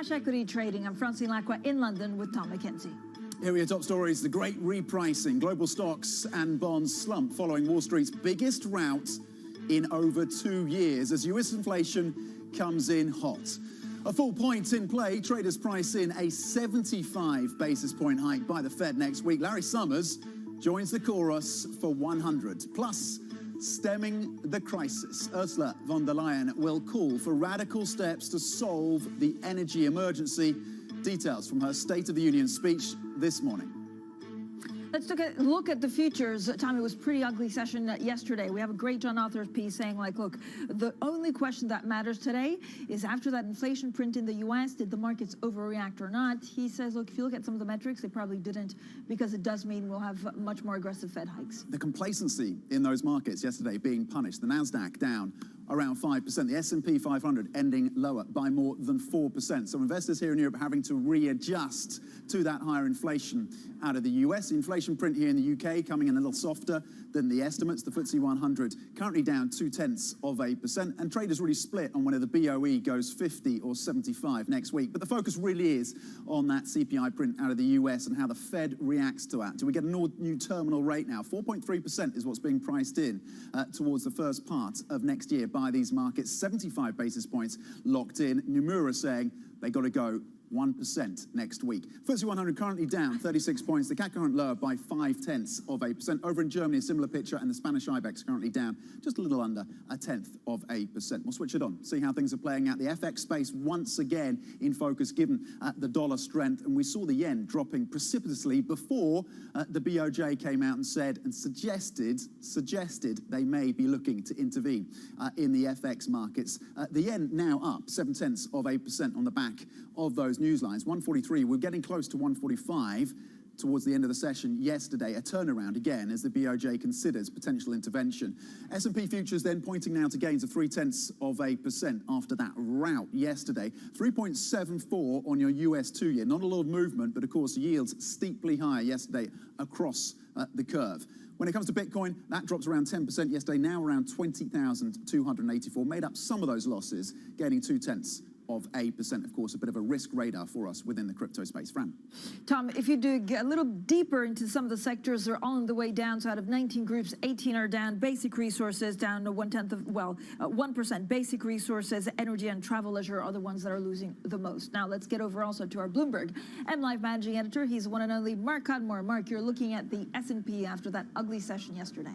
Equity trading. I'm Francine Lacqua in London with Tom McKenzie. Here are your top stories. The great repricing. Global stocks and bonds slump following Wall Street's biggest rout in over 2 years as US inflation comes in hot. A full point in play. Traders price in a 75 basis point hike by the Fed next week. Larry Summers joins the chorus for 100. Plus, stemming the crisis, Ursula von der Leyen will call for radical steps to solve the energy emergency. Details from her State of the Union speech this morning. Let's look at the futures. Tom, it was a pretty ugly session yesterday. We have a great John Author's piece saying, like, look, the only question that matters today is after that inflation print in the U.S., did the markets overreact or not? He says, look, if you look at some of the metrics, they probably didn't, because it does mean we'll have much more aggressive Fed hikes. The complacency in those markets yesterday being punished. The Nasdaq down around 5%. The S&P 500 ending lower by more than 4%. So investors here in Europe having to readjust to that higher inflation out of the US. The inflation print here in the UK coming in a little softer than the estimates. The FTSE 100 currently down 0.2%. And traders really split on whether the BOE goes 50 or 75 next week. But the focus really is on that CPI print out of the US and how the Fed reacts to that. Do we get a new terminal rate now? 4.3% is what's being priced in towards the first part of next year by these markets. 75 basis points locked in. Nomura saying they got to go 1% next week. FTSE 100 currently down 36 points. The CAC current lower by 0.5%. Over in Germany, a similar picture, and the Spanish IBEX currently down just a little under 0.1%. We'll switch it on, see how things are playing out. The FX space once again in focus given the dollar strength, and we saw the yen dropping precipitously before the BOJ came out and said and suggested they may be looking to intervene in the FX markets. The yen now up 0.7% on the back of those news lines. 143, we're getting close to 145 towards the end of the session yesterday. A turnaround again as the BOJ considers potential intervention. S&P futures then pointing now to gains of 0.3% after that rout yesterday. 3.74 on your US 2-year. Not a lot of movement, but of course yields steeply higher yesterday across the curve. When it comes to Bitcoin, that drops around 10% yesterday, now around 20,284. Made up some of those losses, gaining 0.2%. Of course, a bit of a risk radar for us within the crypto space. Fran. Tom, if you do get a little deeper into some of the sectors, they're all on the way down. So out of 19 groups, 18 are down. Basic resources down to 1%. Basic resources, energy and travel leisure are the ones that are losing the most. Now let's get over also to our Bloomberg MLive managing editor. He's the one and only Mark Cudmore. Mark, you're looking at the S&P after that ugly session yesterday.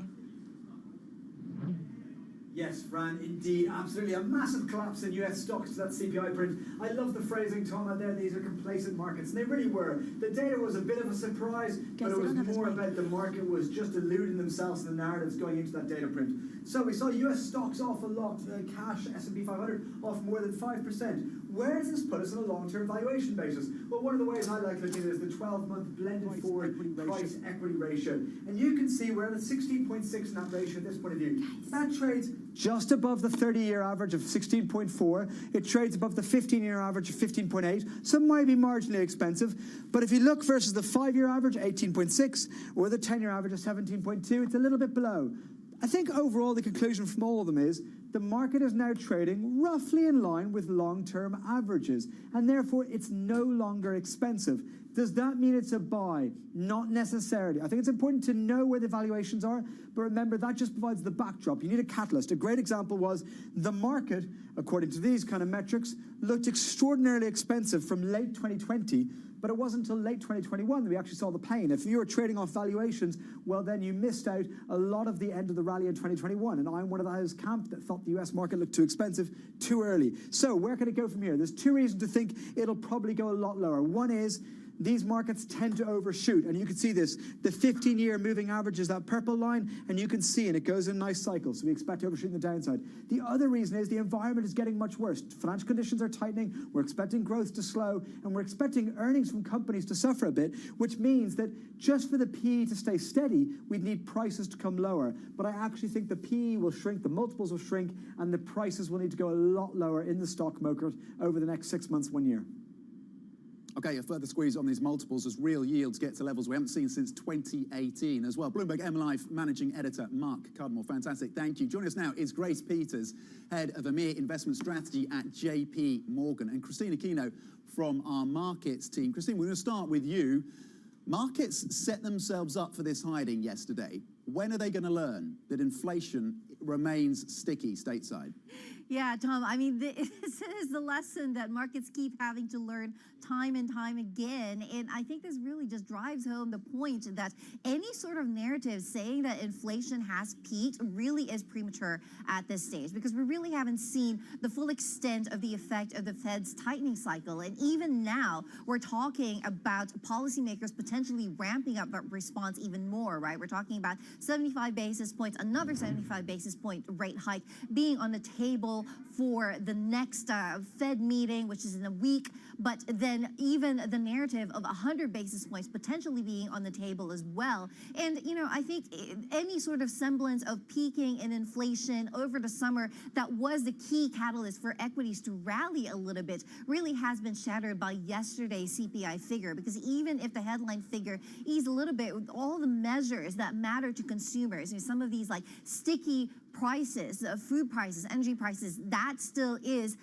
Yes, Fran, indeed, absolutely. A massive collapse in US stocks to that CPI print. I love the phrasing, Tom, out there. These are complacent markets, and they really were. The data was a bit of a surprise, but it was more about the market was just eluding themselves in the narratives going into that data print. So we saw US stocks off a lot, cash, S&P 500 off more than 5%. Where does this put us on a long-term valuation basis? Well, one of the ways I like looking at it is the 12-month blended forward price equity ratio. And you can see we're at 16.6 in that ratio at this point of view. That trades just above the 30-year average of 16.4. It trades above the 15-year average of 15.8. So it might be marginally expensive. But if you look versus the 5-year average, 18.6, or the 10-year average of 17.2, it's a little bit below. I think overall the conclusion from all of them is the market is now trading roughly in line with long-term averages, and therefore it's no longer expensive. Does that mean it's a buy? Not necessarily. I think it's important to know where the valuations are, but remember, that just provides the backdrop. You need a catalyst. A great example was the market, according to these kind of metrics, looked extraordinarily expensive from late 2020, but it wasn't until late 2021 that we actually saw the pain. If you were trading off valuations, well, then you missed out a lot of the end of the rally in 2021. And I'm one of those camp that thought the US market looked too expensive too early. So where can it go from here? There's two reasons to think it'll probably go a lot lower. One is these markets tend to overshoot, and you can see this. The 15-year moving average is that purple line, and you can see, and it goes in nice cycles, so we expect to overshoot in the downside. The other reason is the environment is getting much worse. Financial conditions are tightening, we're expecting growth to slow, and we're expecting earnings from companies to suffer a bit, which means that just for the PE to stay steady, we'd need prices to come lower. But I actually think the PE will shrink, the multiples will shrink, and the prices will need to go a lot lower in the stock market over the next 6 months, 1 year. Okay, a further squeeze on these multiples as real yields get to levels we haven't seen since 2018 as well. Bloomberg M-Life Managing Editor Mark Cardamore, fantastic, thank you. Joining us now is Grace Peters, Head of EMEA Investment Strategy at JP Morgan, and Christina Aquino from our markets team. Christine, we're going to start with you. Markets set themselves up for this hiding yesterday. When are they going to learn that inflation remains sticky stateside? Yeah, Tom, I mean, this is the lesson that markets keep having to learn time and time again. And I think this really just drives home the point that any sort of narrative saying that inflation has peaked really is premature at this stage, because we really haven't seen the full extent of the effect of the Fed's tightening cycle. And even now, we're talking about policymakers potentially ramping up that response even more, right? We're talking about 75 basis points, another 75 basis point rate hike being on the table for the next Fed meeting, which is in a week. But then even the narrative of 100 basis points potentially being on the table as well. And, you know, I think any sort of semblance of peaking in inflation over the summer that was the key catalyst for equities to rally a little bit really has been shattered by yesterday's CPI figure, because even if the headline figure eased a little bit with all the measures that matter to consumers, you know, some of these like sticky prices, food prices, energy prices, that still is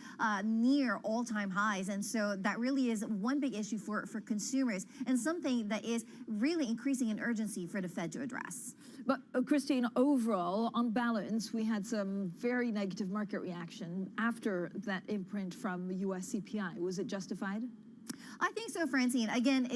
near all-time highs. And so that really is one big issue for consumers, and something that is really increasing in urgency for the Fed to address. But Christine, overall, on balance, we had some very negative market reaction after that imprint from US CPI. Was it justified? I think so, Francine. Again,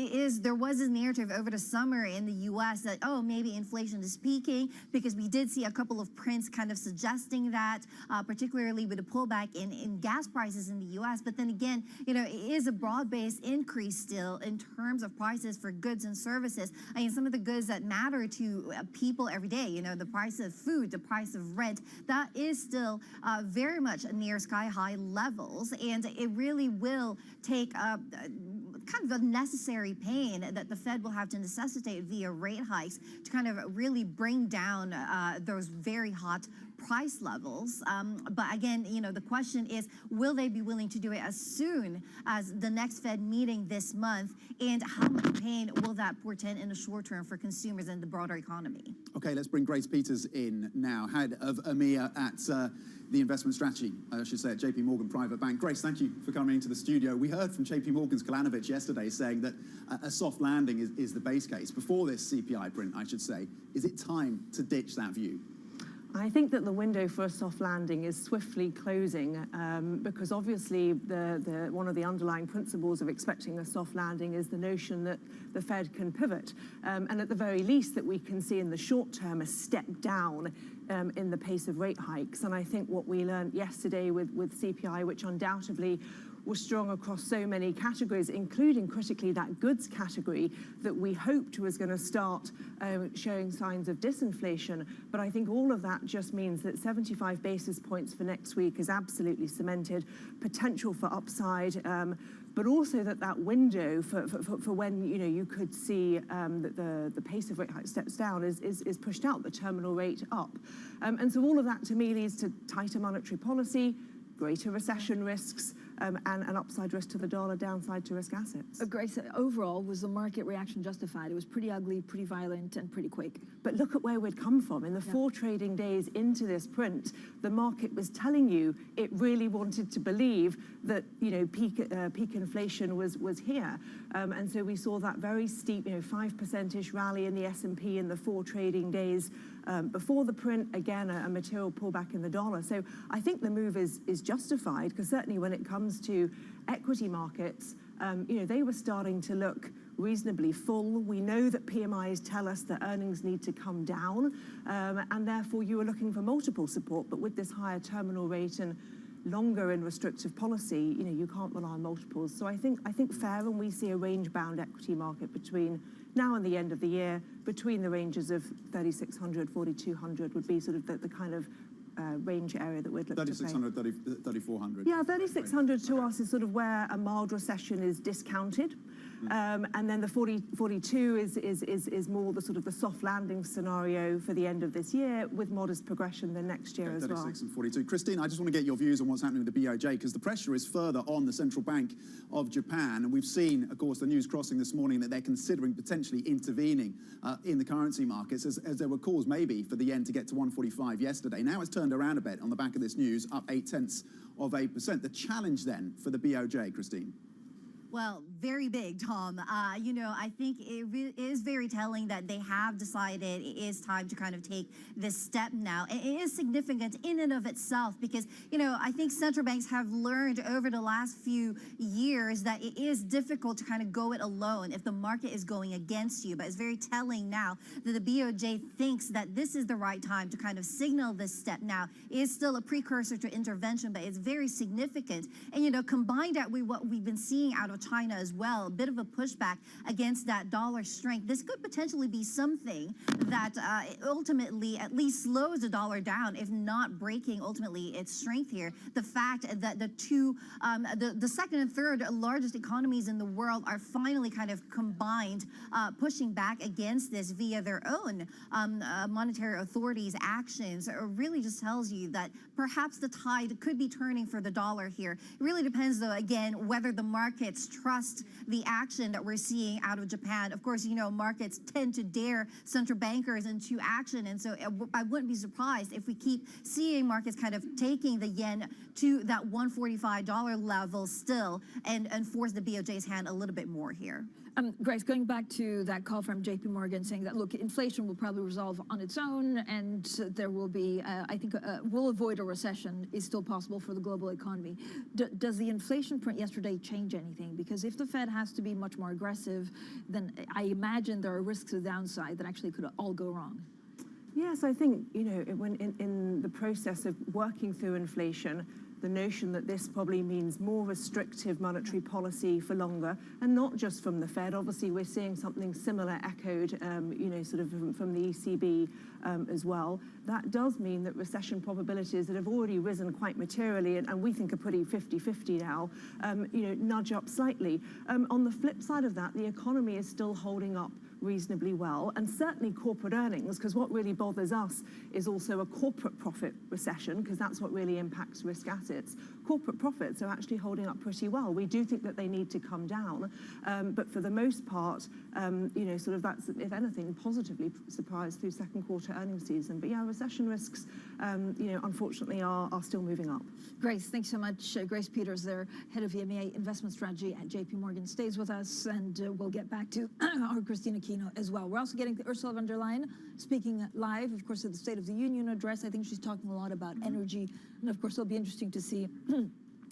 there was this narrative over the summer in the U.S. that, oh, maybe inflation is peaking, because we did see a couple of prints kind of suggesting that, particularly with a pullback in gas prices in the U.S. But then again, you know, it is a broad-based increase still in terms of prices for goods and services. I mean, some of the goods that matter to people every day, you know, the price of food, the price of rent, that is still very much near sky-high levels. And it really will take kind of a necessary pain that the Fed will have to necessitate via rate hikes to kind of really bring down those very hot price levels. But again, you know, the question is, will they be willing to do it as soon as the next Fed meeting this month? And how much pain will that portend in the short term for consumers and the broader economy? Okay, let's bring Grace Peters in now, Head of EMEA at the investment strategy, I should say, at JP Morgan Private Bank. Grace, thank you for coming into the studio. We heard from JP Morgan's Kalanovic yesterday saying that a soft landing is the base case. Before this CPI print, I should say, is it time to ditch that view? I think that the window for a soft landing is swiftly closing, because obviously one of the underlying principles of expecting a soft landing is the notion that the Fed can pivot, and at the very least that we can see in the short term a step down in the pace of rate hikes. And I think what we learned yesterday with CPI, which undoubtedly was strong across so many categories, including critically that goods category that we hoped was going to start showing signs of disinflation. But I think all of that just means that 75 basis points for next week is absolutely cemented, potential for upside, but also that window for when, you know, you could see that the pace of rate hike steps down is pushed out, the terminal rate up. And so all of that to me leads to tighter monetary policy, greater recession risks, and an upside risk to the dollar, downside to risk assets. Grace, overall, was the market reaction justified? It was pretty ugly, pretty violent, and pretty quick. But look at where we'd come from. In the 4 trading days into this print, the market was telling you it really wanted to believe that, you know, peak inflation was here. And so we saw that very steep, 5%-ish rally in the S&P in the 4 trading days before the print. Again, a material pullback in the dollar. So I think the move is justified, because certainly when it comes to equity markets, they were starting to look reasonably full. We know that PMIs tell us that earnings need to come down, and therefore you were looking for multiple support. But with this higher terminal rate and longer and restrictive policy, you can't rely on multiples. So I think fair, and we see a range-bound equity market between now and the end of the year, between the ranges of 3,600, 4,200 would be sort of the kind of range area that we'd look to play. 3,600, 3,400. Yeah, 3,600 to us is sort of where a mild recession is discounted. And then the 42 is more the sort of the soft landing scenario for the end of this year, with modest progression then next year as well. 36 and 42. Christine, I just want to get your views on what's happening with the BOJ, because the pressure is further on the Central Bank of Japan. And we've seen, of course, the news crossing this morning that they're considering potentially intervening in the currency markets, as there were calls maybe for the yen to get to 145 yesterday. Now it's turned around a bit on the back of this news, up 0.8%. The challenge then for the BOJ, Christine? Well, very big, Tom. I think it is very telling that they have decided it is time to kind of take this step now. And it is significant in and of itself because, I think central banks have learned over the last few years that it is difficult to kind of go it alone if the market is going against you. But it's very telling now that the BOJ thinks that this is the right time to kind of signal this step now. It is still a precursor to intervention, but it's very significant. And, combined that with what we've been seeing out of China as well, a bit of a pushback against that dollar strength. This could potentially be something that ultimately at least slows the dollar down, if not breaking ultimately its strength here. The fact that the second and third largest economies in the world are finally kind of combined, pushing back against this via their own monetary authorities' actions, really just tells you that perhaps the tide could be turning for the dollar here. It really depends, though, again, whether the markets trust the action that we're seeing out of Japan. Of course, markets tend to dare central bankers into action. And so I wouldn't be surprised if we keep seeing markets kind of taking the yen to that $145 level still and force the BOJ's hand a little bit more here. Grace, going back to that call from JP Morgan saying that, look, inflation will probably resolve on its own, and there will be, we'll avoid a recession is still possible for the global economy. Does the inflation print yesterday change anything? Because if the Fed has to be much more aggressive, then I imagine there are risks to the downside that actually could all go wrong. Yes, I think, when in the process of working through inflation, the notion that this probably means more restrictive monetary policy for longer, and not just from the Fed. Obviously, we're seeing something similar echoed, sort of from the ECB as well. That does mean that recession probabilities that have already risen quite materially, and we think are pretty 50-50 now, nudge up slightly. On the flip side of that, the economy is still holding up reasonably well, and certainly corporate earnings, because what really bothers us is also a corporate profit recession, because that's what really impacts risk assets. Corporate profits are actually holding up pretty well. We do think that they need to come down, but for the most part, sort of that's, if anything, positively surprised through second quarter earnings season. But yeah, recession risks, unfortunately, are still moving up. Grace, thanks so much. Grace Peters, their head of EMEA investment strategy at JP Morgan, stays with us, and we'll get back to our Christina Aquino as well. We're also getting to Ursula von der Leyen speaking live, of course, at the State of the Union address. I think she's talking a lot about energy, and of course, it'll be interesting to see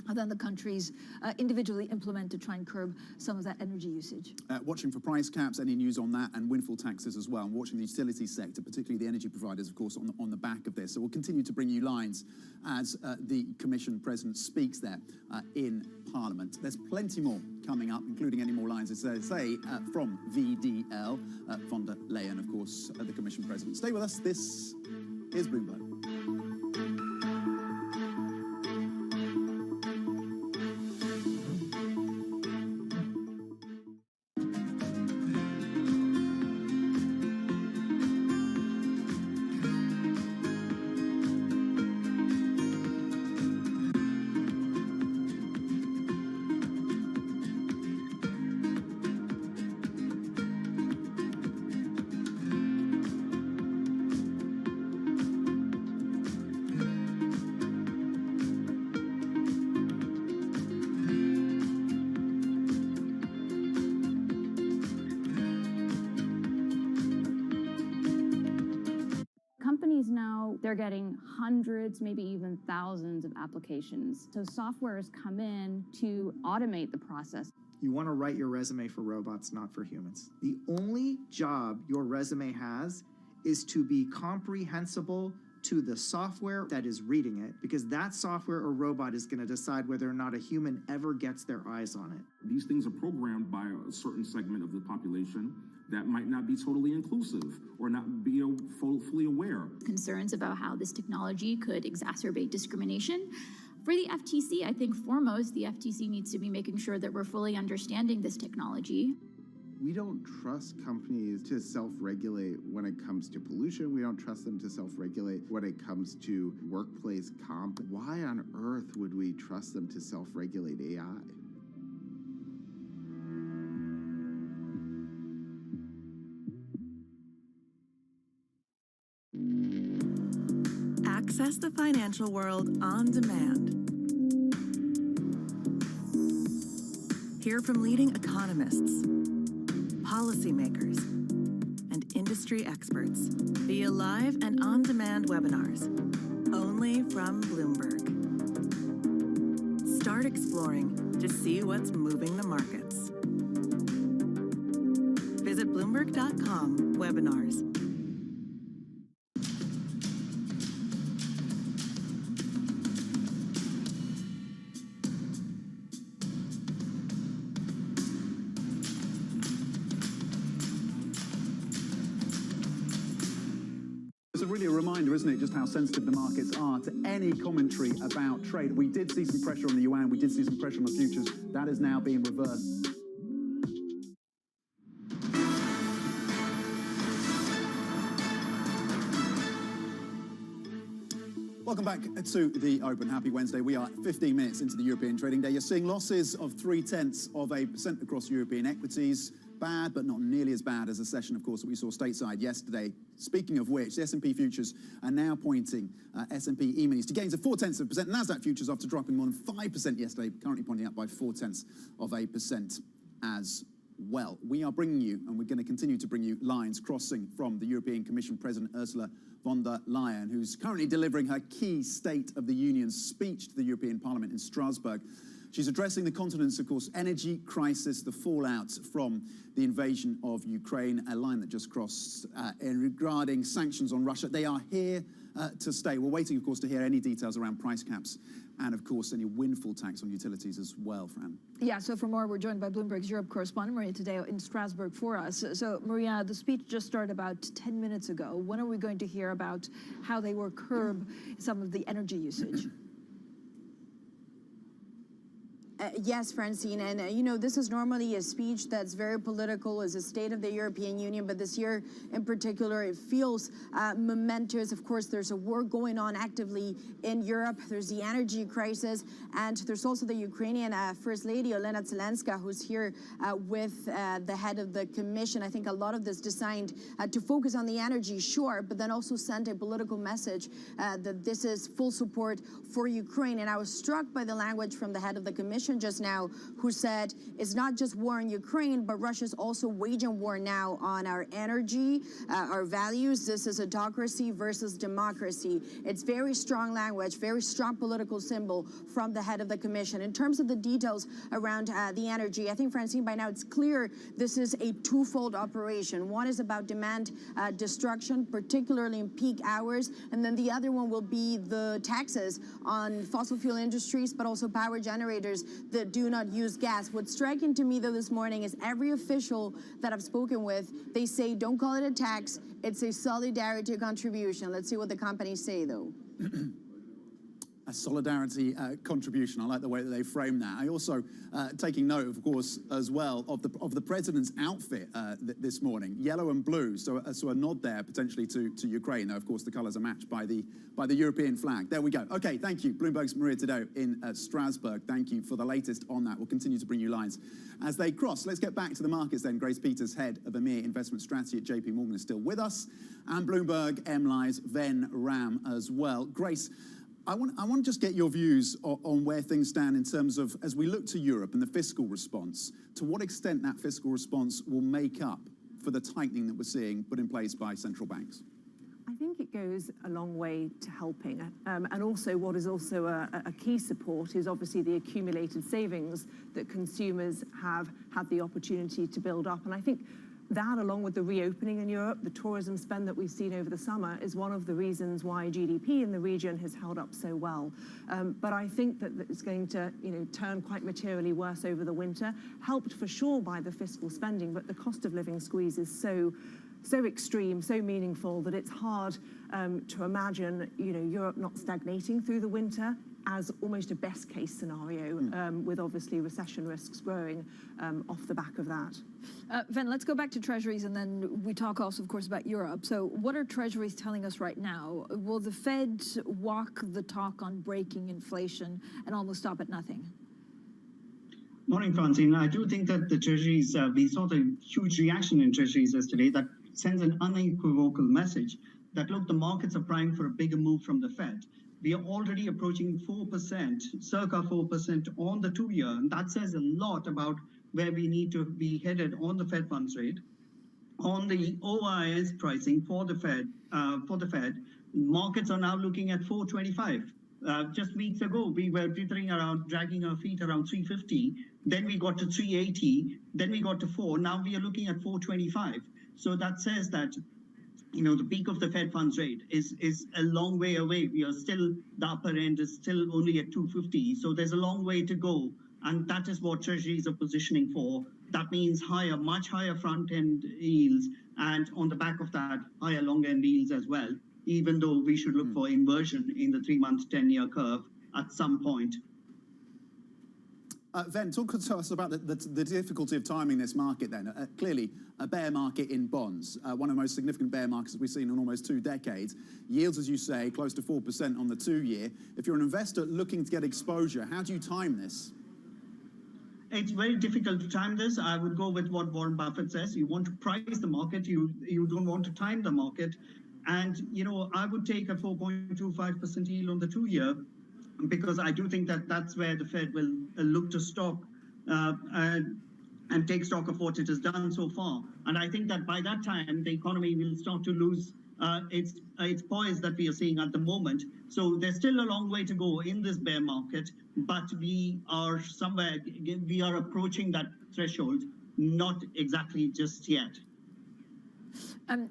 how then the countries individually implement to try and curb some of that energy usage. Watching for price caps, any news on that, and windfall taxes as well, and watching the utility sector, particularly the energy providers, of course, on the back of this. So we'll continue to bring you lines as the Commission President speaks there in Parliament. There's plenty more coming up, including any more lines, as I say, from VDL, von der Leyen, of course, the Commission President. Stay with us. This is Bloomberg. they're getting hundreds, maybe even thousands of applications. So software has come in to automate the process. You want to write your resume for robots, not for humans. The only job your resume has is to be comprehensible to the software that is reading it, because that software or robot is going to decide whether or not a human ever gets their eyes on it. These things are programmed by a certain segment of the population that might not be totally inclusive or not be fully aware. Concerns about how this technology could exacerbate discrimination. For the FTC, I think foremost, the FTC needs to be making sure that we're fully understanding this technology. We don't trust companies to self-regulate when it comes to pollution. We don't trust them to self-regulate when it comes to workplace comp. Why on earth would we trust them to self-regulate AI? Access the financial world on demand. Hear from leading economists, policymakers, and industry experts via live and on-demand webinars, only from Bloomberg. Start exploring to see what's moving the markets. Visit Bloomberg.com/webinars. It's really a reminder, isn't it, just how sensitive the markets are to any commentary about trade. We did see some pressure on the yuan, we did see some pressure on the futures. That is now being reversed. Welcome back to the Open. Happy Wednesday. We are 15 minutes into the European trading day. You're seeing losses of 0.3% across European equities. Bad, but not nearly as bad as the session, of course, that we saw stateside yesterday. Speaking of which, the S&P futures are now pointing S&P E-minis to gains of 0.4%. NASDAQ futures, after dropping more than 5% yesterday, currently pointing up by 0.4% as well. We are bringing you, and we're going to continue to bring you, lines crossing from the European Commission President Ursula von der Leyen, who's currently delivering her key State of the Union speech to the European Parliament in Strasbourg. She's addressing the continent's, of course, energy crisis, the fallout from the invasion of Ukraine, a line that just crossed regarding sanctions on Russia. They are here to stay. We're waiting, of course, to hear any details around price caps and, of course, any windfall tax on utilities as well, Fran. Yeah, so for more, we're joined by Bloomberg's Europe correspondent, Maria Tadeo, in Strasbourg for us. So, Maria, the speech just started about 10 minutes ago. When are we going to hear about how they will curb some of the energy usage? Yes, Francine, and you know, this is normally a speech that's very political as a State of the European Union, but this year in particular, it feels momentous. Of course, there's a war going on actively in Europe. There's the energy crisis, and there's also the Ukrainian First Lady, Olena Zelenska, who's here with the head of the Commission. I think a lot of this designed to focus on the energy, sure, but then also send a political message that this is full support for Ukraine. And I was struck by the language from the head of the Commission just now, who said it's not just war in Ukraine, but Russia's also waging war now on our energy, our values. This is autocracy versus democracy. It's very strong language, very strong political symbol from the head of the Commission. In terms of the details around the energy, I think, Francine, by now it's clear this is a twofold operation. One is about demand destruction, particularly in peak hours, and then the other one will be the taxes on fossil fuel industries, but also power generators that do not use gas. What's striking to me, though, this morning is every official that I've spoken with, they say, don't call it a tax, it's a solidarity contribution. Let's see what the companies say, though. A solidarity contribution. I like the way that they frame that. I also, taking note, of course, as well, of the president's outfit this morning, yellow and blue. So a nod there potentially to Ukraine. Though, of course, the colours are matched by the European flag. There we go. Okay, thank you, Bloomberg's Maria Tadeo in Strasbourg. Thank you for the latest on that. We'll continue to bring you lines as they cross. Let's get back to the markets then. Grace Peters, head of EMEA Investment Strategy at JP Morgan, is still with us, and Bloomberg MLI's Ven Ram as well. Grace, I want to just get your views on where things stand in terms of, as we look to Europe and the fiscal response, to what extent that fiscal response will make up for the tightening that we're seeing put in place by central banks. I think think goes a long way to helping. And also what is also a key support is obviously the accumulated savings that consumers have had the opportunity to build up. And I think that, along with the reopening in Europe, the tourism spend that we've seen over the summer, is one of the reasons why GDP in the region has held up so well. But I think that it's going to, turn quite materially worse over the winter, helped for sure by the fiscal spending, but the cost of living squeeze is so extreme, so meaningful, that it's hard to imagine, Europe not stagnating through the winter as almost a best case scenario, with obviously recession risks growing off the back of that. Ven, let's go back to treasuries, and then we talk also, of course, about Europe. So what are treasuries telling us right now? Will the Fed walk the talk on breaking inflation and almost stop at nothing? Morning, Francine. I do think that the treasuries, we saw the huge reaction in treasuries yesterday that sends an unequivocal message that, look, the markets are primed for a bigger move from the Fed. We are already approaching 4%, circa 4% on the 2-year, and that says a lot about where we need to be headed on the Fed funds rate. On the OIS pricing for the Fed, markets are now looking at 425. Just weeks ago, we were dithering around, dragging our feet around 350. Then we got to 380. Then we got to 4. Now we are looking at 425. So that says that, the peak of the Fed funds rate is a long way away. We are still, the upper end is still only at 250. So there's a long way to go. And that is what treasuries are positioning for. That means higher, much higher front end yields. And on the back of that, higher long end yields as well, even though we should look for inversion in the 3-month, 10-year curve at some point. Ven, talk to us about the difficulty of timing this market then. Clearly, a bear market in bonds, one of the most significant bear markets that we've seen in almost 2 decades. Yields, as you say, close to 4% on the 2-year. If you're an investor looking to get exposure, how do you time this? It's very difficult to time this. I would go with what Warren Buffett says. You want to price the market. You don't want to time the market. And, I would take a 4.25% yield on the 2-year. Because I do think that that's where the Fed will look to stop and take stock of what it has done so far. And I think that by that time, the economy will start to lose its poise that we are seeing at the moment. So there's still a long way to go in this bear market, but we are approaching that threshold, not exactly just yet.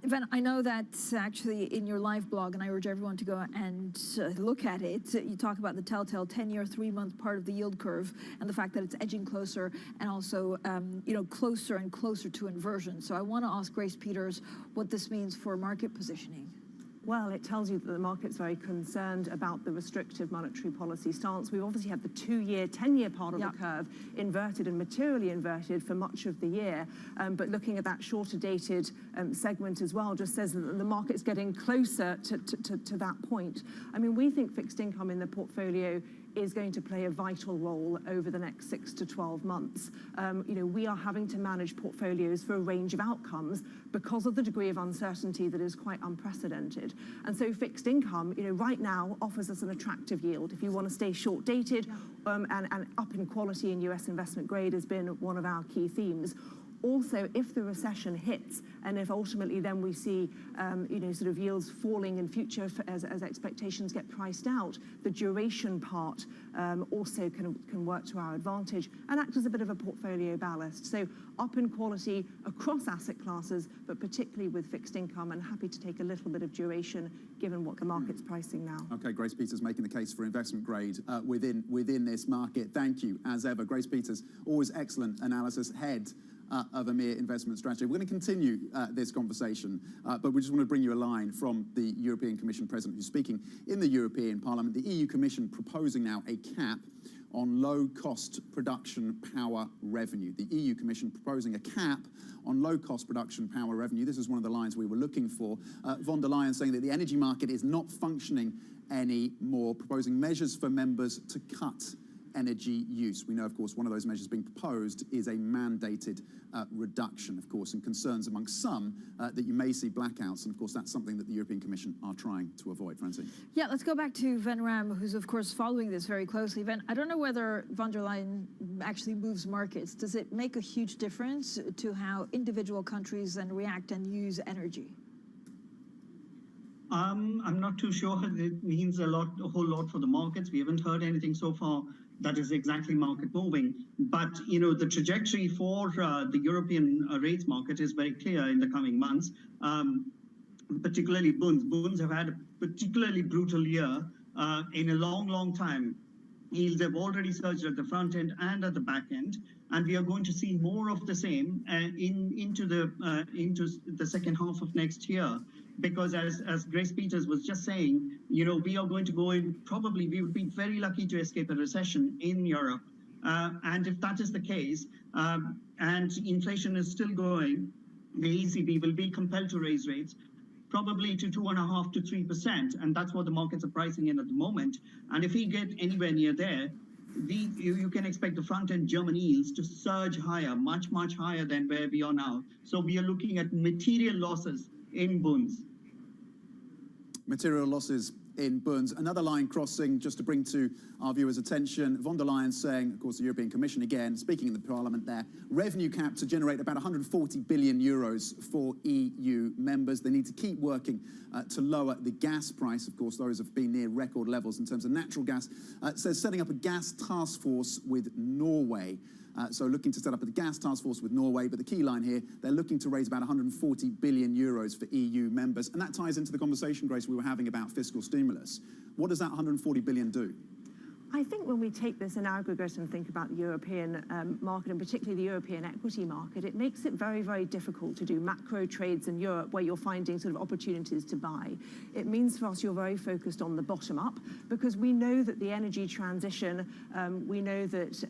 Ven, I know that actually in your live blog, and I urge everyone to go and look at it, you talk about the telltale 10-year, 3-month part of the yield curve and the fact that it's edging closer and also, closer and closer to inversion. So I want to ask Grace Peters what this means for market positioning. Well, it tells you that the market's very concerned about the restrictive monetary policy stance. We've obviously had the 2-year, 10-year part of the curve inverted and materially inverted for much of the year. But looking at that shorter dated segment as well just says that the market's getting closer to that point. I mean, we think fixed income in the portfolio is going to play a vital role over the next 6 to 12 months. We are having to manage portfolios for a range of outcomes because of the degree of uncertainty that is quite unprecedented. And so fixed income, right now offers us an attractive yield. If you want to stay short dated and up in quality in US investment grade has been one of our key themes. Also, if the recession hits, and if ultimately then we see, sort of yields falling in future as expectations get priced out, the duration part also can work to our advantage and act as a bit of a portfolio ballast. So up in quality across asset classes, but particularly with fixed income, and happy to take a little bit of duration given what the market's pricing now. Okay, Grace Peters making the case for investment grade within this market. Thank you, as ever. Grace Peters, always excellent analysis, head of EMEA investment strategy. We're going to continue this conversation, but we just want to bring you a line from the European Commission President who's speaking in the European Parliament. The EU Commission proposing now a cap on low-cost production power revenue. The EU Commission proposing a cap on low-cost production power revenue. This is one of the lines we were looking for. Von der Leyen saying that the energy market is not functioning anymore, proposing measures for members to cut energy use. We know, of course, one of those measures being proposed is a mandated reduction, of course, and concerns amongst some that you may see blackouts. And, of course, that's something that the European Commission are trying to avoid. Francine? Yeah, let's go back to Ven Ram, who's, of course, following this very closely. Ven, I don't know whether von der Leyen actually moves markets. Does it make a huge difference to how individual countries then react and use energy? I'm not too sure. It means a whole lot for the markets. We haven't heard anything so far that is exactly market moving. But the trajectory for the European rates market is very clear in the coming months. Particularly bonds. Bonds have had a particularly brutal year in a long, long time. Yields have already surged at the front end and at the back end, and we are going to see more of the same into the second half of next year. Because as Grace Peters was just saying, we are going to go in, probably we would be very lucky to escape a recession in Europe. And if that is the case, and inflation is still going, the ECB will be compelled to raise rates, probably to 2.5% to 3%, and that's what the markets are pricing in at the moment. And if we get anywhere near there, you can expect the front-end German yields to surge higher, much, much higher than where we are now. So we are looking at material losses in bonds. Material losses in bonds. Another line crossing, just to bring to our viewers' attention, von der Leyen saying, of course, the European Commission again, speaking in the Parliament there, revenue cap to generate about 140 billion euros for EU members. They need to keep working to lower the gas price. Of course, those have been near record levels in terms of natural gas. It says setting up a gas task force with Norway. So looking to set up a gas task force with Norway, but the key line here, they're looking to raise about 140 billion euros for EU members. And that ties into the conversation, Grace, we were having about fiscal stimulus. What does that 140 billion do? I think when we take this in aggregate and think about the European market, and particularly the European equity market, it makes it very, very difficult to do macro trades in Europe where you're finding sort of opportunities to buy. It means for us you're very focused on the bottom up, because we know that the energy transition, we know that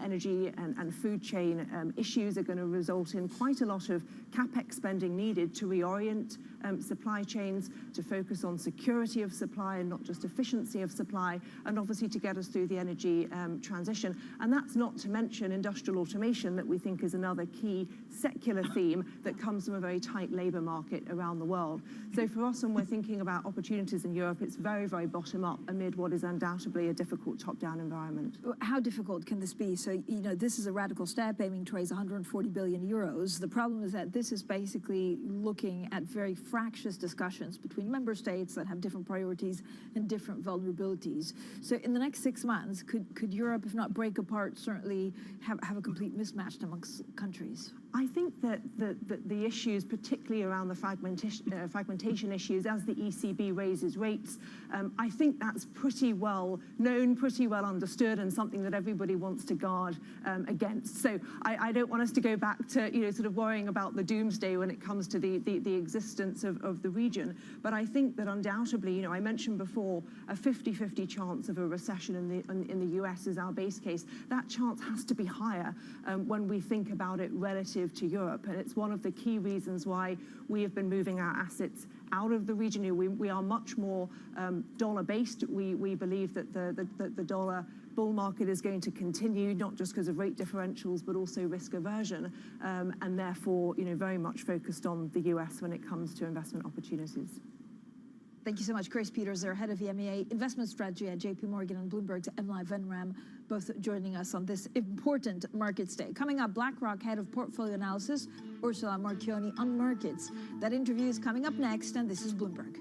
energy and food chain issues are going to result in quite a lot of capex spending needed to reorient supply chains, to focus on security of supply and not just efficiency of supply, and obviously to get us through the energy transition. And that's not to mention industrial automation, that we think is another key secular theme that comes from a very tight labour market around the world. So for us, when we're thinking about opportunities in Europe, it's very, very bottom up amid what is undoubtedly a difficult top-down environment. How difficult can this be? So, this is a radical step aiming to raise 140 billion euros. The problem is that this is basically looking at very fractious discussions between member states that have different priorities and different vulnerabilities. So in the next 6 months, could Europe, if not break apart, certainly have a complete mismatch amongst countries? I think that the issues, particularly around the fragmentation issues, as the ECB raises rates, I think that's pretty well known, pretty well understood, and something that everybody wants to guard against. So I don't want us to go back to sort of worrying about the doomsday when it comes to the existence of the region. But I think that undoubtedly, I mentioned before, a 50-50 chance of a recession in the US is our base case. That chance has to be higher when we think about it relative to Europe, and it's one of the key reasons why we have been moving our assets out of the region. We are much more dollar-based. We believe that the dollar bull market is going to continue, not just because of rate differentials, but also risk aversion, and therefore, very much focused on the US when it comes to investment opportunities. Thank you so much. Grace Peters, our head of EMEA investment strategy at JP Morgan, and Bloomberg's Emily Van Ram, both joining us on this important markets day. Coming up, BlackRock head of portfolio analysis, Ursula Marchioni, on markets. That interview is coming up next, and this is Bloomberg.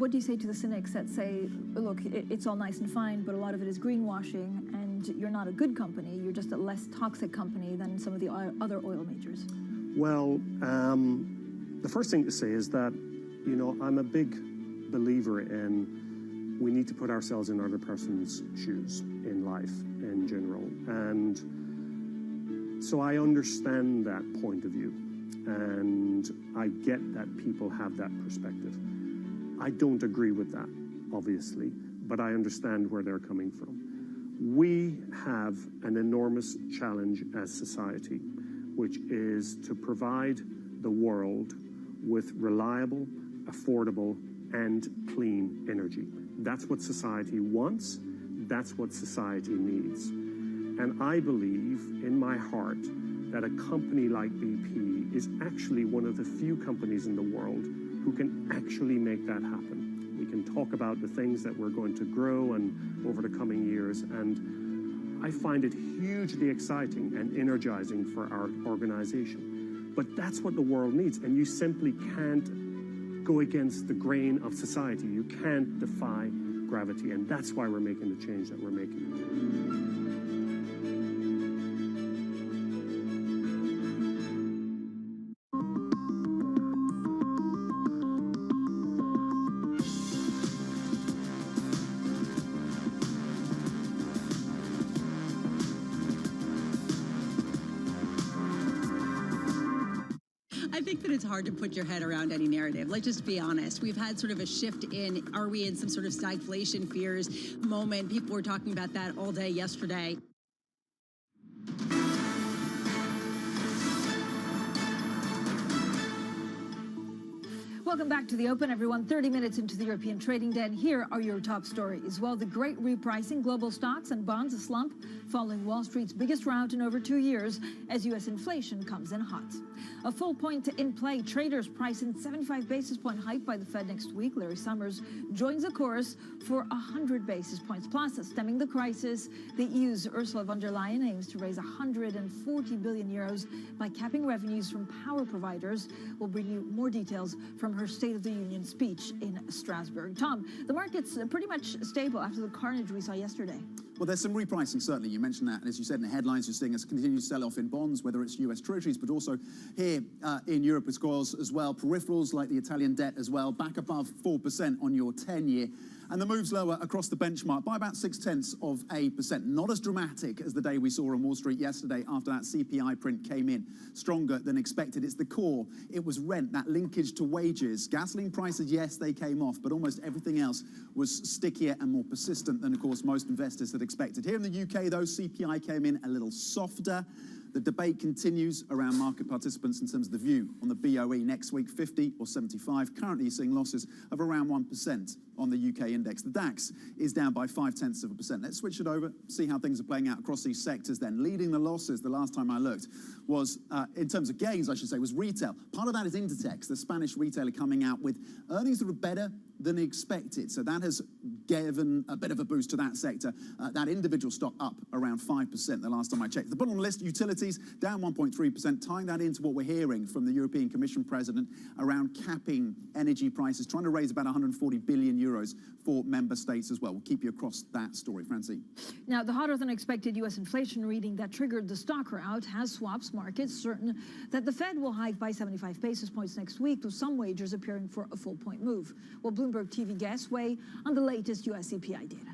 what do you say to the cynics that say, look, it's all nice and fine, but a lot of it is greenwashing, and you're not a good company, you're just a less toxic company than some of the other oil majors? Well, the first thing to say is that, you know, I'm a big believer in we need to put ourselves in other person's shoes in life in general. And so I understand that point of view, and I get that people have that perspective. I don't agree with that, obviously, but I understand where they're coming from. We have an enormous challenge as society, which is to provide the world with reliable, affordable, and clean energy. That's what society wants. That's what society needs. And I believe in my heart that a company like BP is actually one of the few companies in the world who can actually make that happen. We can talk about the things that we're going to grow and over the coming years, and I find it hugely exciting and energizing for our organization. But that's what the world needs, and you simply can't go against the grain of society. You can't defy gravity, and that's why we're making the change that we're making. I think that it's hard to put your head around any narrative. Let's just be honest. We've had sort of a shift in, are we in some sort of stagflation fears moment? People were talking about that all day yesterday. Welcome back to The Open, everyone. 30 minutes into the European trading day, and here are your top stories. Well, the great repricing, global stocks and bonds a slump following Wall Street's biggest rout in over 2 years as U.S. inflation comes in hot. A full point in play. Traders price in 75 basis point hike by the Fed next week. Larry Summers joins the chorus for 100 basis points. Plus, stemming the crisis, the EU's Ursula von der Leyen aims to raise 140 billion euros by capping revenues from power providers. We'll bring you more details from her State of the Union speech in Strasbourg. Tom, the market's pretty much stable after the carnage we saw yesterday. Well, there's some repricing, certainly. You mentioned that. And as you said in the headlines, you're seeing us continue to sell off in bonds, whether it's US Treasuries, but also here in Europe as well. Peripherals like the Italian debt as well, back above 4% on your 10-year. And the moves lower across the benchmark by about 0.6%. Not as dramatic as the day we saw on Wall Street yesterday after that CPI print came in stronger than expected. It's the core. It was rent, that linkage to wages. Gasoline prices, yes, they came off, but almost everything else was stickier and more persistent than, of course, most investors had expected. Here in the UK, though, CPI came in a little softer. The debate continues around market participants in terms of the view on the BOE next week, 50 or 75. Currently seeing losses of around 1% on the UK index. The DAX is down by 0.5%. Let's switch it over, see how things are playing out across these sectors then. Leading the losses, the last time I looked, was, in terms of gains, I should say, was retail. Part of that is Inditex, the Spanish retailer, coming out with earnings that were better than expected. So that has given a bit of a boost to that sector. That individual stock up around 5% the last time I checked. The bottom list, utilities, down 1.3%, tying that into what we're hearing from the European Commission President around capping energy prices, trying to raise about 140 billion euros for member states as well. We'll keep you across that story. Francine. Now, the hotter than expected U.S. inflation reading that triggered the stock rout has swaps markets certain that the Fed will hike by 75 basis points next week, with some wagers appearing for a full point move. Well, Bloomberg TV guests weigh on the latest U.S. CPI data.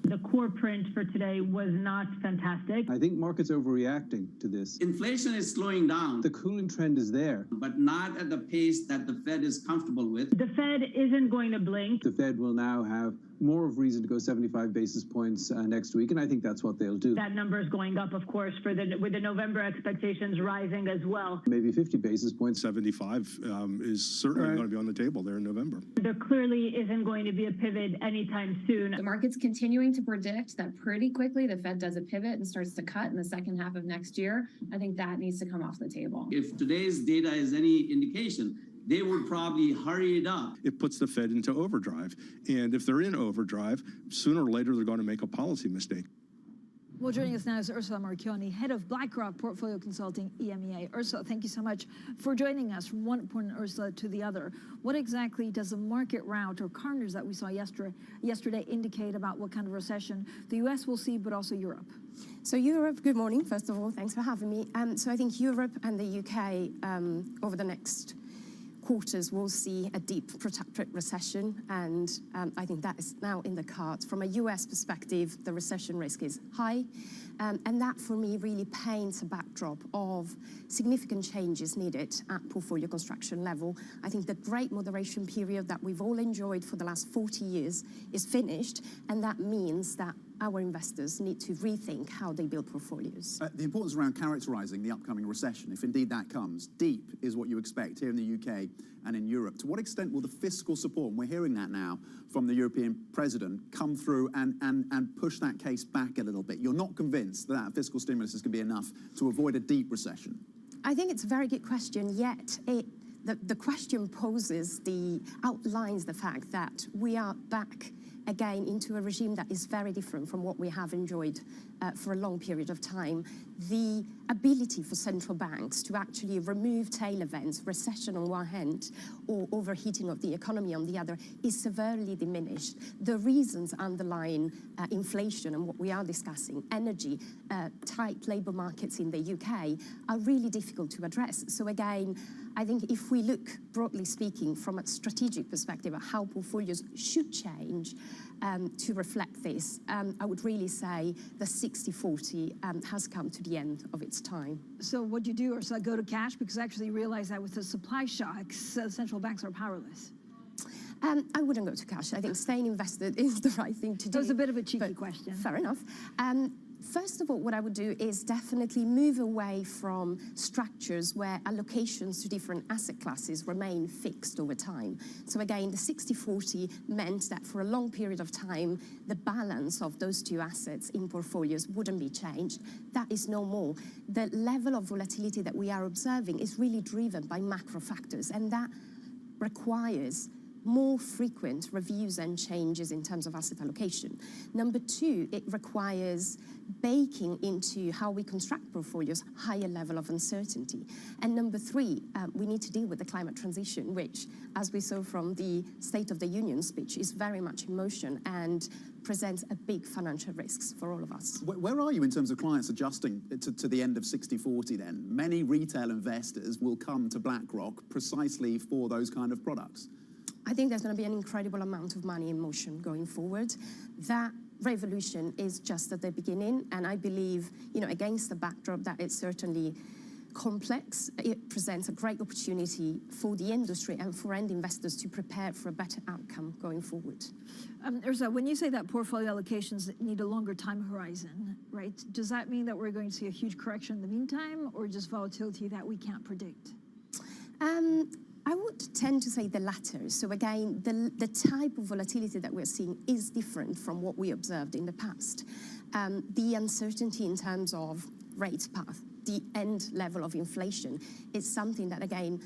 The core print for today was not fantastic. I think markets overreacting to this. Inflation is slowing down. The cooling trend is there. But not at the pace that the Fed is comfortable with. The Fed isn't going to blink. The Fed will now have more of reason to go 75 basis points next week, and I think that's what they'll do. That number is going up, of course, with the November expectations rising as well. Maybe 50 basis points. 75 is certainly going to be on the table there in November. There clearly isn't going to be a pivot anytime soon. The market's continuing to predict that pretty quickly the Fed does a pivot and starts to cut in the second half of next year. I think that needs to come off the table. If today's data is any indication, they would probably hurry it up. It puts the Fed into overdrive. And if they're in overdrive, sooner or later they're going to make a policy mistake. Well, joining us now is Ursula Marchioni, head of BlackRock Portfolio Consulting EMEA. Ursula, thank you so much for joining us from one point, Ursula, to the other. What exactly does the market rout or carnage that we saw yesterday indicate about what kind of recession the U.S. will see, but also Europe? So Europe, good morning, first of all, thanks for having me. So I think Europe and the UK over the next quarters will see a deep protracted recession, and I think that is now in the cards. From a US perspective, the recession risk is high, and that for me really paints a backdrop of significant changes needed at portfolio construction level. I think the great moderation period that we've all enjoyed for the last 40 years is finished, and that means that our investors need to rethink how they build portfolios. The importance around characterising the upcoming recession, if indeed that comes, deep is what you expect here in the UK and in Europe. To what extent will the fiscal support, and we're hearing that now from the European president, come through and push that case back a little bit? You're not convinced that fiscal stimulus is going to be enough to avoid a deep recession? I think it's a very good question, yet the question outlines the fact that we are back again into a regime that is very different from what we have enjoyed for a long period of time. The ability for central banks to actually remove tail events, recession on one hand, or overheating of the economy on the other, is severely diminished. The reasons underlying inflation and what we are discussing, energy, tight labour markets in the UK, are really difficult to address. So again, I think if we look, broadly speaking, from a strategic perspective at how portfolios should change to reflect this, I would really say the 60-40 has come to the end of its time. So what do you do, Ursula? Go to cash? Because I actually realize that with the supply shocks, central banks are powerless. I wouldn't go to cash. I think staying invested is the right thing to do. So it's a bit of a cheeky question. Fair enough. First of all, what I would do is definitely move away from structures where allocations to different asset classes remain fixed over time. So again, the 60-40 meant that for a long period of time, the balance of those two assets in portfolios wouldn't be changed. That is no more. The level of volatility that we are observing is really driven by macro factors, and that requires more frequent reviews and changes in terms of asset allocation. Number two, it requires baking into how we construct portfolios higher level of uncertainty. And number three, we need to deal with the climate transition, which, as we saw from the State of the Union speech, is very much in motion and presents a big financial risks for all of us. Where are you in terms of clients adjusting to the end of 60-40 then? Many retail investors will come to BlackRock precisely for those kind of products. I think there's going to be an incredible amount of money in motion going forward. That revolution is just at the beginning, and I believe, against the backdrop that it's certainly complex, it presents a great opportunity for the industry and for end investors to prepare for a better outcome going forward. Ursula, when you say that portfolio allocations need a longer time horizon, right, does that mean that we're going to see a huge correction in the meantime, or just volatility that we can't predict? I would tend to say the latter. So again, the type of volatility that we're seeing is different from what we observed in the past. The uncertainty in terms of rate path, the end level of inflation, is something that, again,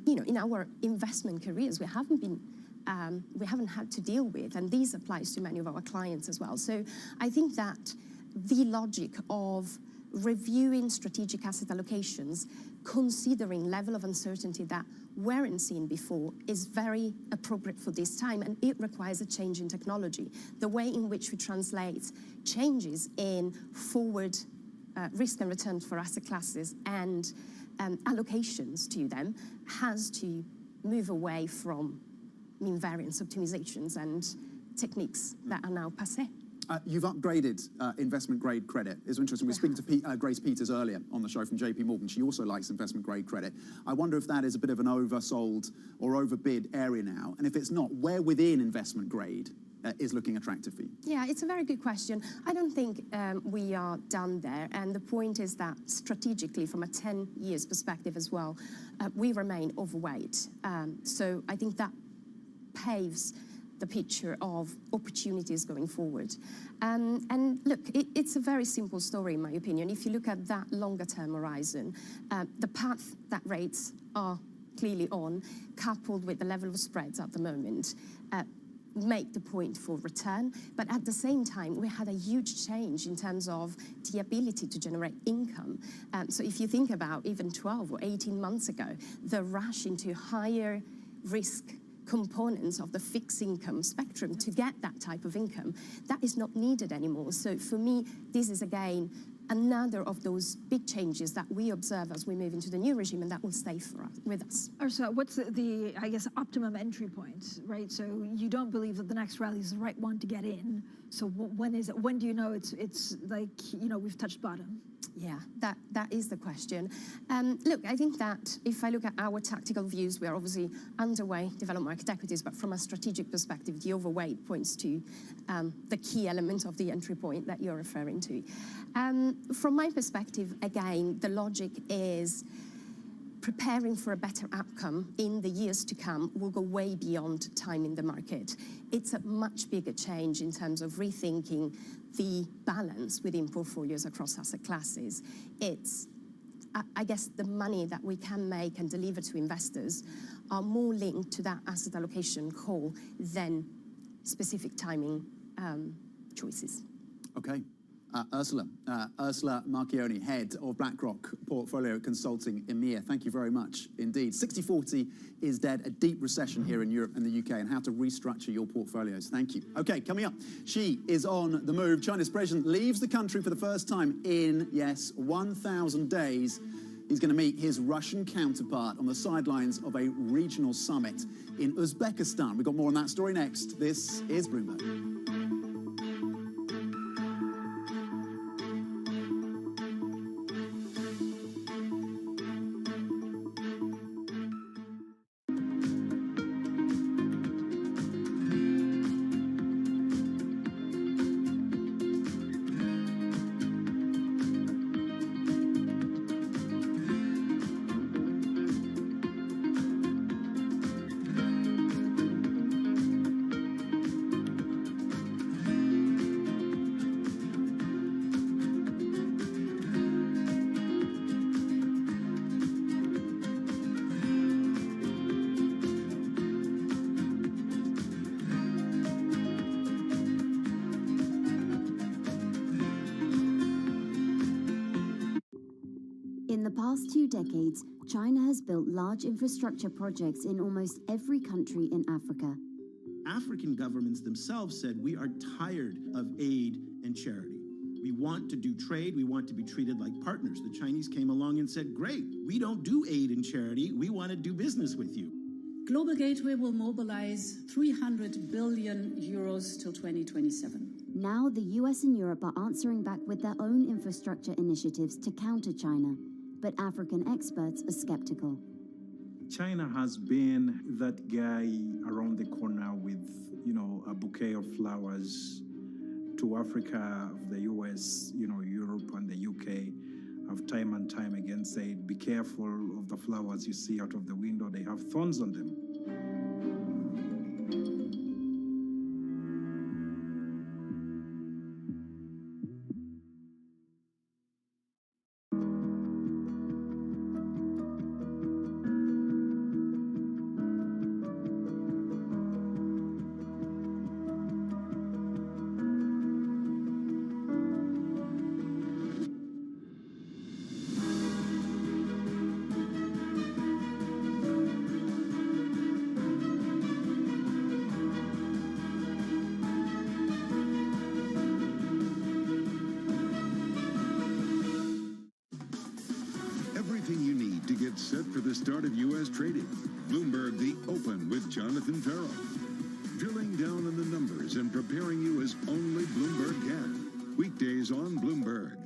in our investment careers, we haven't had to deal with, and this applies to many of our clients as well. So I think that the logic of reviewing strategic asset allocations, considering level of uncertainty that weren't seen before, is very appropriate for this time, and it requires a change in technology. The way in which we translate changes in forward risk and return for asset classes and allocations to them has to move away from mean variance optimizations and techniques that are now passé. You've upgraded investment-grade credit. It's interesting. We were speaking to Grace Peters earlier on the show from JP Morgan. She also likes investment-grade credit. I wonder if that is a bit of an oversold or overbid area now. And if it's not, where within investment-grade is looking attractive for you? Yeah, it's a very good question. I don't think we are done there. And the point is that strategically, from a 10 years perspective as well, we remain overweight. So I think that paves the picture of opportunities going forward. And look, it's a very simple story, in my opinion. If you look at that longer term horizon, the path that rates are clearly on, coupled with the level of spreads at the moment, make the point for return, but at the same time, we had a huge change in terms of the ability to generate income. So if you think about even 12 or 18 months ago, the rush into higher risk components of the fixed income spectrum to get that type of income, that is not needed anymore. So for me, this is again another of those big changes that we observe as we move into the new regime, and that will stay with us. Ursula, what's the, I guess, optimum entry point, right? So you don't believe that the next rally is the right one to get in. So when is it? When do you know it's like, you know, we've touched bottom? Yeah, that is the question. Look, I think that if I look at our tactical views, we are obviously underway developed market equities, but from a strategic perspective, the overweight points to the key element of the entry point that you're referring to. From my perspective, again, the logic is preparing for a better outcome in the years to come will go way beyond time in the market. It's a much bigger change in terms of rethinking the balance within portfolios across asset classes. It's, I guess, the money that we can make and deliver to investors are more linked to that asset allocation call than specific timing choices. Okay. Ursula Marchioni, head of BlackRock Portfolio Consulting EMEA. Thank you very much indeed. 60-40 is dead, a deep recession here in Europe and the UK, and how to restructure your portfolios. Thank you. Okay, coming up, she is on the move. China's president leaves the country for the first time in, yes, 1,000 days. He's going to meet his Russian counterpart on the sidelines of a regional summit in Uzbekistan. We've got more on that story next. This is Bloomberg. In the past 2 decades, China has built large infrastructure projects in almost every country in Africa. African governments themselves said, we are tired of aid and charity. We want to do trade. We want to be treated like partners. The Chinese came along and said, great, we don't do aid and charity. We want to do business with you. Global Gateway will mobilize 300 billion euros till 2027. Now the US and Europe are answering back with their own infrastructure initiatives to counter China. But African experts are skeptical. China has been that guy around the corner with, a bouquet of flowers to Africa, the US, Europe and the UK have time and time again said, be careful of the flowers you see out of the window, they have thorns on them. Set for the start of U.S. trading. Bloomberg The Open with Jonathan Farrell. Drilling down on the numbers and preparing you as only Bloomberg can. Weekdays on Bloomberg.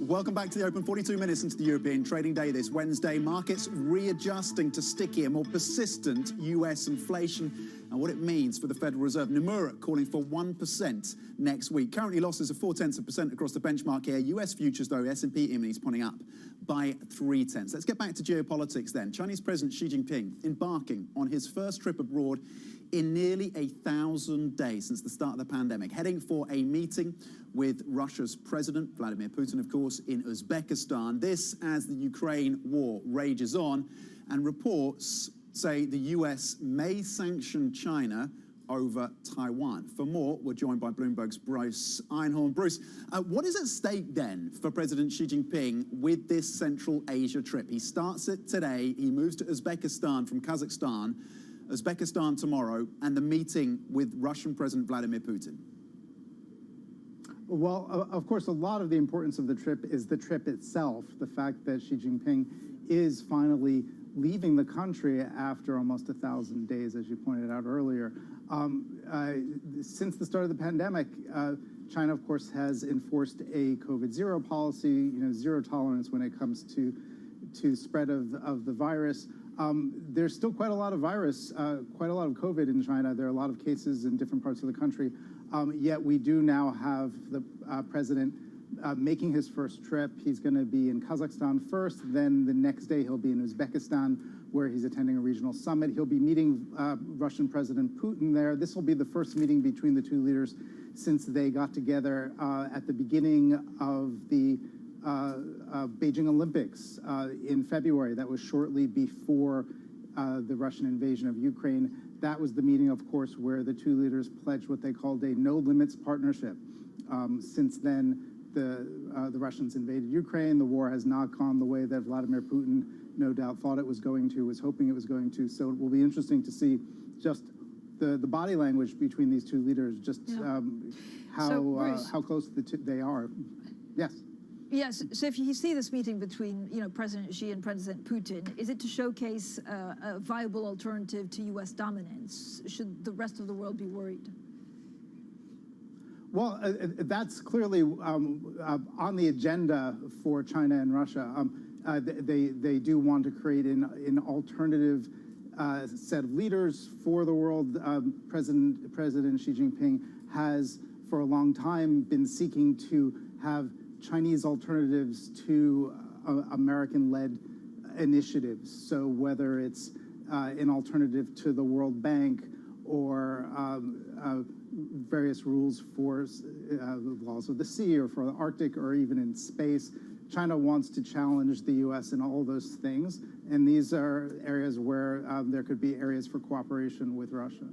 Welcome back to the Open. 42 minutes into the European trading day this Wednesday. Markets readjusting to stickier, more persistent US inflation and what it means for the Federal Reserve. Nomura calling for 1% next week. Currently losses of 0.4% across the benchmark here. US futures, though, S&P E-minis pointing up by 0.3. Let's get back to geopolitics then. Chinese President Xi Jinping embarking on his first trip abroad in nearly 1,000 days since the start of the pandemic, heading for a meeting with Russia's President, Vladimir Putin, of course, in Uzbekistan. This as the Ukraine war rages on, and reports say the US may sanction China over Taiwan. For more, we're joined by Bloomberg's Bruce Einhorn. Bruce, what is at stake then for President Xi Jinping with this Central Asia trip? He starts it today, he moves to Uzbekistan from Kazakhstan, Uzbekistan tomorrow, and the meeting with Russian President Vladimir Putin. Well, of course, a lot of the importance of the trip is the trip itself, the fact that Xi Jinping is finally leaving the country after almost 1,000 days, as you pointed out earlier. Since the start of the pandemic, China, of course, has enforced a COVID-0 policy, zero tolerance when it comes to spread of the virus. There's still quite a lot of virus, quite a lot of COVID in China. There are a lot of cases in different parts of the country. Yet we do now have the president making his first trip. He's going to be in Kazakhstan first, then the next day he'll be in Uzbekistan, where he's attending a regional summit. He'll be meeting Russian President Putin there. This will be the first meeting between the two leaders since they got together at the beginning of the Beijing Olympics in February. That was shortly before the Russian invasion of Ukraine. That was the meeting, of course, where the two leaders pledged what they called a no-limits partnership. Since then, the Russians invaded Ukraine. The war has not gone the way that Vladimir Putin no doubt thought it was going to, was hoping it was going to. So it will be interesting to see just the body language between these two leaders, just how close they are. Yes. Yes, so if you see this meeting between, President Xi and President Putin, is it to showcase a viable alternative to U.S. dominance? Should the rest of the world be worried? Well, that's clearly on the agenda for China and Russia. They do want to create an alternative set of leaders for the world. President Xi Jinping has, for a long time, been seeking to have Chinese alternatives to American-led initiatives. So whether it's an alternative to the World Bank or various rules for the laws of the sea or for the Arctic or even in space, China wants to challenge the U.S. in all those things. And these are areas where there could be areas for cooperation with Russia.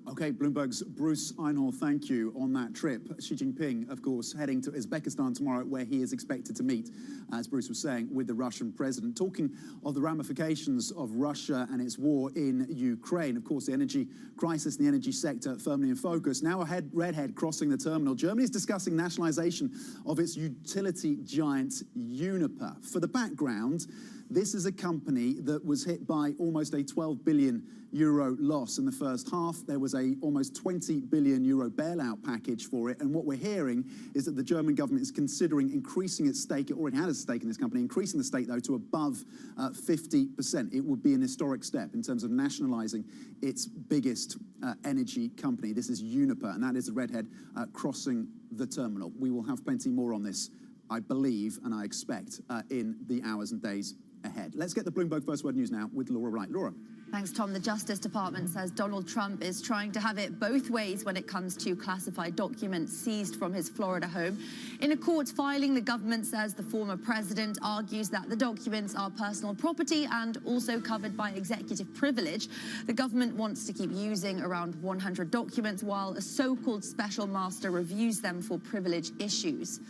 Okay, Bloomberg's Bruce Einhorn, thank you on that trip. Xi Jinping, of course, heading to Uzbekistan tomorrow, where he is expected to meet, as Bruce was saying, with the Russian president. Talking of the ramifications of Russia and its war in Ukraine, of course, the energy crisis in the energy sector firmly in focus. Now a redhead crossing the terminal. Germany is discussing nationalization of its utility giant Uniper. For the background, this is a company that was hit by almost a 12 billion euro loss in the first half. There was a almost 20 billion euro bailout package for it. And what we're hearing is that the German government is considering increasing its stake. It already had a stake in this company, increasing the stake, though, to above 50%. It would be an historic step in terms of nationalizing its biggest energy company. This is Uniper, and that is the redhead crossing the terminal. We will have plenty more on this, I believe, and I expect, in the hours and days ahead. Let's get the Bloomberg First Word News now with Laura Wright. Laura. Thanks, Tom. The Justice Department says Donald Trump is trying to have it both ways when it comes to classified documents seized from his Florida home. In a court filing, the government says the former president argues that the documents are personal property and also covered by executive privilege. The government wants to keep using around 100 documents while a so-called special master reviews them for privilege issues.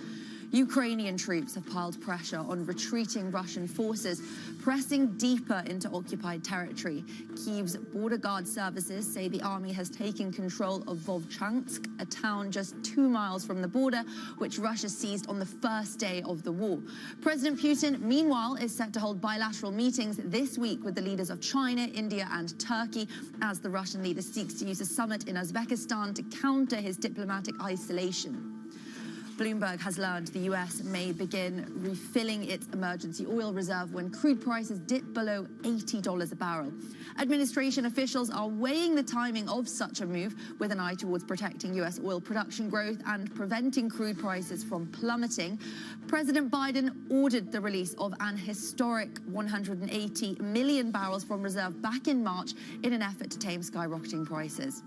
Ukrainian troops have piled pressure on retreating Russian forces, pressing deeper into occupied territory. Kyiv's border guard services say the army has taken control of Vovchansk, a town just 2 miles from the border, which Russia seized on the first day of the war. President Putin, meanwhile, is set to hold bilateral meetings this week with the leaders of China, India and Turkey, as the Russian leader seeks to use a summit in Uzbekistan to counter his diplomatic isolation. Bloomberg has learned the US may begin refilling its emergency oil reserve when crude prices dip below $80 a barrel. Administration officials are weighing the timing of such a move with an eye towards protecting US oil production growth and preventing crude prices from plummeting. President Biden ordered the release of an historic 180 million barrels from reserve back in March in an effort to tame skyrocketing prices.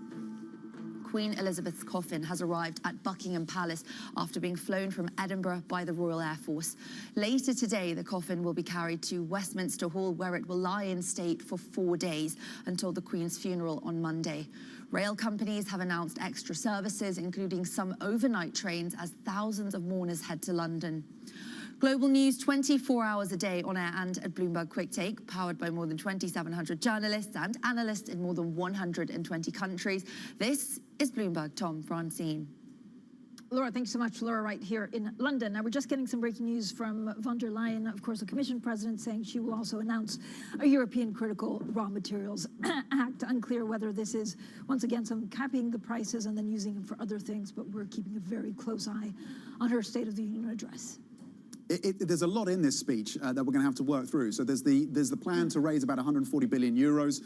Queen Elizabeth's coffin has arrived at Buckingham Palace after being flown from Edinburgh by the Royal Air Force. Later today, the coffin will be carried to Westminster Hall, where it will lie in state for 4 days until the Queen's funeral on Monday. Rail companies have announced extra services, including some overnight trains, as thousands of mourners head to London. Global news 24 hours a day on air and at Bloomberg Quick Take, powered by more than 2,700 journalists and analysts in more than 120 countries. This is Bloomberg. Tom Francine. Laura, thanks so much. Laura, right here in London. Now, we're just getting some breaking news from von der Leyen, of course, the Commission President, saying she will also announce a European Critical Raw Materials Act. Unclear whether this is, once again, some capping the prices and then using them for other things, but we're keeping a very close eye on her State of the Union address. There's a lot in this speech that we're going to have to work through. So there's the plan to raise about 140 billion euros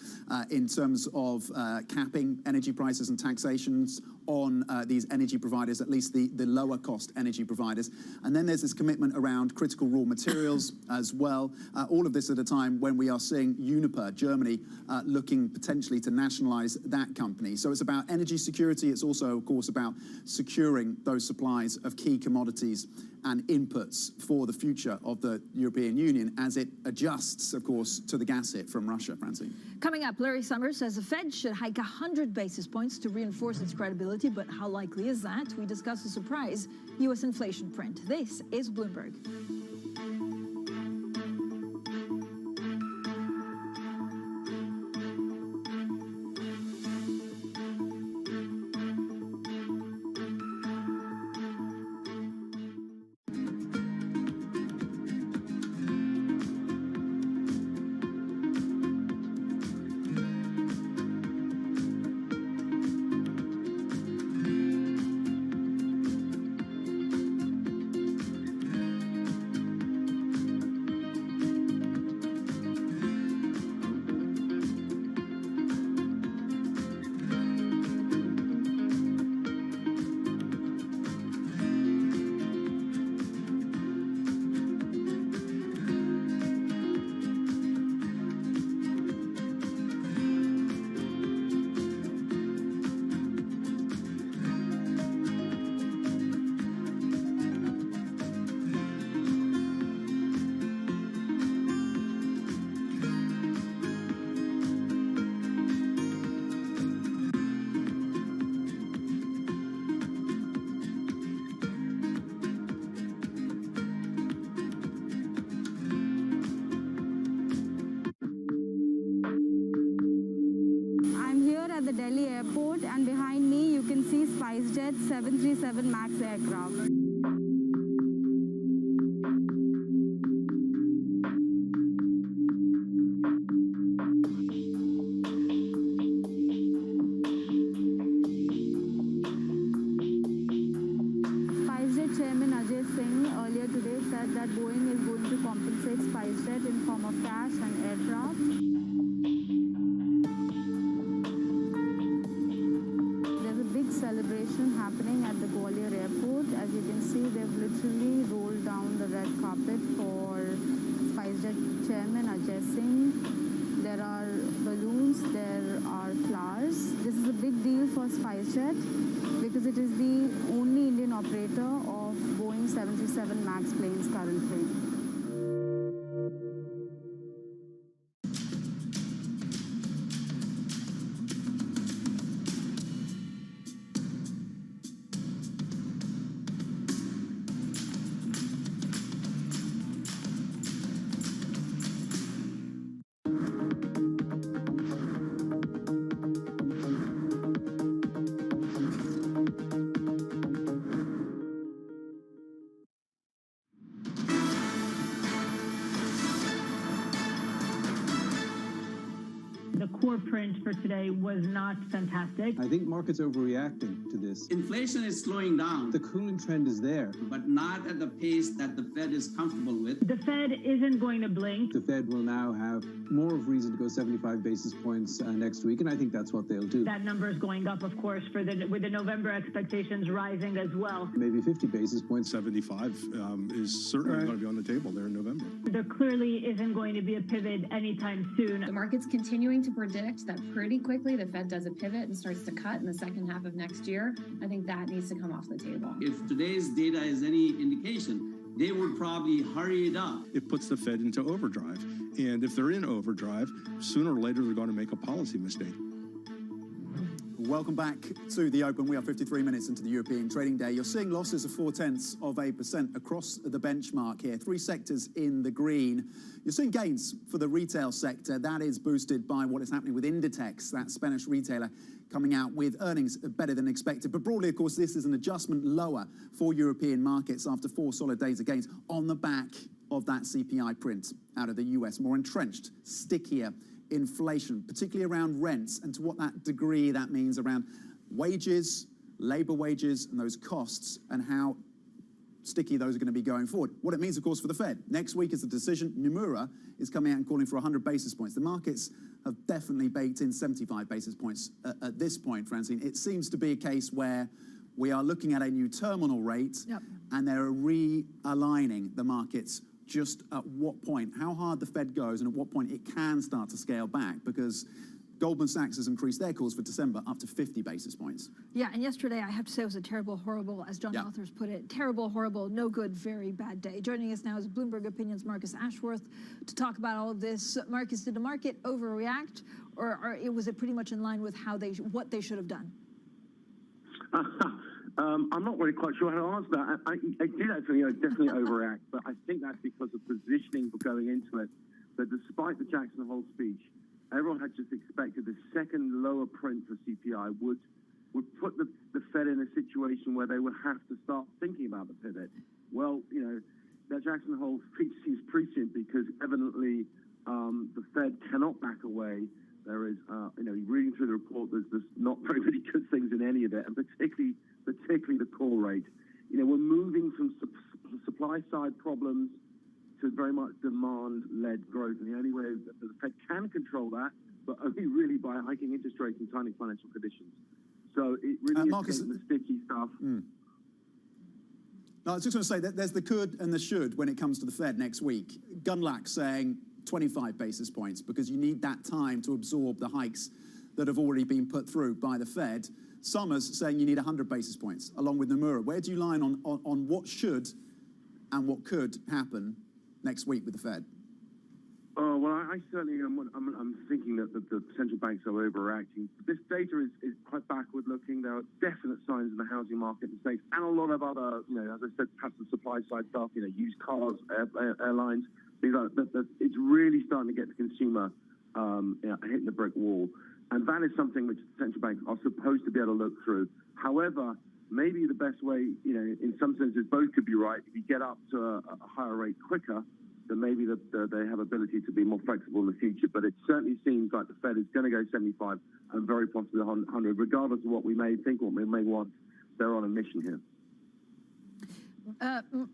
in terms of capping energy prices and taxations on these energy providers, at least the lower cost energy providers. And then there's this commitment around critical raw materials as well. All of this at a time when we are seeing Uniper, Germany, looking potentially to nationalize that company. So it's about energy security. It's also, of course, about securing those supplies of key commodities and inputs for the future of the European Union as it adjusts, of course, to the gas hit from Russia. Francine. Coming up, Larry Summers says the Fed should hike 100 basis points to reinforce its credibility, but how likely is that? We discuss a surprise U.S. inflation print. This is Bloomberg. The Delhi airport, and behind me you can see SpiceJet 737 MAX aircraft. SpiceJet Chairman Ajay Singh earlier today said that Boeing is going to compensate SpiceJet in form of cash and aircraft. Celebration happening at the Gwalior airport. As you can see, they've literally rolled down the red carpet for SpiceJet Chairman Ajay Singh. There are balloons, there are flowers. This is a big deal for SpiceJet because it is the only Indian operator of Boeing 737 MAX planes currently. core print for today was not fantastic. I think markets overreacting to this. Inflation is slowing down, The cooling trend is there. but not at the pace that the Fed is comfortable with. The Fed isn't going to blink. The Fed will now have more of reason to go 75 basis points next week, and I think that's what they'll do. That number is going up, of course, with the November expectations rising as well. Maybe 50 basis points. 75 is certainly going to be on the table there in November. There clearly isn't going to be a pivot anytime soon. The market's continuing to predict that pretty quickly the Fed does a pivot and starts to cut in the second half of next year. I think that needs to come off the table. If today's data is any indication, they would probably hurry it up. It puts the Fed into overdrive. And if they're in overdrive, sooner or later they're going to make a policy mistake. Welcome back to the Open. We are 53 minutes into the European trading day. You're seeing losses of 0.4% across the benchmark here. Three sectors in the green. You're seeing gains for the retail sector. That is boosted by what is happening with Inditex, that Spanish retailer, coming out with earnings better than expected. But broadly, of course, this is an adjustment lower for European markets after 4 solid days of gains on the back of that CPI print out of the US. More entrenched, stickier inflation, particularly around rents, and to what that degree that means around wages, labor wages, and those costs, and how sticky those are going to be going forward. What it means, of course, for the Fed. Next week is the decision. Nomura is coming out and calling for 100 basis points. The markets have definitely baked in 75 basis points at this point, Francine. It seems to be a case where we are looking at a new terminal rate, and they're realigning the markets just at what point, how hard the Fed goes, and at what point it can start to scale back, because Goldman Sachs has increased their calls for December up to 50 basis points. Yeah, and yesterday, I have to say, it was a terrible, horrible, as John Authors put it, terrible, horrible, no good, very bad day. Joining us now is Bloomberg Opinion's Marcus Ashworth to talk about all of this. Marcus, did the market overreact, or was it pretty much in line with what they should have done? I'm not really quite sure how to answer that. I did actually definitely overreact, but I think that's because of positioning for going into it. That despite the Jackson Hole speech, everyone had just expected the second lower print for CPI would put the Fed in a situation where they would have to start thinking about the pivot. Well, that Jackson Hole speech seems prescient because evidently the Fed cannot back away. There is, reading through the report, there's not very many good things in any of it, and particularly the call rate. We're moving from supply side problems to very much demand-led growth, and the only way that the Fed can control that, but only really by hiking interest rates and tightening financial conditions. So it really is the sticky stuff. No, I was just going to say that there's the could and the should when it comes to the Fed next week. Gunlack saying 25 basis points because you need that time to absorb the hikes that have already been put through by the Fed. Summers saying you need 100 basis points, along with Nomura. Where do you line on what should and what could happen next week with the Fed? Well, I certainly I'm thinking that the central banks are overreacting. This data is quite backward-looking. There are definite signs in the housing market in the States and a lot of other, as I said, perhaps the supply-side stuff, used cars, airlines, things like that. It's really starting to get the consumer hitting the brick wall. And that is something which central banks are supposed to be able to look through. However, maybe the best way, in some senses, both could be right. If you get up to a higher rate quicker, then maybe they have ability to be more flexible in the future. But it certainly seems like the Fed is going to go 75 and very possibly 100, regardless of what we may think or we may want. They're on a mission here.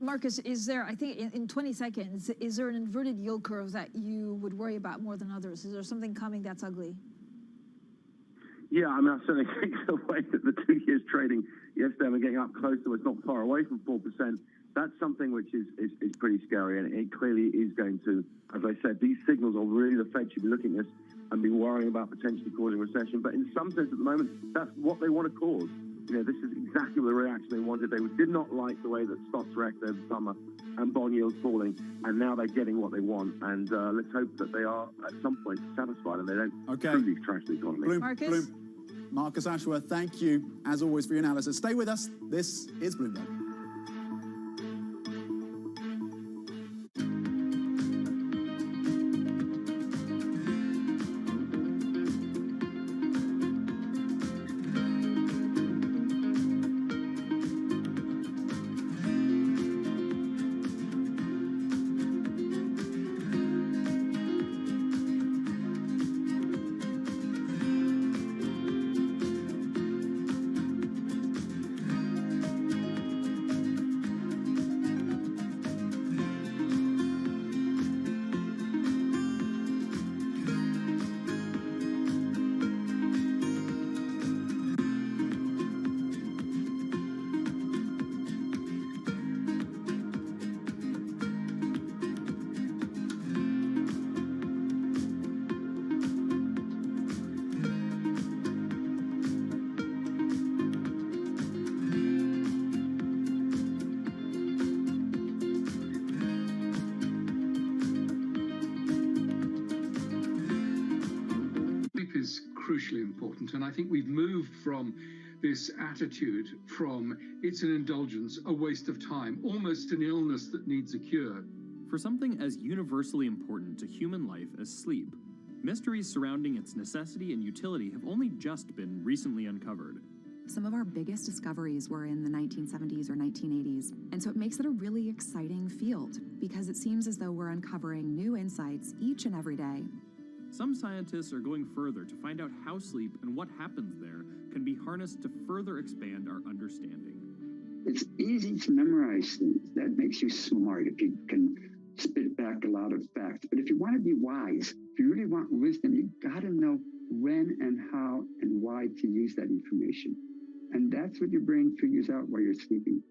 Marcus, is there, I think in 20 seconds, is there an inverted yield curve that you would worry about more than others? Is there something coming that's ugly? Yeah, I certainly think the way that the 2 years trading yesterday and getting up close to it's not far away from 4%, that's something which is pretty scary, and it clearly is going to, as I said, these signals are really the Fed should be looking at this and be worrying about potentially causing recession. But in some sense at the moment, that's what they want to cause. This is exactly the reaction they wanted. They did not like the way that stocks reacted over the summer and bond yields falling, and now they're getting what they want. And let's hope that they are at some point satisfied and they don't truly trash the economy. Marcus Ashworth, thank you, as always, for your analysis. Stay with us. This is Bloomberg. crucially important. And I think we've moved from this attitude from it's an indulgence, a waste of time, almost an illness that needs a cure. For something as universally important to human life as sleep, mysteries surrounding its necessity and utility have only just been recently uncovered. Some of our biggest discoveries were in the 1970s or 1980s, and so it makes it a really exciting field because it seems as though we're uncovering new insights each and every day. Some scientists are going further to find out how sleep and what happens there can be harnessed to further expand our understanding. It's easy to memorize things. That makes you smart if you can spit back a lot of facts. But if you want to be wise, if you really want wisdom, you got to know when and how and why to use that information. And that's what your brain figures out while you're sleeping.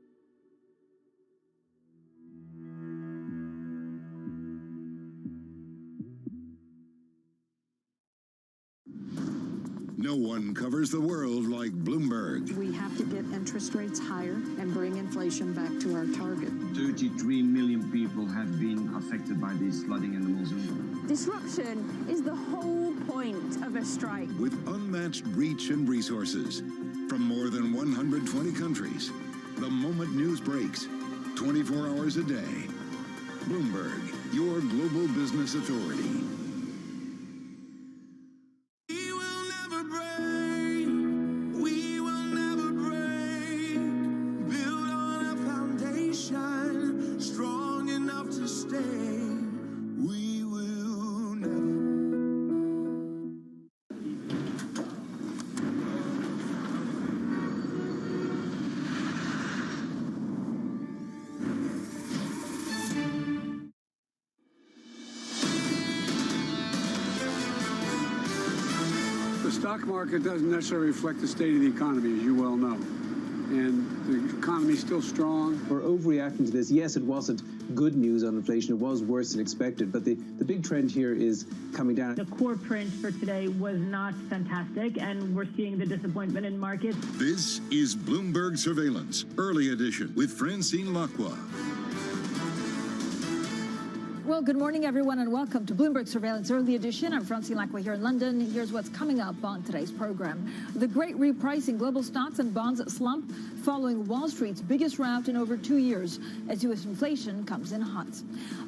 No one covers the world like Bloomberg. We have to get interest rates higher and bring inflation back to our target. 33 million people have been affected by this flooding in the monsoon. Disruption is the whole point of a strike. With unmatched reach and resources from more than 120 countries, the moment news breaks, 24 hours a day. Bloomberg, your global business authority. The stock market doesn't necessarily reflect the state of the economy, as you well know. And the economy is still strong. We're overreacting to this. Yes, it wasn't good news on inflation. It was worse than expected. But the big trend here is coming down. The core print for today was not fantastic, and we're seeing the disappointment in markets. This is Bloomberg Surveillance, early edition with Francine Lacqua. Well, good morning, everyone, and welcome to Bloomberg Surveillance Early Edition. I'm Francine Lacqua here in London. Here's what's coming up on today's program. The great repricing, global stocks and bonds slump following Wall Street's biggest rout in over 2 years as U.S. inflation comes in hot.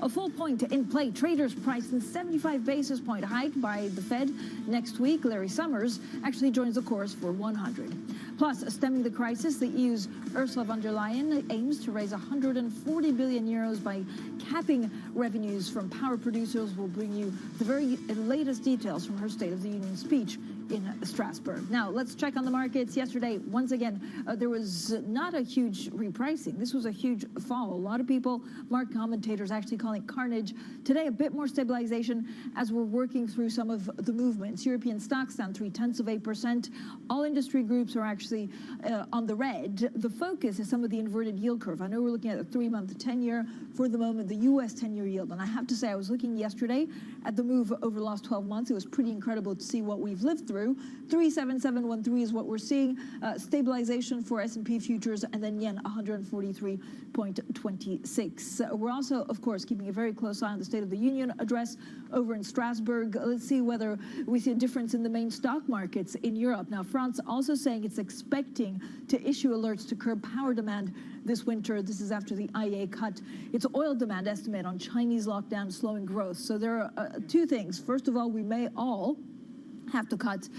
A full point in play. Traders priced in 75 basis point hike by the Fed next week. Larry Summers actually joins the chorus for 100. Plus, stemming the crisis, the EU's Ursula von der Leyen aims to raise 140 billion euros by capping revenues from power producers. We'll bring you the very latest details from her State of the Union speech in Strasbourg. Now, let's check on the markets. Yesterday, once again, there was not a huge repricing. This was a huge fall. A lot of people, market commentators, actually calling it carnage. Today, a bit more stabilization as we're working through some of the movements. European stocks down 0.3%. All industry groups are actually on the red. The focus is some of the inverted yield curve. I know we're looking at the 3-month 10-year. For the moment, the U.S. 10-year yield. And I have to say, I was looking yesterday at the move over the last 12 months. It was pretty incredible to see what we've lived through. 37713 is what we're seeing. Stabilization for S&P futures, and then yen 143.26. We're also, of course, keeping a very close eye on the State of the Union address over in Strasbourg. Let's see whether we see a difference in the main stock markets in Europe. Now, France also saying it's expecting to issue alerts to curb power demand this winter. This is after the IEA cut its oil demand estimate on Chinese lockdown slowing growth. So there are two things. First of all, we may all have to cut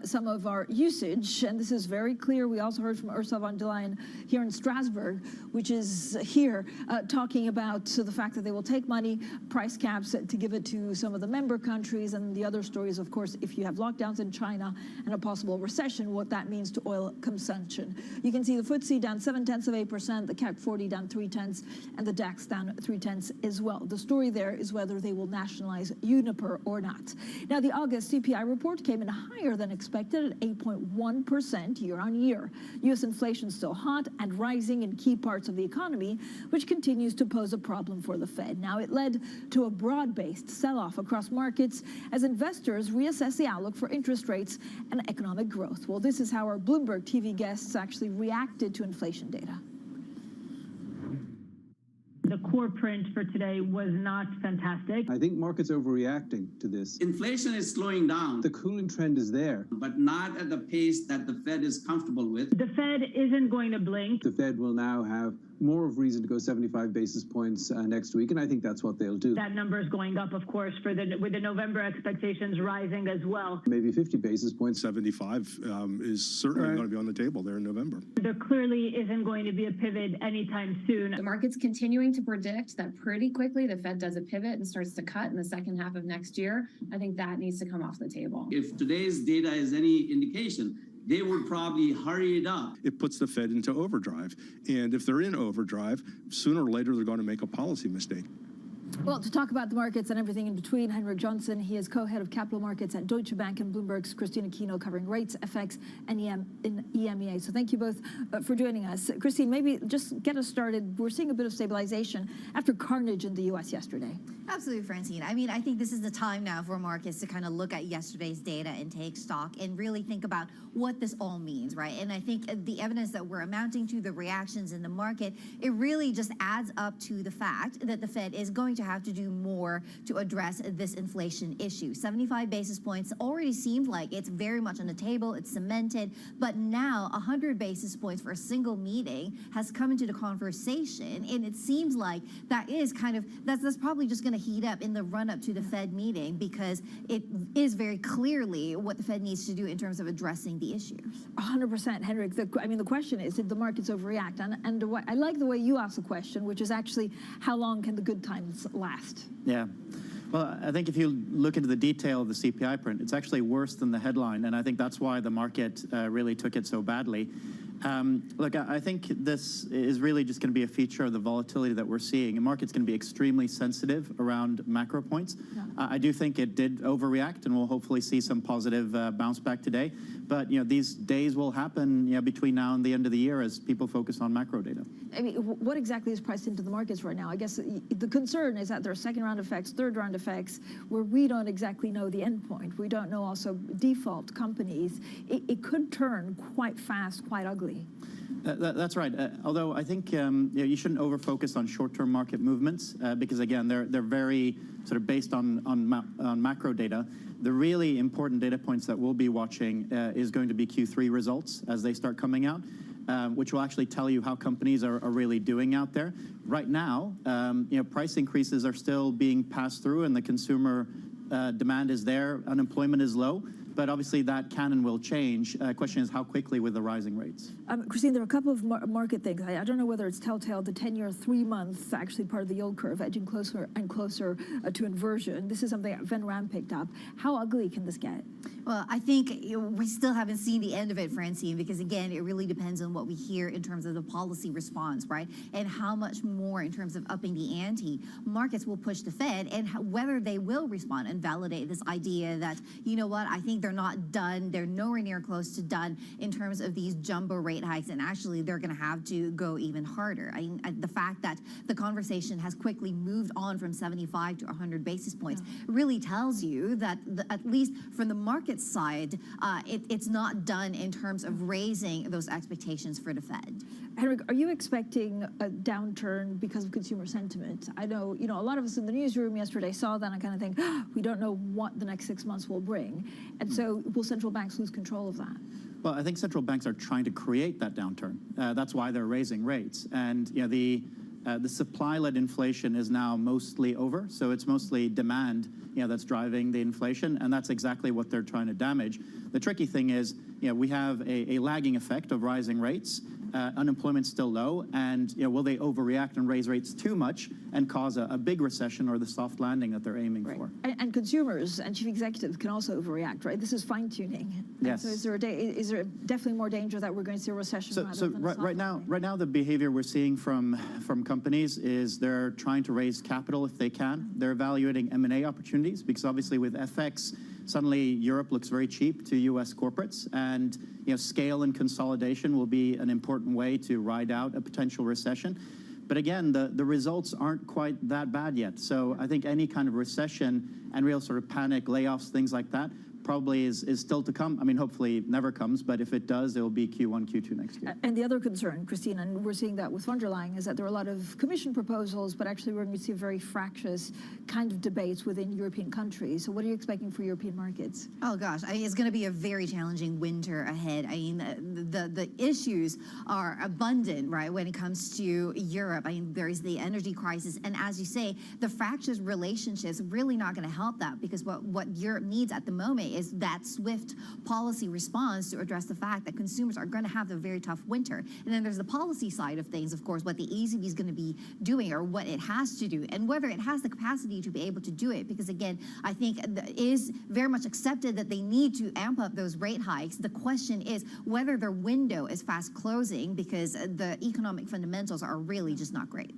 some of our usage, and this is very clear. We also heard from Ursula von der Leyen here in Strasbourg, which is here talking about the fact that they will take money, price caps, to give it to some of the member countries. And the other story is, of course, if you have lockdowns in China and a possible recession, what that means to oil consumption. You can see the FTSE down 0.7%, the CAC 40 down 0.3%, and the DAX down 0.3% as well. The story there is whether they will nationalize Uniper or not. Now, the August CPI report came in higher than expected at 8.1% year on year. U.S. inflation still hot and rising in key parts of the economy, which continues to pose a problem for the Fed. Now, it led to a broad-based sell-off across markets as investors reassess the outlook for interest rates and economic growth. Well, this is how our Bloomberg TV guests actually reacted to inflation data. The the core print for today was not fantastic. I think markets overreacting to this. Inflation is slowing down, The cooling trend is there. but not at the pace that the Fed is comfortable with. The Fed isn't going to blink. The Fed will now have more of reason to go 75 basis points next week, and I think that's what they'll do. That number is going up, of course, with the November expectations rising as well. Maybe 50 basis points. 75 is certainly going to be on the table there in November. There clearly isn't going to be a pivot anytime soon. The market's continuing to predict that pretty quickly the Fed does a pivot and starts to cut in the second half of next year. I think that needs to come off the table. If today's data is any indication, they would probably hurry it up. It puts the Fed into overdrive. And if they're in overdrive, sooner or later they're going to make a policy mistake. Well, to talk about the markets and everything in between, Henrik Johnson, he is co-head of capital markets at Deutsche Bank, and Bloomberg's Christina Kino covering rates, FX, and EMEA. So thank you both for joining us. Christine, maybe just get us started. We're seeing a bit of stabilization after carnage in the U.S. yesterday. Absolutely, Francine. I mean, I think this is the time now for markets to kind of look at yesterday's data and take stock and really think about what this all means, right? And I think the evidence that we're amounting to, the reactions in the market, it really just adds up to the fact that the Fed is going to have to do more to address this inflation issue. 75 basis points already seems like it's very much on the table, it's cemented, but now 100 basis points for a single meeting has come into the conversation, and it seems like that is kind of, that's probably just going to heat up in the run-up to the Fed meeting, because it is very clearly what the Fed needs to do in terms of addressing the issue. 100%, Henrik. The question is, did the markets overreact? And I like the way you asked the question, which is actually, how long can the good times last? Yeah. Well, I think if you look into the detail of the CPI print, it's actually worse than the headline, and I think that's why the market really took it so badly. Look, I think this is really just going to be a feature of the volatility that we're seeing. The market's going to be extremely sensitive around macro points. Yeah. I do think it did overreact, and we'll hopefully see some positive bounce back today. But these days will happen between now and the end of the year as people focus on macro data. I mean, what exactly is priced into the markets right now? I guess the concern is that there are second-round effects, third-round effects, where we don't exactly know the end point. We don't know also default companies. It could turn quite fast, quite ugly. That's right. Although I think you shouldn't over-focus on short-term market movements because, again, they're very sort of based on macro data. The really important data points that we'll be watching is going to be Q3 results as they start coming out, which will actually tell you how companies are really doing out there. Right now, price increases are still being passed through, and the consumer demand is there. Unemployment is low. But obviously that can and will change. Question is how quickly with the rising rates. Christine, there are a couple of market things. I don't know whether it's telltale. The 10-year 3 months, actually part of the yield curve, edging closer and closer to inversion. This is something that Van Ram picked up. How ugly can this get? Well, I think we still haven't seen the end of it, Francine, because again, it really depends on what we hear in terms of the policy response, right? And how much more in terms of upping the ante markets will push the Fed, and whether they will respond and validate this idea that, you know what, I think they're not done. They're nowhere near close to done in terms of these jumbo rate hikes, and actually they're going to have to go even harder. I mean, the fact that the conversation has quickly moved on from 75 to 100 basis points really tells you that at least from the market side, it's not done in terms of raising those expectations for the Fed. Henrik, are you expecting a downturn because of consumer sentiment? I know, a lot of us in the newsroom yesterday saw that and kind of think, we don't know what the next 6 months will bring. And so will central banks lose control of that? Well, I think central banks are trying to create that downturn. That's why they're raising rates. And the supply-led inflation is now mostly over. So it's mostly demand that's driving the inflation. And that's exactly what they're trying to damage. The tricky thing is, we have a lagging effect of rising rates. Unemployment's still low, and will they overreact and raise rates too much and cause a big recession or the soft landing that they're aiming for? And consumers and chief executives can also overreact, right? This is fine-tuning. Yes. So is there definitely more danger that we're going to see a recession? So right now, the behavior we're seeing from companies is they're trying to raise capital if they can. They're evaluating M&A opportunities because obviously with FX, suddenly Europe looks very cheap to U.S. corporates, and scale and consolidation will be an important way to ride out a potential recession. But again, the results aren't quite that bad yet. So I think any kind of recession and real sort of panic, layoffs, things like that, probably is still to come. I mean, hopefully it never comes, but if it does, it will be Q1, Q2 next year. And the other concern, Christina, and we're seeing that with von der Leyen, is that there are a lot of Commission proposals, but actually we're going to see a very fractious kind of debates within European countries. So what are you expecting for European markets? Oh gosh, I mean, it's going to be a very challenging winter ahead. I mean, the issues are abundant, right, when it comes to Europe. I mean, there's the energy crisis, and as you say, the fractious relationships really not going to help that, because what Europe needs at the moment is that swift policy response to address the fact that consumers are going to have a very tough winter. And then there's the policy side of things, of course, what the ECB is going to be doing or what it has to do, and whether it has the capacity to be able to do it. Because again, I think it is very much accepted that they need to amp up those rate hikes. The question is whether their window is fast closing, because the economic fundamentals are really just not great.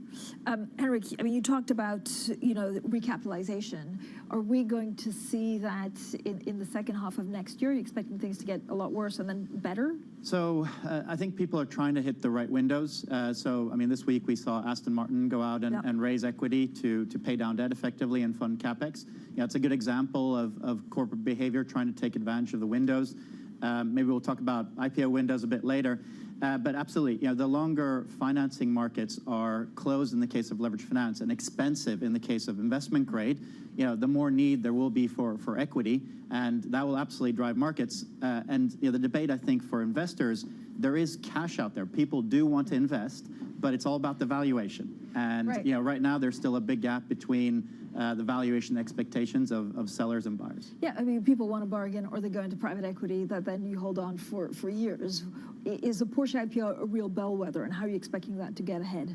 Henrik, I mean, you talked about, recapitalization. Are we going to see that in the second half of next year? Are you expecting things to get a lot worse and then better? So I think people are trying to hit the right windows. So, I mean, this week we saw Aston Martin go out and raise equity to pay down debt effectively and fund CapEx. It's a good example of corporate behavior trying to take advantage of the windows. Maybe we'll talk about IPO windows a bit later. But absolutely, the longer financing markets are closed in the case of leveraged finance and expensive in the case of investment grade, the more need there will be for equity, and that will absolutely drive markets. And the debate, I think, for investors, there is cash out there. People do want to invest, but it's all about the valuation. And right now there's still a big gap between the valuation expectations of sellers and buyers. Yeah, I mean, people want to bargain, or they go into private equity that then you hold on for years. Is the Porsche IPO a real bellwether, and how are you expecting that to get ahead?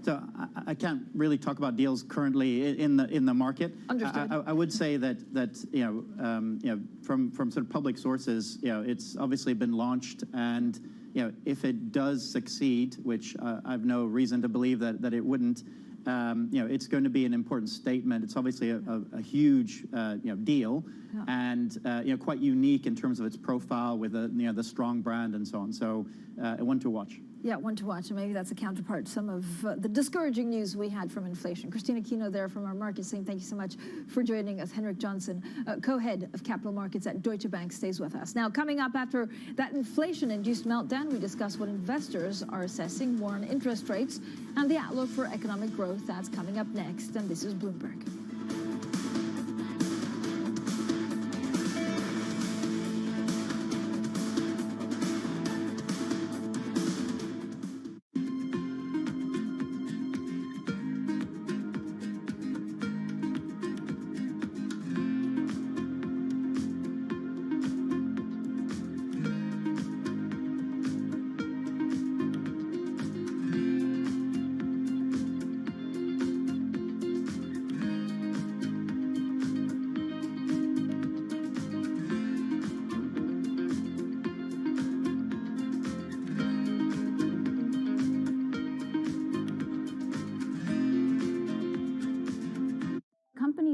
So I can't really talk about deals currently in the market. Understood. I would say that from sort of public sources, it's obviously been launched, and if it does succeed, which I have no reason to believe that it wouldn't, it's going to be an important statement. It's obviously a huge deal, and quite unique in terms of its profile with the strong brand and so on. So one to watch. Yeah, one to watch, and maybe that's a counterpart to some of the discouraging news we had from inflation. Christina Kino there from our markets team. Thank you so much for joining us. Henrik Johnson, co-head of capital markets at Deutsche Bank, stays with us. Now, coming up after that inflation-induced meltdown, we discuss what investors are assessing, more on interest rates, and the outlook for economic growth. That's coming up next, and this is Bloomberg.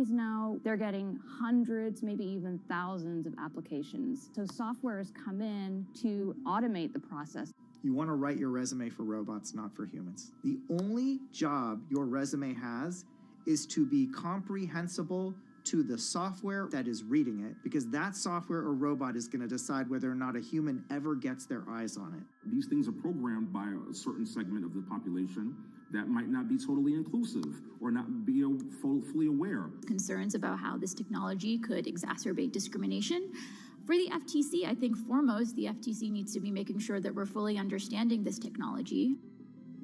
Now they're getting hundreds, maybe even thousands of applications. So software has come in to automate the process. You want to write your resume for robots, not for humans. The only job your resume has is to be comprehensible to the software that is reading it, because that software or robot is going to decide whether or not a human ever gets their eyes on it. These things are programmed by a certain segment of the population that might not be totally inclusive or not be fully aware. Concerns about how this technology could exacerbate discrimination. For the FTC, I think foremost, the FTC needs to be making sure that we're fully understanding this technology.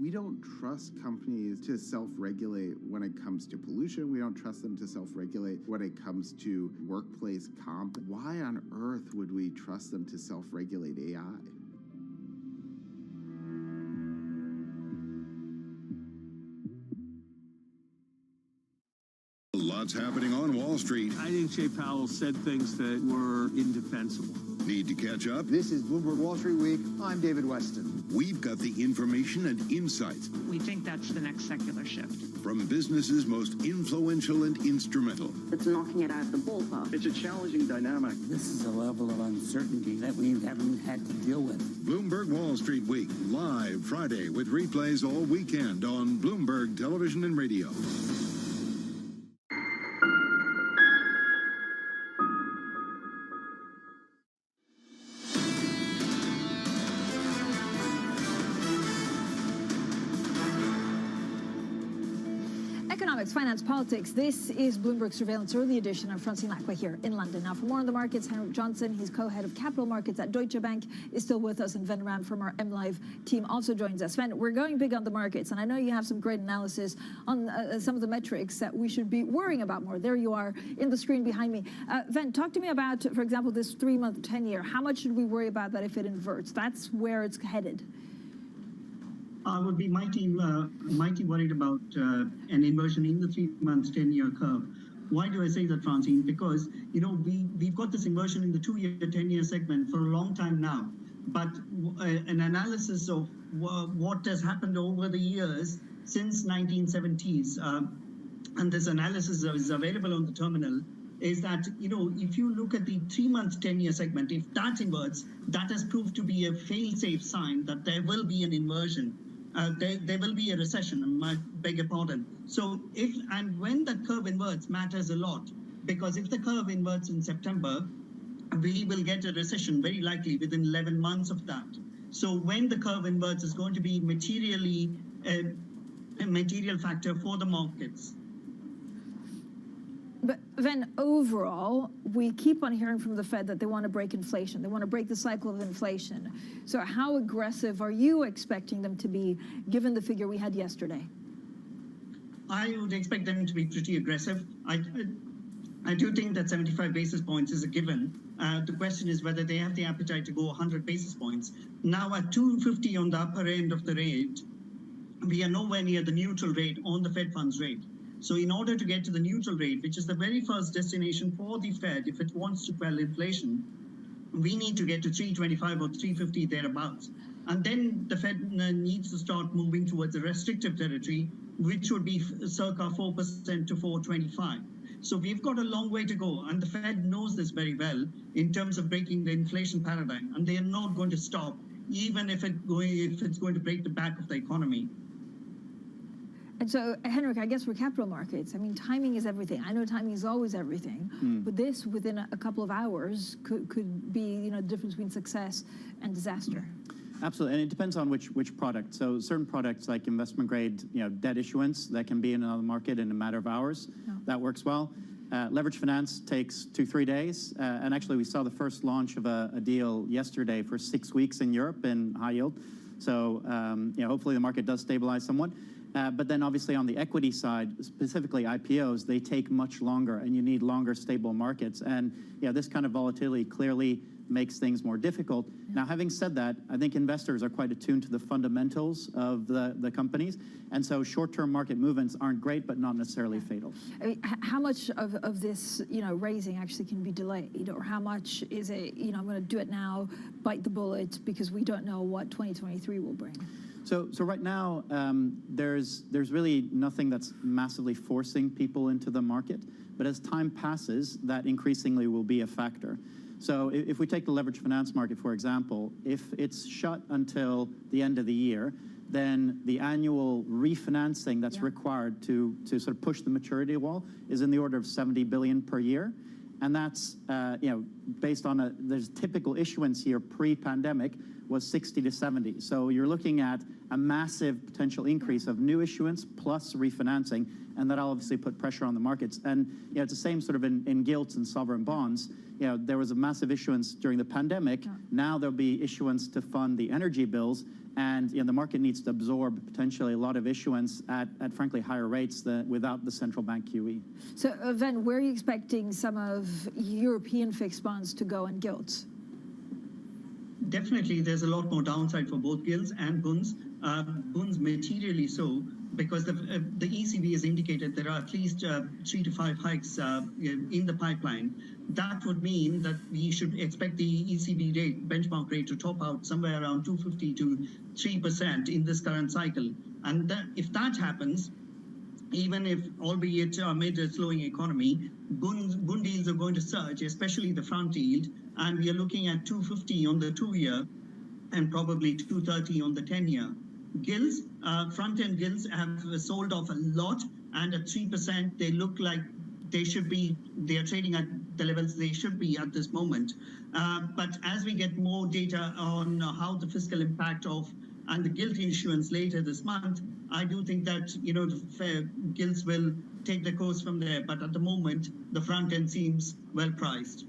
We don't trust companies to self-regulate when it comes to pollution. We don't trust them to self-regulate when it comes to workplace comp. Why on earth would we trust them to self-regulate AI? Lots happening on Wall Street. I think Jay Powell said things that were indefensible. Need to catch up? This is Bloomberg Wall Street Week. I'm David Weston. We've got the information and insights. We think that's the next secular shift. From businesses most influential and instrumental. It's knocking it out of the ballpark. It's a challenging dynamic. This is a level of uncertainty that we haven't had to deal with. Bloomberg Wall Street Week, live Friday with replays all weekend on Bloomberg Television and Radio. Economics, finance, politics. This is Bloomberg Surveillance Early Edition. I'm Francine Lacqua here in London. Now, for more on the markets, Henrik Johnson, he's co-head of capital markets at Deutsche Bank, is still with us, and Ven Ram from our MLive team also joins us. Ven, we're going big on the markets, and I know you have some great analysis on some of the metrics that we should be worrying about more. There you are in the screen behind me. Ven, talk to me about, for example, this 3-month 10-year. How much should we worry about that if it inverts? That's where it's headed. I would be mighty worried about an inversion in the 3-month 10-year curve. Why do I say that, Francine? Because, you know, we've got this inversion in the 2-year, 10-year segment for a long time now. But an analysis of what has happened over the years since 1970s, and this analysis is available on the terminal, is that, you know, if you look at the 3-month 10-year segment, if that inverts, that has proved to be a fail-safe sign that there will be an inversion. There will be a recession, I beg your pardon. So if and when that curve inverts matters a lot, because if the curve inverts in September, we will get a recession very likely within 11 months of that. So when the curve inverts is going to be materially a material factor for the markets. But then overall, we keep on hearing from the Fed that they want to break inflation. They want to break the cycle of inflation. So how aggressive are you expecting them to be, given the figure we had yesterday? I would expect them to be pretty aggressive. I do think that 75 basis points is a given. The question is whether they have the appetite to go 100 basis points. Now at 250 on the upper end of the rate, we are nowhere near the neutral rate on the Fed funds rate. So in order to get to the neutral rate, which is the very first destination for the Fed, if it wants to quell inflation, we need to get to 325 or 350 thereabouts. And then the Fed needs to start moving towards a restrictive territory, which would be circa 4% to 425. So we've got a long way to go. And the Fed knows this very well in terms of breaking the inflation paradigm. And they are not going to stop, even if it's going to break the back of the economy. And so, Henrik, I guess for capital markets, I mean, timing is everything. I know timing is always everything, but this, within a couple of hours, could be, you know, the difference between success and disaster. Absolutely, and it depends on which product. So certain products like investment grade, you know, debt issuance, that can be in another market in a matter of hours. No. That works well. Leverage finance takes 2-3 days, and actually we saw the first launch of a deal yesterday for 6 weeks in Europe in high yield. So, you know, hopefully the market does stabilize somewhat. But then obviously on the equity side, specifically IPOs, they take much longer, and you need longer stable markets. And you know, this kind of volatility clearly makes things more difficult. Yeah. Now, having said that, I think investors are quite attuned to the fundamentals of the companies. And so short-term market movements aren't great, but not necessarily fatal. I mean, how much of this, you know, raising actually can be delayed? Or how much is it, you know, I'm going to do it now, bite the bullet, because we don't know what 2023 will bring? So right now, there's really nothing that's massively forcing people into the market. But as time passes, that increasingly will be a factor. So if we take the leveraged finance market, for example, if it's shut until the end of the year, then the annual refinancing that's required to sort of push the maturity wall is in the order of 70 billion per year. And that's, you know, based on there's typical issuance here pre-pandemic was 60 to 70. So you're looking at a massive potential increase of new issuance plus refinancing, and that'll obviously put pressure on the markets. And you know, it's the same sort of in gilts and sovereign bonds. You know, there was a massive issuance during the pandemic. Now there'll be issuance to fund the energy bills, and you know, the market needs to absorb potentially a lot of issuance at frankly higher rates without the central bank QE. So, Ven, where are you expecting some of European fixed bonds to go and gilts? Definitely, there's a lot more downside for both gilts and bunds. Bunds materially so, because the ECB has indicated there are at least 3 to 5 hikes in the pipeline. That would mean that we should expect the ECB rate, benchmark rate, to top out somewhere around 250 to 3% in this current cycle. And if that happens, even if, albeit amid a slowing economy, bund yields are going to surge, especially the front yield, and we are looking at 250 on the 2-year and probably 230 on the 10-year. Gilts, front-end gilts have sold off a lot, and at 3%, they look like they are trading at the levels they should be at this moment. But as we get more data on how the fiscal impact of and the gilt issuance later this month, I do think that, the gilts will take the course from there. But at the moment, the front end seems well priced.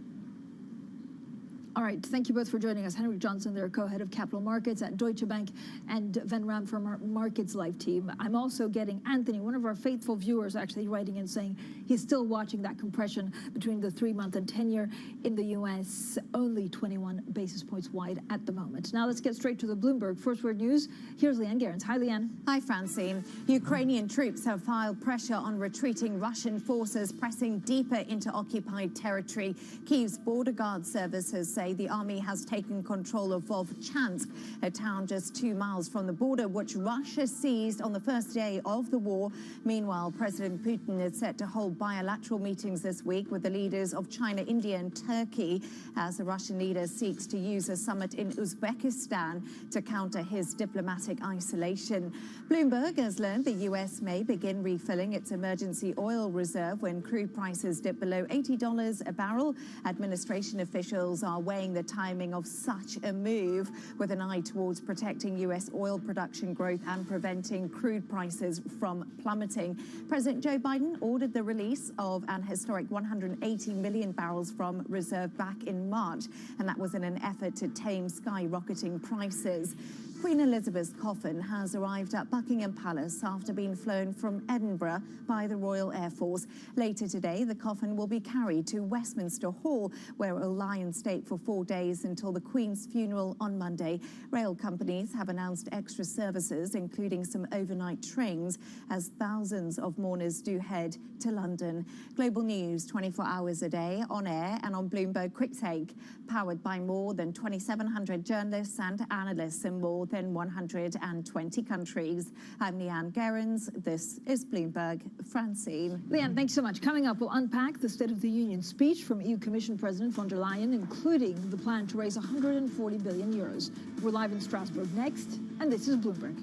All right, thank you both for joining us. Henrik Johnson, their co-head of capital markets at Deutsche Bank, and Ven Ram from our Markets Live team. I'm also getting Anthony, one of our faithful viewers, actually writing in saying he's still watching that compression between the 3-month and 10-year in the U.S., only 21 basis points wide at the moment. Now let's get straight to the Bloomberg First Word News. Here's Leanne Gerrans. Hi, Leanne. Hi, Francine. Ukrainian troops have filed pressure on retreating Russian forces pressing deeper into occupied territory. Kyiv's border guard services say the army has taken control of Vovchansk, a town just 2 miles from the border, which Russia seized on the first day of the war. Meanwhile, President Putin is set to hold bilateral meetings this week with the leaders of China, India and Turkey as the Russian leader seeks to use a summit in Uzbekistan to counter his diplomatic isolation. Bloomberg has learned the U.S. may begin refilling its emergency oil reserve when crude prices dip below $80 a barrel. Administration officials are weighing the timing of such a move with an eye towards protecting U.S. oil production growth and preventing crude prices from plummeting. President Joe Biden ordered the release of an historic 180 million barrels from reserve back in March, and that was in an effort to tame skyrocketing prices. Queen Elizabeth's coffin has arrived at Buckingham Palace after being flown from Edinburgh by the Royal Air Force. Later today, the coffin will be carried to Westminster Hall, where it will lie in state for 4 days until the Queen's funeral on Monday. Rail companies have announced extra services, including some overnight trains, as thousands of mourners do head to London. Global news 24 hours a day, on air and on Bloomberg Quick Take, powered by more than 2,700 journalists and analysts in more than 120 countries. I'm Leanne Gerrans. This is Bloomberg. Francine. Leanne, thanks so much. Coming up, we'll unpack the State of the Union speech from EU Commission President von der Leyen, including the plan to raise 140 billion euros. We're live in Strasbourg next, and this is Bloomberg.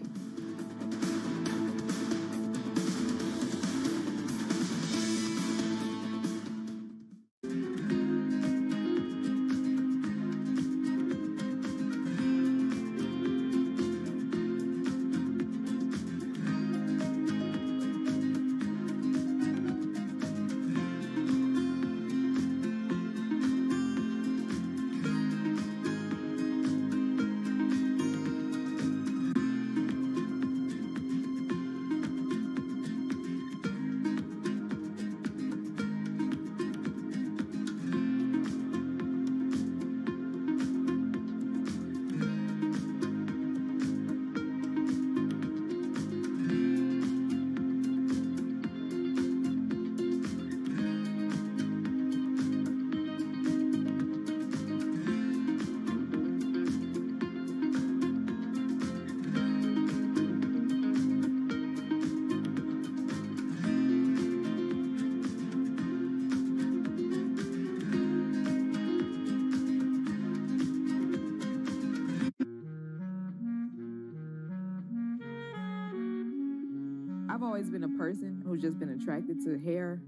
I've always been a person who's just been attracted to hair.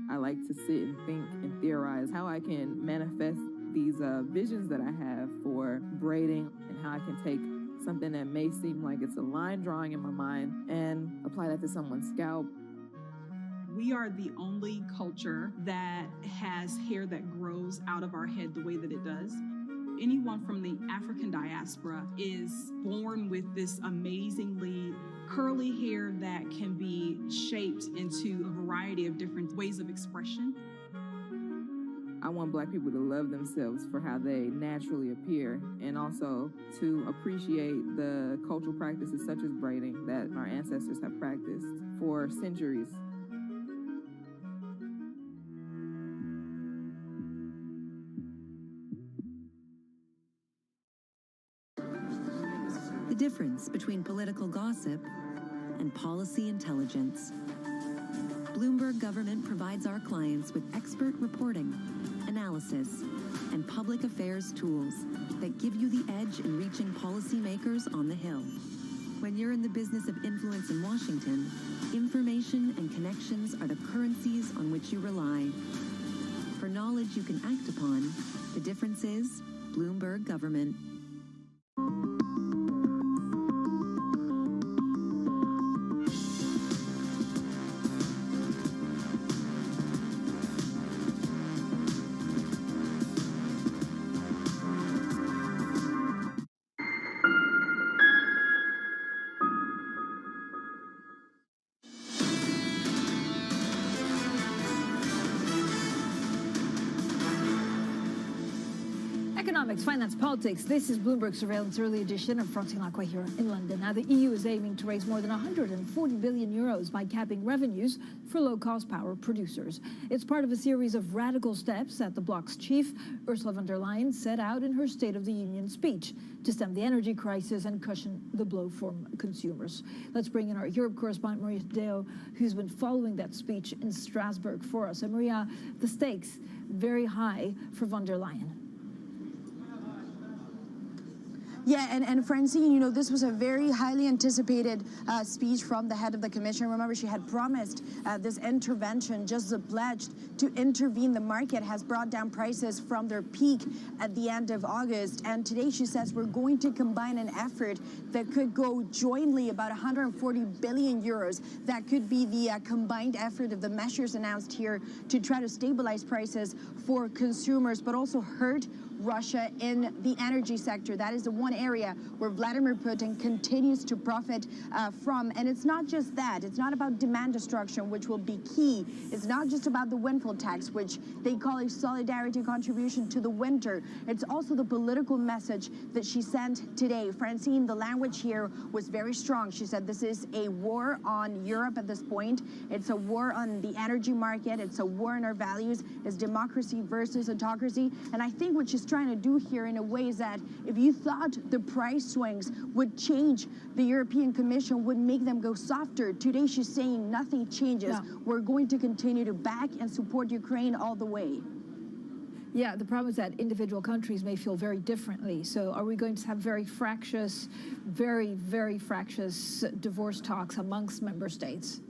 I like to sit and think and theorize how I can manifest these visions that I have for braiding, and how I can take something that may seem like it's a line drawing in my mind and apply that to someone's scalp. We are the only culture that has hair that grows out of our head the way that it does. Anyone from the African diaspora is born with this amazingly curly hair that can be shaped into a variety of different ways of expression. I want Black people to love themselves for how they naturally appear, and also to appreciate the cultural practices such as braiding that our ancestors have practiced for centuries. The difference between political gossip and policy intelligence. Bloomberg Government provides our clients with expert reporting, analysis, and public affairs tools that give you the edge in reaching policymakers on the Hill. When you're in the business of influence in Washington, information and connections are the currencies on which you rely. For knowledge you can act upon, the difference is Bloomberg Government. Economics, finance, politics. This is Bloomberg Surveillance Early Edition. I'm Francine Lacroix here in London. Now, the EU is aiming to raise more than 140 billion euros by capping revenues for low-cost power producers. It's part of a series of radical steps that the bloc's chief, Ursula von der Leyen, set out in her State of the Union speech to stem the energy crisis and cushion the blow from consumers. Let's bring in our Europe correspondent, Maria Tadeo, who's been following that speech in Strasbourg for us. And Maria, the stakes very high for von der Leyen. Yeah, and Francine, you know, this was a very highly anticipated speech from the head of the Commission. Remember, she had promised this intervention, just the pledge to intervene. The market has brought down prices from their peak at the end of August. And today she says we're going to combine an effort that could go jointly about 140 billion euros. That could be the combined effort of the measures announced here to try to stabilize prices for consumers, but also hurt Russia in the energy sector. That is the one area where Vladimir Putin continues to profit from. And it's not just that. It's not about demand destruction, which will be key. It's not just about the windfall tax, which they call a solidarity contribution to the winter. It's also the political message that she sent today. Francine, the language here was very strong. She said this is a war on Europe at this point. It's a war on the energy market. It's a war on our values. It's democracy versus autocracy. And I think what she's trying to do here in a way is that if you thought the price swings would change, the European Commission would make them go softer. Today she's saying nothing changes. Yeah. We're going to continue to back and support Ukraine all the way. Yeah, the problem is that individual countries may feel very differently. So are we going to have very fractious, very, very fractious divorce talks amongst member states?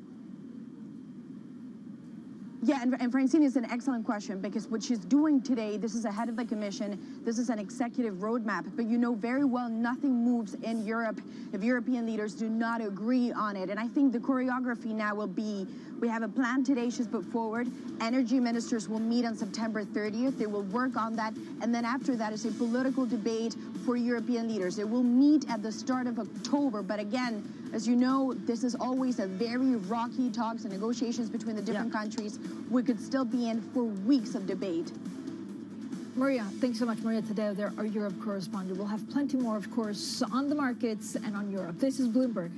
Yeah, and Francine, is an excellent question, because what she's doing today, this is ahead of the Commission, this is an executive roadmap, but you know very well nothing moves in Europe if European leaders do not agree on it. And I think the choreography now will be, we have a plan today she's put forward. Energy ministers will meet on September 30th. They will work on that. And then after that is a political debate for European leaders. They will meet at the start of October. But again, as you know, this is always a very rocky talks and negotiations between the different countries. We could still be in for weeks of debate. Maria, thanks so much. Maria Tadeo, there, our Europe correspondent. We'll have plenty more, of course, on the markets and on Europe. This is Bloomberg.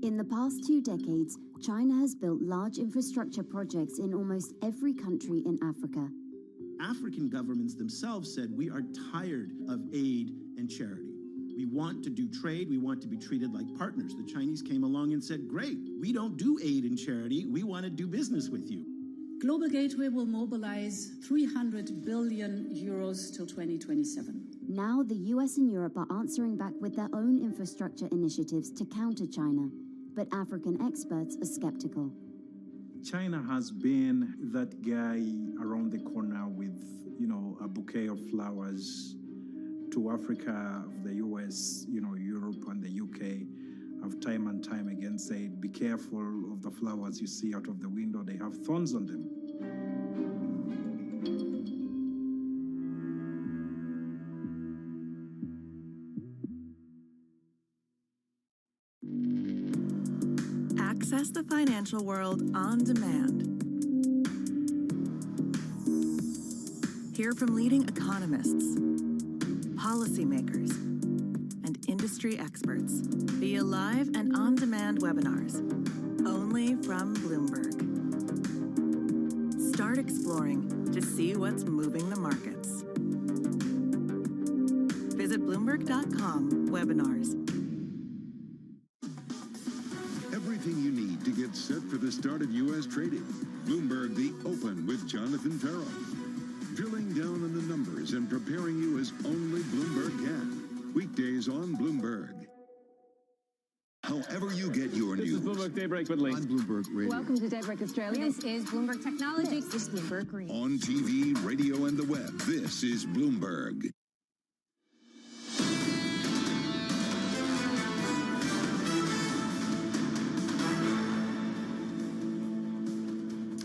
In the past 2 decades, China has built large infrastructure projects in almost every country in Africa. African governments themselves said, we are tired of aid and charity. We want to do trade. We want to be treated like partners. The Chinese came along and said, great, we don't do aid and charity. We want to do business with you. Global Gateway will mobilize 300 billion euros till 2027. Now the US and Europe are answering back with their own infrastructure initiatives to counter China, but African experts are skeptical. China has been that guy around the corner with, a bouquet of flowers to Africa, the US, Europe and the UK have time and time again said, be careful of the flowers you see out of the window, they have thorns on them. Access the financial world on demand. Hear from leading economists, policymakers, and industry experts. Be live and on-demand webinars, only from Bloomberg. Start exploring to see what's moving the markets. Visit Bloomberg.com/webinars. Everything you need to get set for the start of U.S. trading. Bloomberg The Open with Jonathan Farrow. Drilling down on the numbers and preparing you as only Bloomberg can. Weekdays on Bloomberg. However you get your news. This is Bloomberg Daybreak with Lee. On Bloomberg Radio. Welcome to Daybreak Australia. This is Bloomberg Technology. This is Bloomberg Green. On TV, radio, and the web, this is Bloomberg.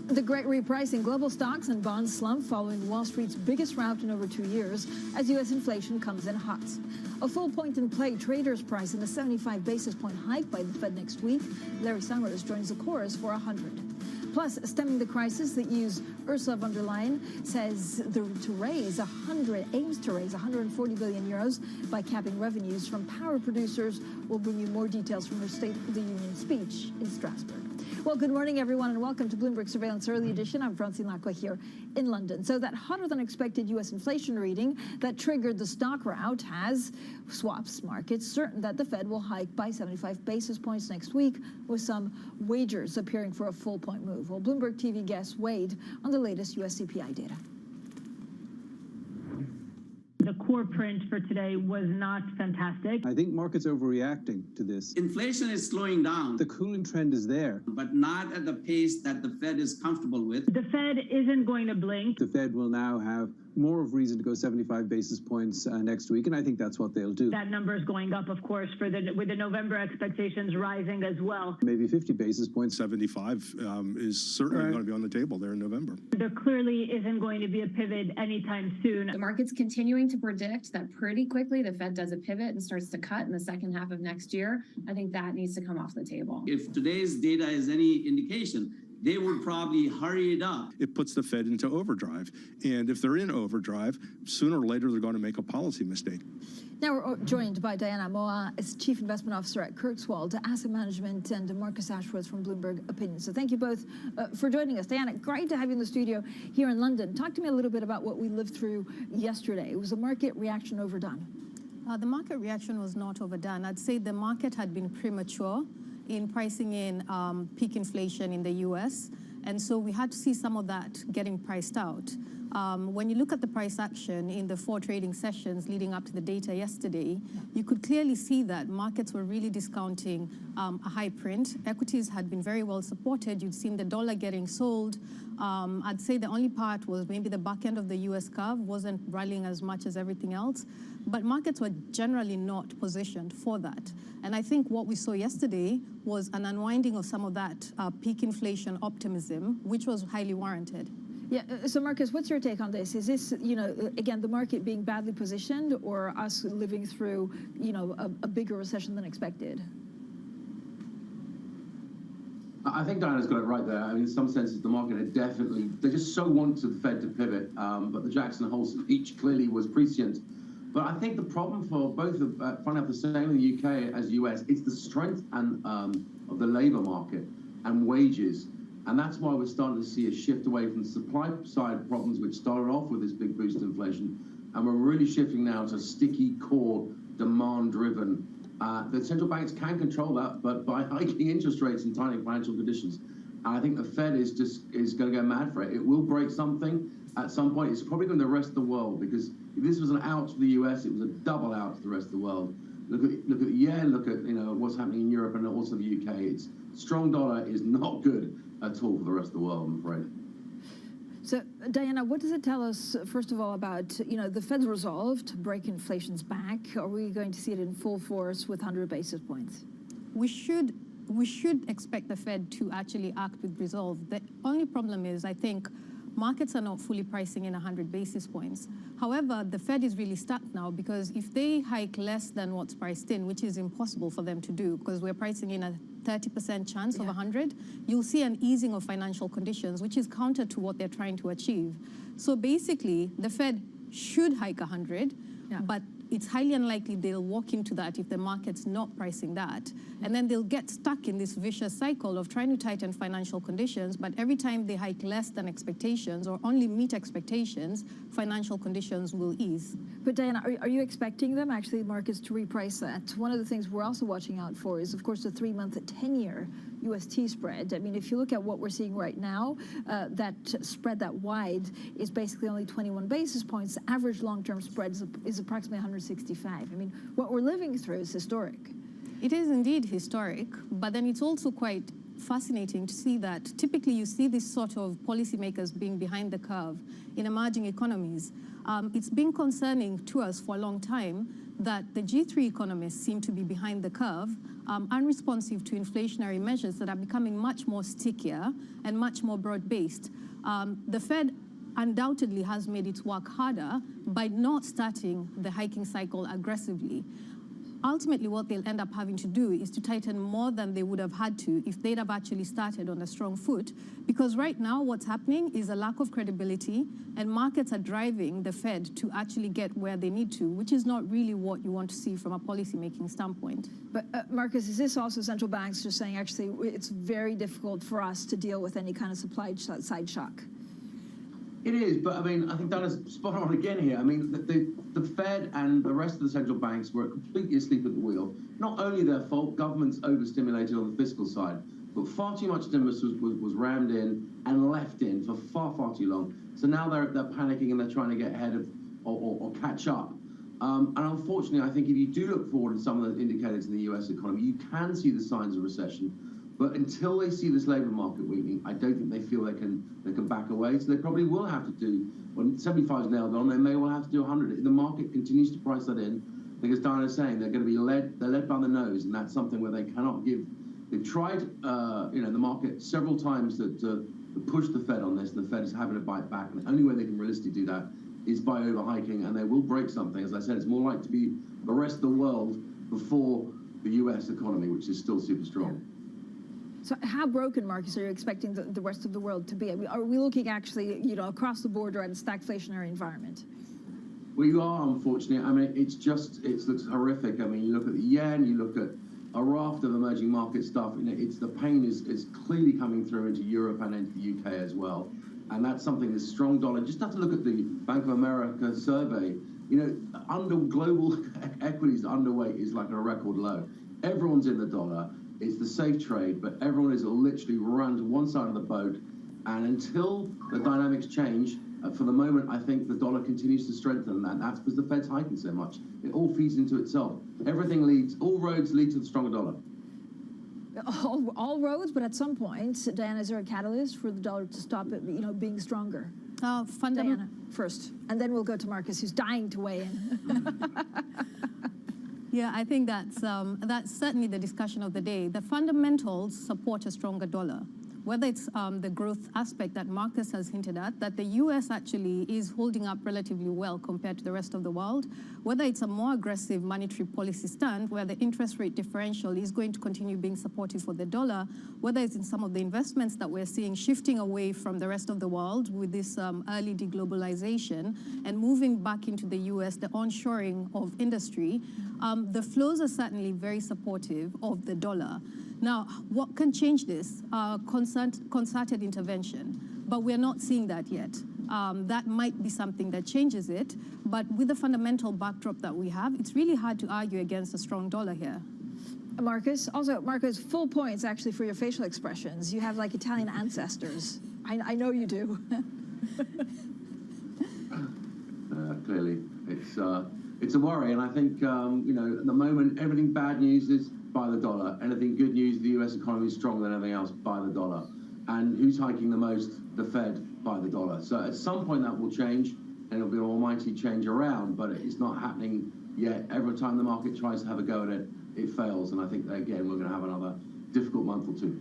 The great repricing. Global stocks and bonds slump following Wall Street's biggest rout in over 2 years as U.S. inflation comes in hot. A full point-and-play traders price in a 75 basis point hike by the Fed next week. Larry Summers joins the chorus for 100. Plus, stemming the crisis, the EU's Ursula von der Leyen says aims to raise 140 billion euros by capping revenues from power producers. We'll bring you more details from her State of the Union speech in Strasbourg. Well, good morning, everyone, and welcome to Bloomberg Surveillance Early Edition. I'm Francine Lacqua here in London. So that hotter-than-expected U.S. inflation reading that triggered the stock rout has swaps markets certain that the Fed will hike by 75 basis points next week, with some wagers appearing for a full-point move. Well, Bloomberg TV guests weighed on the latest U.S. CPI data. The core print for today was not fantastic. I think markets overreacting to this. Inflation is slowing down. The cooling trend is there. But not at the pace that the Fed is comfortable with. The Fed isn't going to blink. The Fed will now have more of reason to go 75 basis points next week, and I think that's what they'll do. That number is going up, of course, with the November expectations rising as well. Maybe 50 basis points. 75 is certainly going to be on the table there in November. There clearly isn't going to be a pivot anytime soon. The market's continuing to predict that pretty quickly the Fed does a pivot and starts to cut in the second half of next year. I think that needs to come off the table. If today's data is any indication, they would probably hurry it up. It puts the Fed into overdrive. And if they're in overdrive, sooner or later they're going to make a policy mistake. Now we're joined by Diana Moa, as Chief Investment Officer at Kirkswald Asset Management, and Marcus Ashworth from Bloomberg Opinion. So thank you both for joining us. Diana, great to have you in the studio here in London. Talk to me a little bit about what we lived through yesterday. It was a market reaction overdone. The market reaction was not overdone. I'd say the market had been premature in pricing in peak inflation in the U.S., and so we had to see some of that getting priced out. When you look at the price action in the 4 trading sessions leading up to the data yesterday, you could clearly see that markets were really discounting a high print. Equities had been very well supported. You'd seen the dollar getting sold. I'd say the only part was maybe the back end of the U.S. curve wasn't rallying as much as everything else, but markets were generally not positioned for that. And I think what we saw yesterday was an unwinding of some of that peak inflation optimism, which was highly warranted. Yeah, so Marcus, what's your take on this? Is this, again, the market being badly positioned, or us living through, a bigger recession than expected? I think Diana's got it right there. I mean, in some senses, the market had definitely, they just so wanted the Fed to pivot, but the Jackson Hole speech clearly was prescient. But I think the problem for both front office, the same in the UK as US, it's the strength and of the labor market and wages. And that's why we're starting to see a shift away from the supply side problems, which started off with this big boost in inflation. And we're really shifting now to sticky core, demand-driven. The central banks can control that, but by hiking interest rates and tightening financial conditions. And I think the Fed is going to go mad for it. It will break something at some point. It's probably going to the rest of the world, because if this was an out for the US, it was a double out for the rest of the world. Look at the yen, look at what's happening in Europe and also the UK. It's strong dollar is not good at all for the rest of the world, I'm afraid. So, Diana, what does it tell us, first of all, about, the Fed's resolve to break inflation's back? Are we going to see it in full force with 100 basis points? We should expect the Fed to actually act with resolve. The only problem is, I think, markets are not fully pricing in 100 basis points. However, the Fed is really stuck now, because if they hike less than what's priced in, which is impossible for them to do, because we're pricing in a 30% chance of 100, you'll see an easing of financial conditions, which is counter to what they're trying to achieve. So basically, the Fed should hike 100, but it's highly unlikely they'll walk into that if the market's not pricing that. And then they'll get stuck in this vicious cycle of trying to tighten financial conditions, but every time they hike less than expectations or only meet expectations, financial conditions will ease. But Diana, are you expecting them, actually, markets to reprice that? One of the things we're also watching out for is, of course, the 3-month 10-year UST spread. I mean, if you look at what we're seeing right now, that spread that wide is basically only 21 basis points. The average long-term spread is approximately 165. I mean, what we're living through is historic. It is indeed historic, but then it's also quite fascinating to see that typically you see this sort of policymakers being behind the curve in emerging economies. It's been concerning to us for a long time that the G3 economists seem to be behind the curve, unresponsive to inflationary measures that are becoming much more stickier and much more broad-based. The Fed undoubtedly has made its work harder by not starting the hiking cycle aggressively. Ultimately, what they'll end up having to do is to tighten more than they would have had to if they'd have actually started on a strong foot. Because right now, what's happening is a lack of credibility, and markets are driving the Fed to actually get where they need to, which is not really what you want to see from a policymaking standpoint. But Marcus, is this also central banks just saying, actually, it's very difficult for us to deal with any kind of supply side shock? It is, but I mean, I think Diana's spot on again here. I mean, the Fed and the rest of the central banks were completely asleep at the wheel. Not only their fault, governments overstimulated on the fiscal side, but far too much stimulus was rammed in and left in for far, far too long. So now they're panicking and they're trying to get ahead of or catch up. And unfortunately, I think if you do look forward in some of the indicators in the US economy, you can see the signs of recession. But until they see this labour market weakening, I don't think they feel they can back away. So they probably will have to do, when 75 is nailed on, they may well have to do 100. If the market continues to price that in, I think as Diana's saying, they're going to be led by the nose, and that's something where they cannot give. They've tried, the market several times to push the Fed on this, and the Fed is having to bite back. And the only way they can realistically do that is by overhiking, and they will break something. As I said, it's more likely to be the rest of the world before the US economy, which is still super strong. So how broken, Marcus, are you expecting the rest of the world to be? I mean, are we looking actually, across the board or at a stagflationary environment? We are, unfortunately. I mean, it looks horrific. I mean, you look at the yen, you look at a raft of emerging market stuff. The pain is clearly coming through into Europe and into the UK as well. And that's something, this strong dollar. Just have to look at the Bank of America survey. Under global equities, underweight is like a record low. Everyone's in the dollar. It's the safe trade, but everyone is literally run to one side of the boat. And until the dynamics change, for the moment, I think the dollar continues to strengthen. And that's because the Fed's hiking so much. It all feeds into itself. All roads lead to the stronger dollar. All roads, but at some point, Diana, is there a catalyst for the dollar to stop it, being stronger? Diana first, and then we'll go to Marcus, who's dying to weigh in. Yeah, I think that's certainly the discussion of the day. The fundamentals support a stronger dollar. Whether it's the growth aspect that Marcus has hinted at, that the US actually is holding up relatively well compared to the rest of the world, whether it's a more aggressive monetary policy stand where the interest rate differential is going to continue being supportive for the dollar, whether it's in some of the investments that we're seeing shifting away from the rest of the world with this early deglobalization and moving back into the US, the onshoring of industry, the flows are certainly very supportive of the dollar. Now, what can change this? Concerted intervention, but we're not seeing that yet. That might be something that changes it, but with the fundamental backdrop that we have, it's really hard to argue against a strong dollar here. Marcus, full points actually for your facial expressions. You have like Italian ancestors. I know you do. Clearly, it's a worry, and I think at the moment everything bad news is buy the dollar. Anything good news, the US economy is stronger than anything else, buy the dollar. And who's hiking the most? The Fed, buy the dollar. So at some point that will change, and it'll be an almighty change around, but it's not happening yet. Every time the market tries to have a go at it, it fails. And I think that, again, we're going to have another difficult month or two.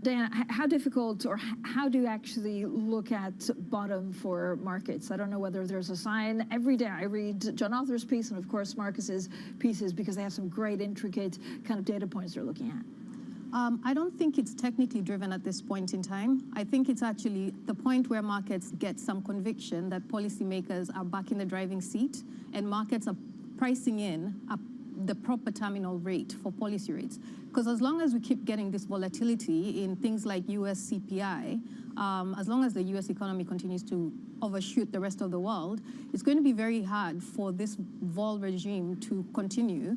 Diana, how difficult, or how do you actually look at bottom for markets? I don't know whether there's a sign. Every day I read John Arthur's piece and, of course, Marcus's pieces because they have some great, intricate kind of data points they're looking at. I don't think it's technically driven at this point in time. I think it's actually the point where markets get some conviction that policymakers are back in the driving seat and markets are pricing in the proper terminal rate for policy rates. Because as long as we keep getting this volatility in things like US CPI, as long as the US economy continues to overshoot the rest of the world, it's going to be very hard for this vol regime to continue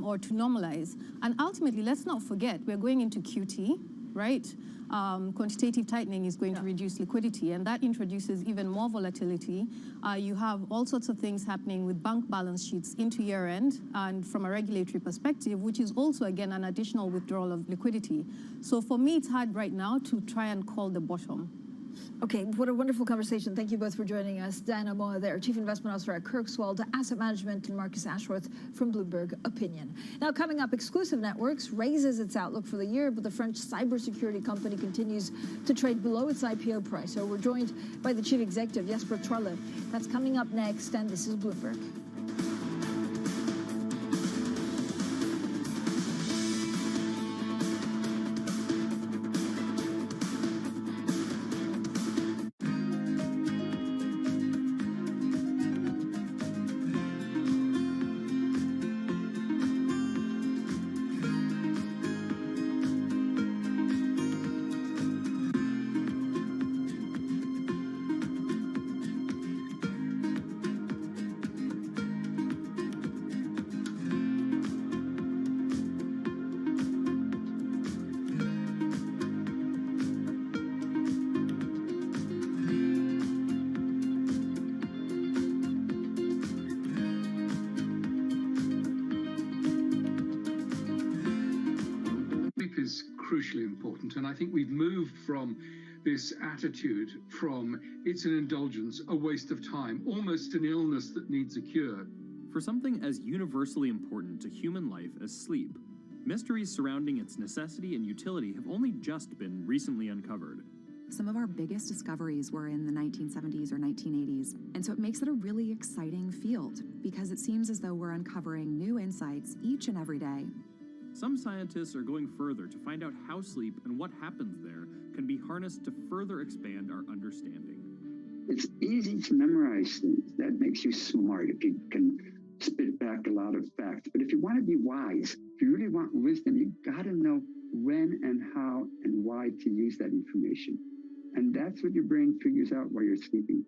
or to normalize. And ultimately, let's not forget, we're going into QT, right? Quantitative tightening is going to reduce liquidity, and that introduces even more volatility. You have all sorts of things happening with bank balance sheets into year end, and from a regulatory perspective, which is also, again, an additional withdrawal of liquidity. So for me, it's hard right now to try and call the bottom. Okay, what a wonderful conversation. Thank you both for joining us. Diana Moa there, Chief Investment Officer at Kirkswald Asset Management, and Marcus Ashworth from Bloomberg Opinion. Now, coming up, Exclusive Networks raises its outlook for the year, but the French cybersecurity company continues to trade below its IPO price. So we're joined by the Chief Executive, Jesper Trolle. That's coming up next, and this is Bloomberg. Crucially important, and I think we've moved from this attitude from it's an indulgence, a waste of time, almost an illness that needs a cure. For something as universally important to human life as sleep, mysteries surrounding its necessity and utility have only just been recently uncovered. Some of our biggest discoveries were in the 1970s or 1980s, and so it makes it a really exciting field because it seems as though we're uncovering new insights each and every day. Some scientists are going further to find out how sleep and what happens there can be harnessed to further expand our understanding. It's easy to memorize things. That makes you smart if you can spit back a lot of facts. But if you want to be wise, if you really want wisdom, you got to know when and how and why to use that information. And that's what your brain figures out while you're sleeping.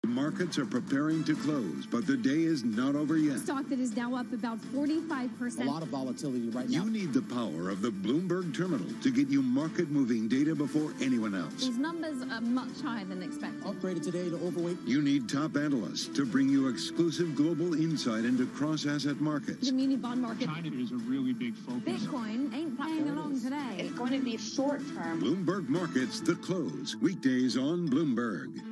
Markets are preparing to close, but the day is not over yet. Stock that is now up about 45%. A lot of volatility right now. You need the power of the Bloomberg terminal to get you market-moving data before anyone else. These numbers are much higher than expected. Upgraded today to overweight. You need top analysts to bring you exclusive global insight into cross-asset markets. The muni bond market. China is a really big focus. Bitcoin ain't playing along today. It's going to be short-term. Bloomberg Markets, The Close. Weekdays on Bloomberg.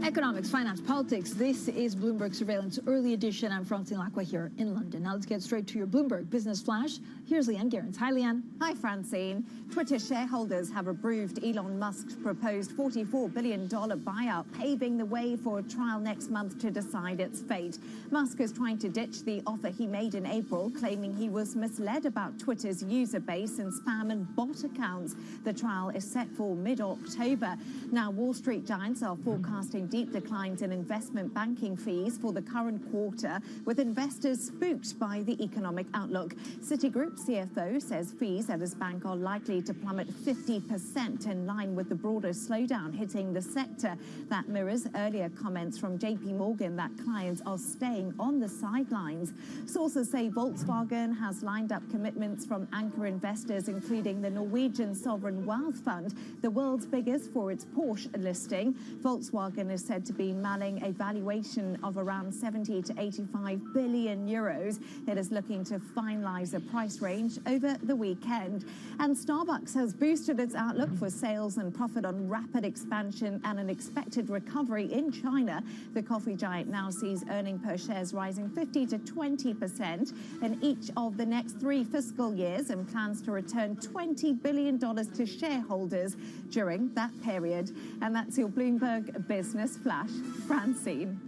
Economics, finance, politics. This is Bloomberg Surveillance Early Edition. I'm Francine Lacqua here in London. Now let's get straight to your Bloomberg Business Flash. Here's Leanne Gerrans. Hi, Leanne. Hi, Francine. Twitter shareholders have approved Elon Musk's proposed $44 billion buyout, paving the way for a trial next month to decide its fate. Musk is trying to ditch the offer he made in April, claiming he was misled about Twitter's user base and spam and bot accounts. The trial is set for mid-October. Now, Wall Street giants are forecasting deep declines in investment banking fees for the current quarter, with investors spooked by the economic outlook. Citigroup CFO says fees at his bank are likely to plummet 50%, in line with the broader slowdown hitting the sector. That mirrors earlier comments from JP Morgan that clients are staying on the sidelines. Sources say Volkswagen has lined up commitments from anchor investors, including the Norwegian Sovereign Wealth Fund, the world's biggest for its Porsche listing. Volkswagen is said to be manning a valuation of around 70 to 85 billion euros. It is looking to finalise a price range over the weekend. And Starbucks has boosted its outlook for sales and profit on rapid expansion and an expected recovery in China. The coffee giant now sees earnings per shares rising 50 to 20% in each of the next 3 fiscal years and plans to return $20 billion to shareholders during that period. And that's your Bloomberg Business Flash. Francine.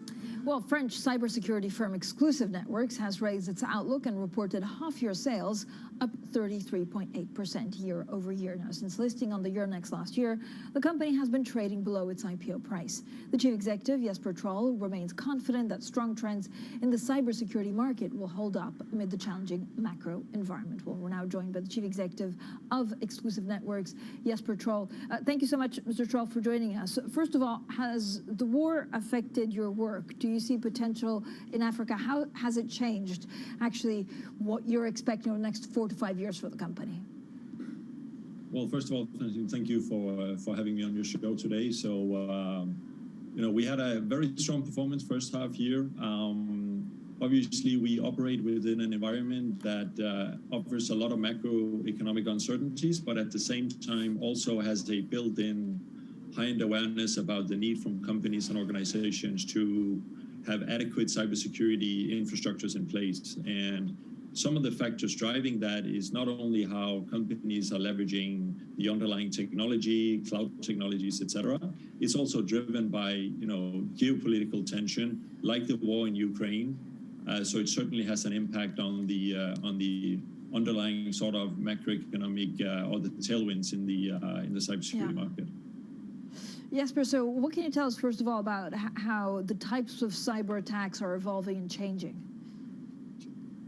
Well, French cybersecurity firm Exclusive Networks has raised its outlook and reported half-year sales up 33.8% year over year. Now, since listing on the Euronext last year, the company has been trading below its IPO price. The chief executive, Jesper Troll, remains confident that strong trends in the cybersecurity market will hold up amid the challenging macro environment. Well, we're now joined by the chief executive of Exclusive Networks, Jesper Troll. Thank you so much, Mr. Troll, for joining us. First of all, has the war affected your work? Do you see potential in Africa? How has it changed, actually, what you're expecting over the next 4 to 5 years for the company? Well, first of all, thank you for having me on your show today. So, you know, we had a very strong performance first half year. Obviously, we operate within an environment that offers a lot of macroeconomic uncertainties, but at the same time also has a built-in high-end awareness about the need from companies and organizations to have adequate cybersecurity infrastructures in place. And some of the factors driving that is not only how companies are leveraging the underlying technology, cloud technologies, etc. It's also driven by, you know, geopolitical tension, like the war in Ukraine. So it certainly has an impact on the underlying sort of macroeconomic or the tailwinds in the cybersecurity market. Jesper, so what can you tell us, first of all, about how the types of cyber attacks are evolving and changing?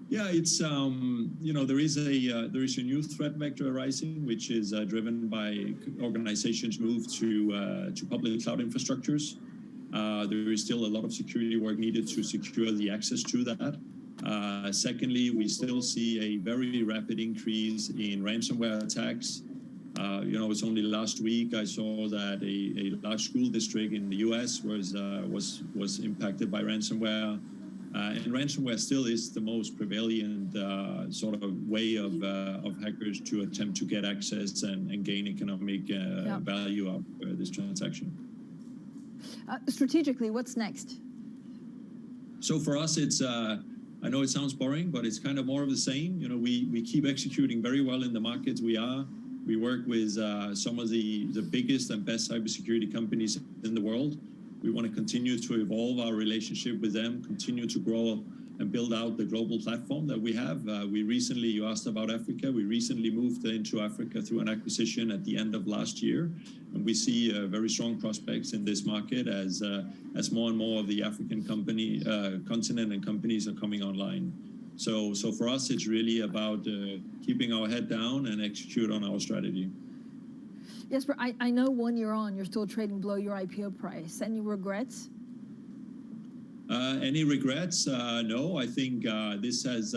Yeah, it's you know, there is a new threat vector arising, which is driven by organizations' move to public cloud infrastructures. There is still a lot of security work needed to secure the access to that. Secondly, we still see a very rapid increase in ransomware attacks. You know, it's only last week I saw that a large school district in the U.S. was impacted by ransomware. And ransomware still is the most prevalent sort of way of hackers to attempt to get access and gain economic value of this transaction. Strategically, what's next? So for us, it's I know it sounds boring, but it's kind of more of the same. You know, we keep executing very well in the markets we are. We work with some of the biggest and best cybersecurity companies in the world. We want to continue to evolve our relationship with them, continue to grow and build out the global platform that we have. We recently, you asked about Africa, we recently moved into Africa through an acquisition at the end of last year. And we see very strong prospects in this market as more and more of the African continent and companies are coming online. So for us, it's really about keeping our head down and execute on our strategy. Jesper, I know 1 year on, you're still trading below your IPO price. Any regrets? Any regrets? No, I think this has,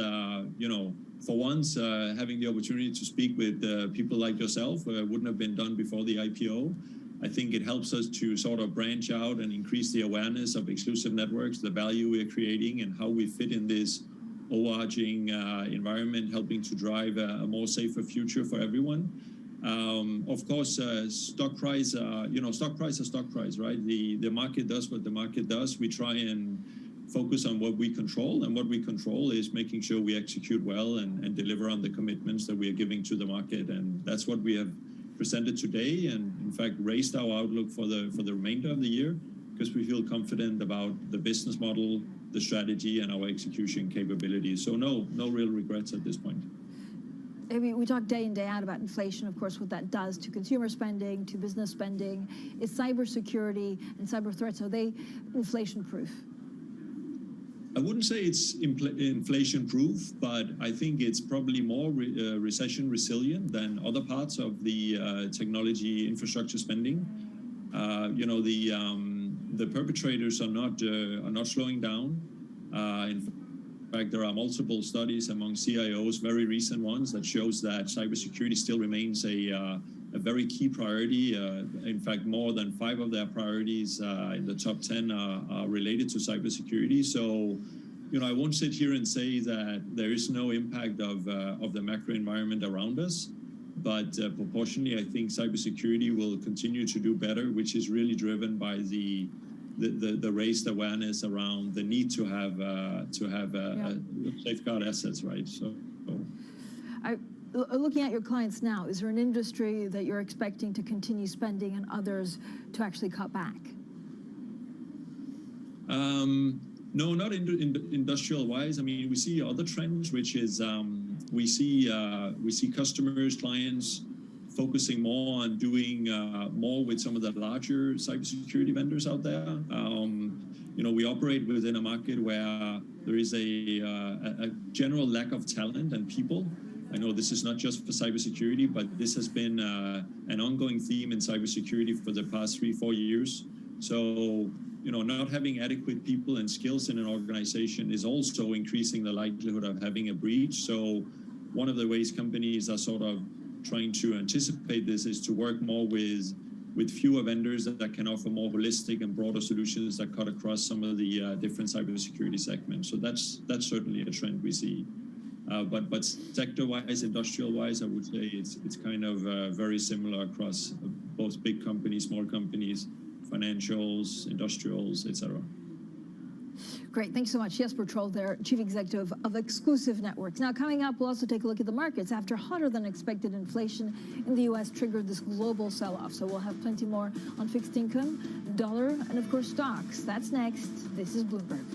you know, for once, having the opportunity to speak with people like yourself wouldn't have been done before the IPO. I think it helps us to sort of branch out and increase the awareness of Exclusive Networks, the value we're creating, and how we fit in this overarching environment, helping to drive a more safer future for everyone. Of course, stock price, you know, stock price is stock price, right? The market does what the market does. We try and focus on what we control, and what we control is making sure we execute well and deliver on the commitments that we are giving to the market. And that's what we have presented today, and in fact raised our outlook for the remainder of the year, because we feel confident about the business model, the strategy, and our execution capabilities. So no real regrets at this point. I mean, we talk day in, day out about inflation, of course, what that does to consumer spending, to business spending. Is cybersecurity and cyber threats, are they inflation-proof? I wouldn't say it's inflation-proof, but I think it's probably more recession resilient than other parts of the technology infrastructure spending. You know, the perpetrators are not slowing down. In fact, there are multiple studies among CIOs, very recent ones, that shows that cybersecurity still remains a a very key priority. In fact, more than 5 of their priorities in the top 10 are related to cybersecurity. So, I won't sit here and say that there is no impact of the macro environment around us, but proportionally, I think cybersecurity will continue to do better, which is really driven by the raised awareness around the need to have safeguard assets, right? So. Looking at your clients now, is there an industry that you're expecting to continue spending and others to actually cut back? No, not industrial-wise. I mean, we see other trends, which is we see customers, clients focusing more on doing more with some of the larger cybersecurity vendors out there. We operate within a market where there is a general lack of talent and people. I know this is not just for cybersecurity, but this has been an ongoing theme in cybersecurity for the past 3-4 years. So, not having adequate people and skills in an organization is also increasing the likelihood of having a breach. So one of the ways companies are sort of trying to anticipate this is to work more with fewer vendors that can offer more holistic and broader solutions that cut across some of the different cybersecurity segments. So that's certainly a trend we see. But sector-wise, industrial-wise, I would say it's kind of very similar across both big companies, small companies, financials, industrials, etc. Great, thanks so much. Jesper Troll there, Chief Executive of Exclusive Networks. Now, coming up, we'll also take a look at the markets after hotter than expected inflation in the U.S. triggered this global sell-off. So we'll have plenty more on fixed income, dollar, and of course stocks. That's next. This is Bloomberg.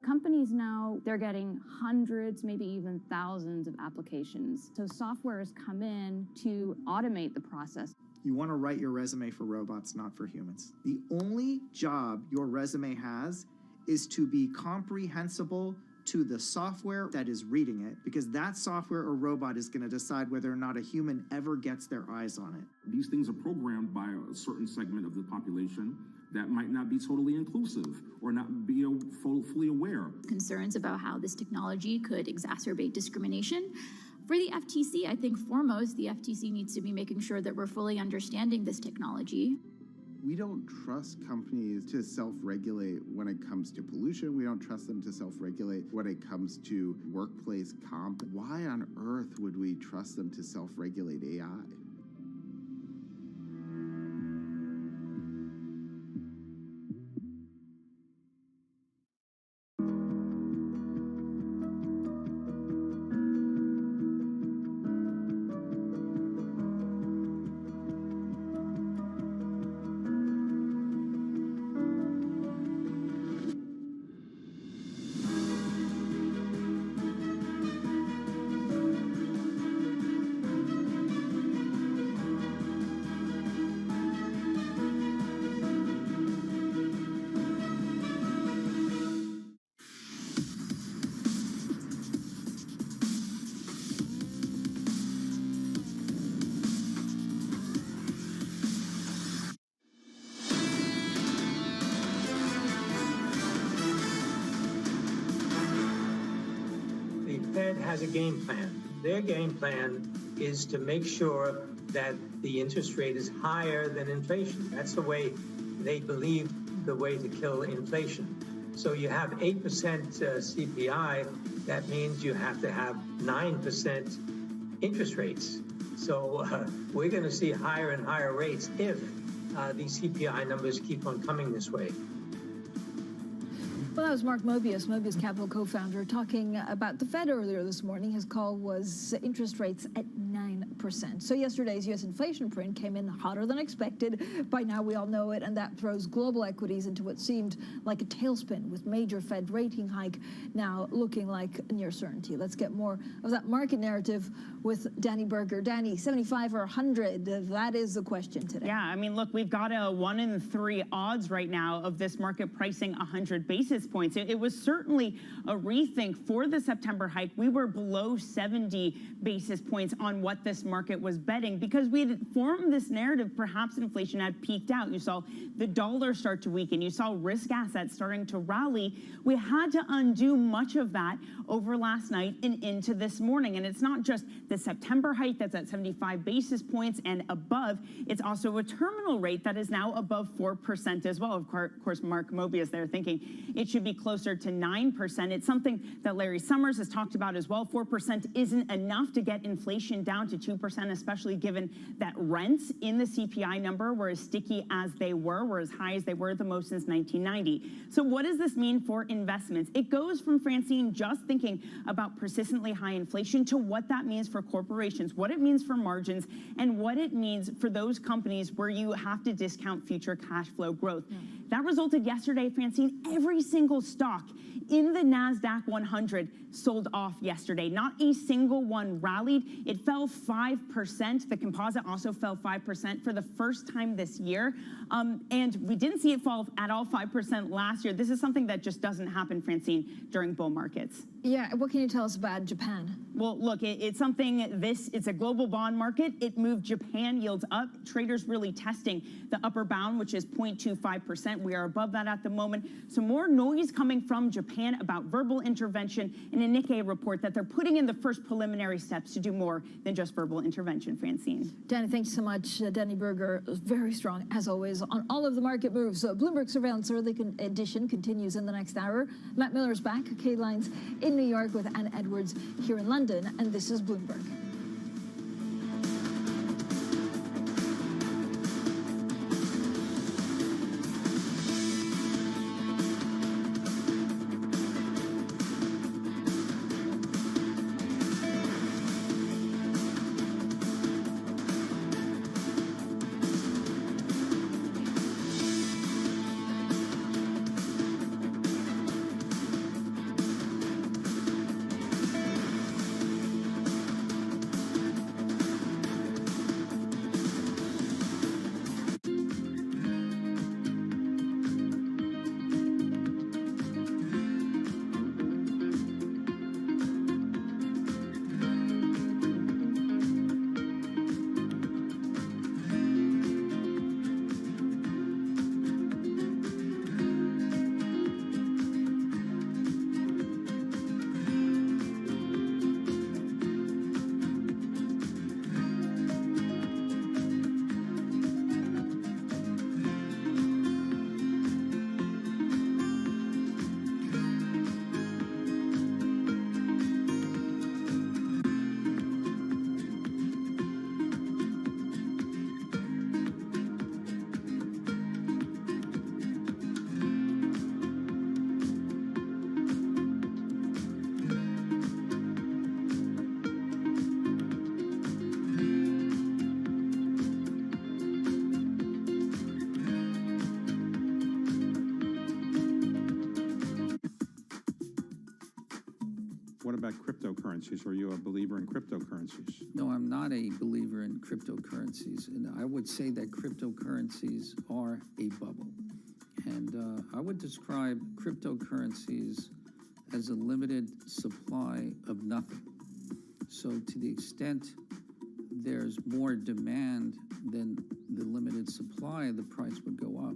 Companies now, they're getting hundreds, maybe even thousands of applications. So software has come in to automate the process. You want to write your resume for robots, not for humans. The only job your resume has is to be comprehensible to the software that is reading it, because that software or robot is going to decide whether or not a human ever gets their eyes on it. These things are programmed by a certain segment of the population that might not be totally inclusive or not be fully aware. Concerns about how this technology could exacerbate discrimination. For the FTC, I think foremost, the FTC needs to be making sure that we're fully understanding this technology. We don't trust companies to self-regulate when it comes to pollution. We don't trust them to self-regulate when it comes to workplace comp. Why on earth would we trust them to self-regulate AI? Fed has a game plan. Their game plan is to make sure that the interest rate is higher than inflation. That's the way they believe the way to kill inflation. So you have 8% CPI, that means you have to have 9% interest rates. So we're going to see higher and higher rates if these CPI numbers keep on coming this way. Well, that was Mark Mobius, Mobius Capital co-founder, talking about the Fed earlier this morning. His call was interest rates at 9%. So yesterday's U.S. inflation print came in hotter than expected. By now we all know it, and that throws global equities into what seemed like a tailspin, with major Fed rating hike now looking like near certainty. Let's get more of that market narrative with Danny Berger. Danny, 75 or 100, that is the question today. Yeah, I mean, look, we've got a 1 in 3 odds right now of this market pricing 100 basis points. It was certainly a rethink for the September hike. We were below 70 basis points on what this market was betting because we had formed this narrative perhaps inflation had peaked out. You saw the dollar start to weaken. You saw risk assets starting to rally. We had to undo much of that over last night and into this morning. And it's not just the September hike that's at 75 basis points and above. It's also a terminal rate that is now above 4% as well. Of course, Mark Mobius there thinking it should be closer to 9%. It's something that Larry Summers has talked about as well. 4% isn't enough to get inflation down to 2%, especially given that rents in the CPI number were as sticky as they were as high as they were the most since 1990. So what does this mean for investments? It goes from, Francine, just thinking about persistently high inflation to what that means for corporations, what it means for margins, and what it means for those companies where you have to discount future cash flow growth. That resulted yesterday, Francine, every single stock in the NASDAQ 100 sold off yesterday. Not a single one rallied. It fell 5%. The composite also fell 5% for the first time this year. And we didn't see it fall at all 5% last year. This is something that just doesn't happen, Francine, during bull markets. Yeah, what can you tell us about Japan? Well, look, it's something, it's a global bond market. It moved Japan yields up. Traders really testing the upper bound, which is 0.25%. We are above that at the moment. So more noise coming from Japan about verbal intervention in a Nikkei report that they're putting in the first preliminary steps to do more than just verbal intervention, Francine. Danny, thanks so much. Danny Berger, very strong, as always, on all of the market moves. Bloomberg Surveillance Early Edition continues in the next hour. Matt Miller's back, K-Lines in New York with Ann Edwards here in London, and this is Bloomberg. What about cryptocurrencies? Are you a believer in cryptocurrencies? No, I'm not a believer in cryptocurrencies. And I would say that cryptocurrencies are a bubble. And I would describe cryptocurrencies as a limited supply of nothing. So to the extent there's more demand than the limited supply, the price would go up.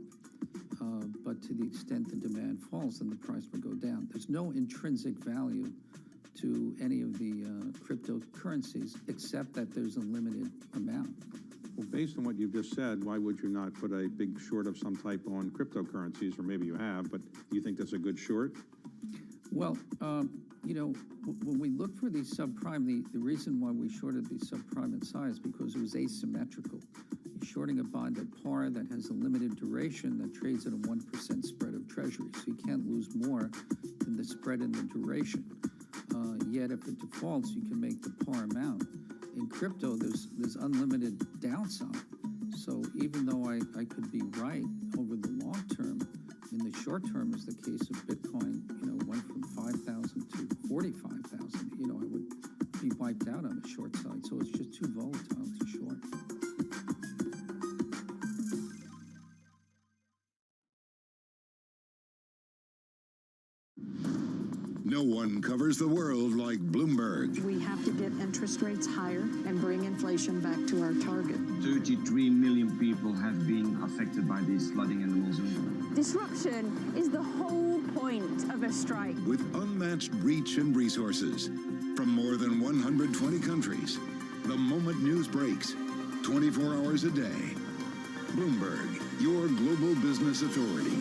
But to the extent the demand falls, then the price would go down. There's no intrinsic value to any of the cryptocurrencies, except that there's a limited amount. Well, based on what you've just said, why would you not put a big short of some type on cryptocurrencies? Or maybe you have, but do you think that's a good short? Well, you know, when we look for these subprime, the reason why we shorted the subprime in size because it was asymmetrical. You're shorting a bond at par that has a limited duration that trades at a 1% spread of treasury, so you can't lose more than the spread in the duration. Yet if it defaults, you can make the par amount. In crypto, there's unlimited downside. So even though I could be right over the long term, in the short term, as the case of Bitcoin, you know, went from 5,000 to 45,000, you know, I would be wiped out on the short side. So it's just too volatile to short. No one covers the world like Bloomberg. We have to get interest rates higher and bring inflation back to our target. 33 million people have been affected by this flooding in the monsoon. Disruption is the whole point of a strike. With unmatched reach and resources from more than 120 countries, the moment news breaks, 24 hours a day. Bloomberg, your global business authority.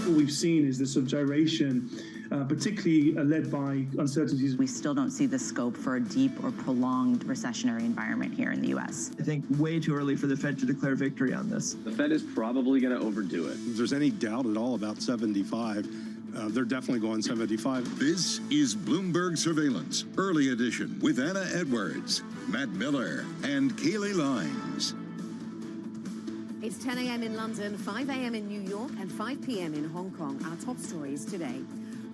We've seen is this sort of gyration, particularly led by uncertainties. We still don't see the scope for a deep or prolonged recessionary environment here in the U.S. I think way too early for the Fed to declare victory on this. The Fed is probably going to overdo it. If there's any doubt at all about 75, they're definitely going 75. This is Bloomberg Surveillance, Early Edition, with Anna Edwards, Matt Miller, and Kaylee Lines. It's 10 a.m. in London, 5 a.m. in New York, and 5 p.m. in Hong Kong. Our top stories today.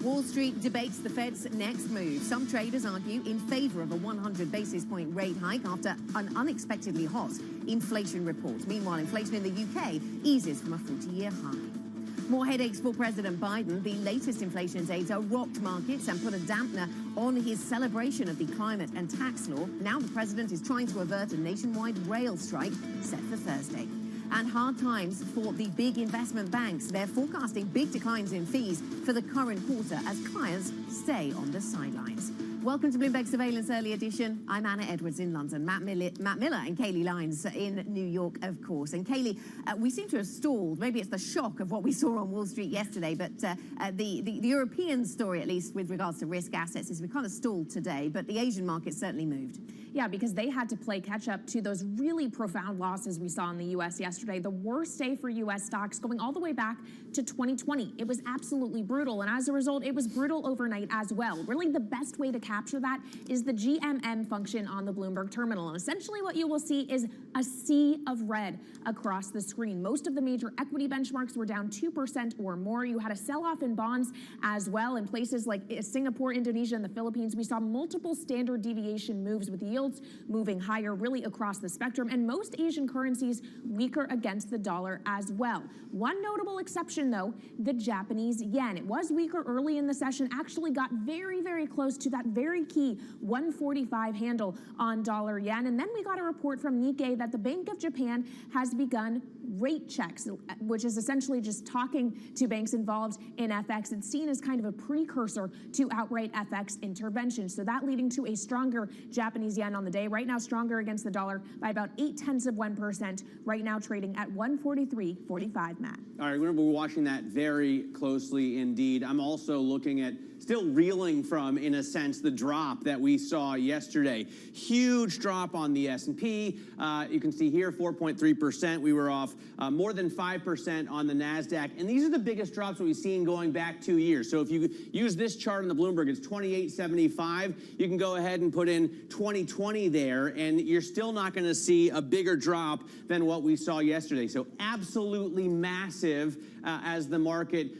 Wall Street debates the Fed's next move. Some traders argue in favor of a 100 basis point rate hike after an unexpectedly hot inflation report. Meanwhile, inflation in the UK eases from a 40-year high. More headaches for President Biden. The latest inflation data rocked markets and put a dampener on his celebration of the climate and tax law. Now the president is trying to avert a nationwide rail strike set for Thursday. And hard times for the big investment banks. They're forecasting big declines in fees for the current quarter as clients stay on the sidelines. Welcome to Bloomberg Surveillance Early Edition. I'm Anna Edwards in London. Matt Miller and Kaylee Lines in New York, of course. And Kaylee, we seem to have stalled. Maybe it's the shock of what we saw on Wall Street yesterday, but the European story, at least with regards to risk assets, is we kind of stalled today, but the Asian market certainly moved. Yeah, because they had to play catch up to those really profound losses we saw in the U.S. yesterday. The worst day for U.S. stocks going all the way back to 2020. It was absolutely brutal. And as a result, it was brutal overnight as well. Really, the best way to capture that is the GMM function on the Bloomberg terminal. And essentially what you will see is a sea of red across the screen. Most of the major equity benchmarks were down 2% or more. You had a sell-off in bonds as well. In places like Singapore, Indonesia, and the Philippines, we saw multiple standard deviation moves with yields moving higher really across the spectrum, and most Asian currencies weaker against the dollar as well. One notable exception, though, the Japanese yen. It was weaker early in the session, actually got very, very close to that very key 145 handle on dollar yen. And then we got a report from Nikkei that the Bank of Japan has begun rate checks, which is essentially just talking to banks involved in FX. It's seen as kind of a precursor to outright FX intervention. So that leading to a stronger Japanese yen on the day. Right now stronger against the dollar by about 0.8%. Right now trading at 143.45, Matt. All right, we're watching that very closely indeed. I'm also looking at still reeling from, in a sense, the drop that we saw yesterday. Huge drop on the S&P. You can see here 4.3%. We were off more than 5% on the NASDAQ. And these are the biggest drops that we've seen going back 2 years. So if you use this chart on the Bloomberg, it's 28.75. You can go ahead and put in 2020 there, and you're still not going to see a bigger drop than what we saw yesterday. So absolutely massive as the market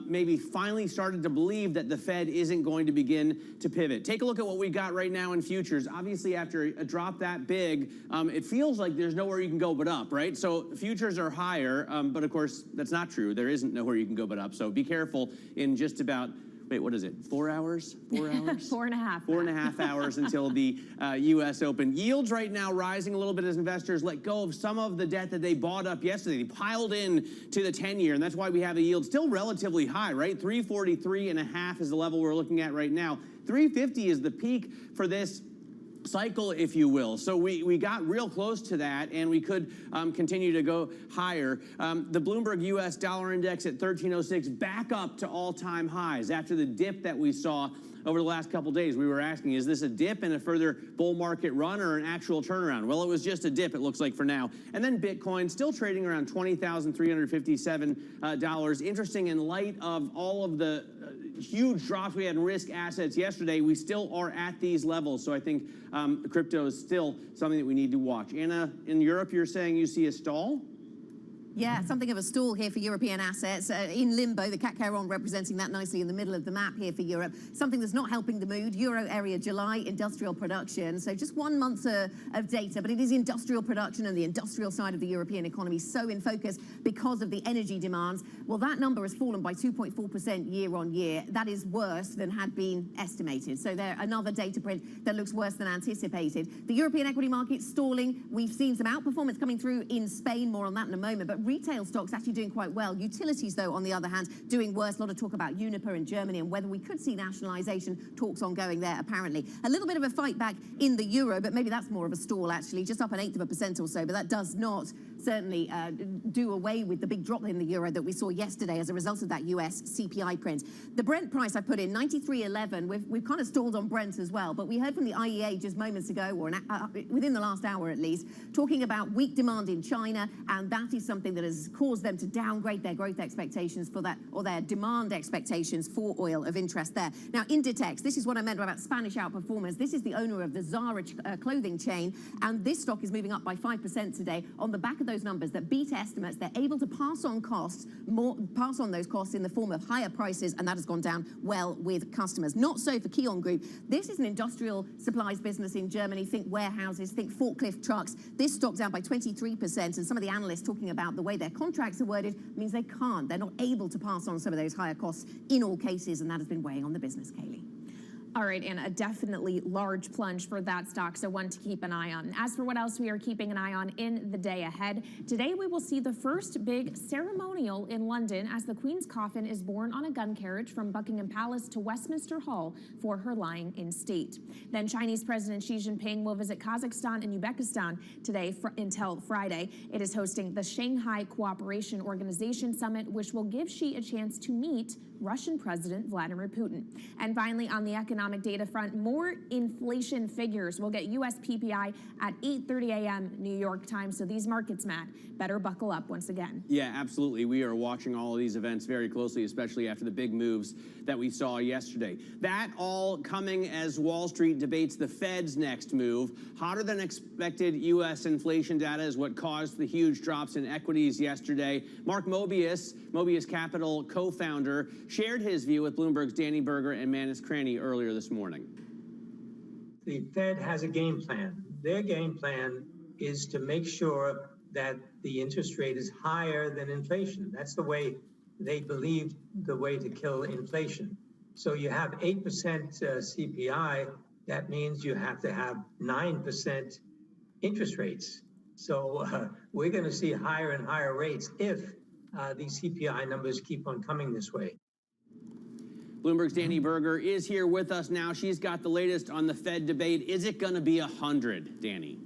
maybe finally started to believe that the Fed isn't going to begin to pivot. Take a look at what we got right now in futures. Obviously, after a drop that big, it feels like there's nowhere you can go but up, right? So futures are higher, but of course, that's not true. There isn't nowhere you can go but up. So be careful in just about, wait, what is it, 4 hours? 4 hours? 4.5. 4.5 hours until the U.S. Open. Yields right now rising a little bit as investors let go of some of the debt that they bought up yesterday. They piled in to the 10-year, and that's why we have a yield still relatively high, right? 343.5 is the level we're looking at right now. 350 is the peak for this cycle, if you will. So we got real close to that, and we could continue to go higher. The Bloomberg U.S. dollar index at 1306 back up to all-time highs after the dip that we saw over the last couple days. We were asking, is this a dip and a further bull market run or an actual turnaround? Well, it was just a dip, it looks like, for now. And then Bitcoin still trading around $20,357. Interesting, in light of all of the huge drops we had in risk assets yesterday, we still are at these levels. So I think crypto is still something that we need to watch. Anna, in Europe, you're saying you see a stall? Yeah, something of a stall here for European assets. In limbo, the CAC Caron representing that nicely in the middle of the map here for Europe. Something that's not helping the mood. Euro area July industrial production. So just 1 month of data, but it is industrial production and the industrial side of the European economy so in focus because of the energy demands. Well, that number has fallen by 2.4% year on year. That is worse than had been estimated. So there, another data print that looks worse than anticipated. The European equity market stalling. We've seen some outperformance coming through in Spain. More on that in a moment. But retail stocks actually doing quite well. Utilities, though, on the other hand, doing worse. A lot of talk about Uniper in Germany and whether we could see nationalisation talks ongoing there, apparently. A little bit of a fight back in the euro, but maybe that's more of a stall, actually, just up 1/8% or so. But that does not certainly do away with the big drop in the euro that we saw yesterday as a result of that US CPI print. The Brent price I put in, 93.11. We've kind of stalled on Brent as well, but we heard from the IEA just moments ago, or within the last hour at least, talking about weak demand in China, and that is something that has caused them to downgrade their growth expectations for that, or their demand expectations for oil of interest there. Now, Inditex, this is what I meant about Spanish outperformance. This is the owner of the Zara clothing chain, and this stock is moving up by 5% today on the back of those numbers that beat estimates. They're able to pass on costs, pass on those costs in the form of higher prices, and that has gone down well with customers. Not so for Kion Group. This is an industrial supplies business in Germany. Think warehouses, think forklift trucks. This stock down by 23%, and some of the analysts talking about the way their contracts are worded means they can't. They're not able to pass on some of those higher costs in all cases, and that has been weighing on the business, Kaylee. All right, and a definitely large plunge for that stock, so one to keep an eye on. As for what else we are keeping an eye on in the day ahead, today we will see the first big ceremonial in London as the Queen's coffin is borne on a gun carriage from Buckingham Palace to Westminster Hall for her lying in state. Then Chinese President Xi Jinping will visit Kazakhstan and Uzbekistan today until Friday. It is hosting the Shanghai Cooperation Organization Summit, which will give Xi a chance to meet Russian President Vladimir Putin. And finally, on the economic data front, more inflation figures. We'll get U.S. PPI at 8:30 a.m. New York time. So these markets, Matt, better buckle up once again. Yeah, absolutely. We are watching all of these events very closely, especially after the big moves that we saw yesterday. That all coming as Wall Street debates the Fed's next move. Hotter than expected U.S. inflation data is what caused the huge drops in equities yesterday. Mark Mobius, Mobius Capital co-founder, shared his view with Bloomberg's Danny Berger and Manus Cranny earlier this morning. The Fed has a game plan. Their game plan is to make sure that the interest rate is higher than inflation. That's the way they believed the way to kill inflation. So you have 8% CPI, that means you have to have 9% interest rates. So we're going to see higher and higher rates if these CPI numbers keep on coming this way. Bloomberg's Danny Berger is here with us now. She's got the latest on the Fed debate. Is it going to be 100, Danny?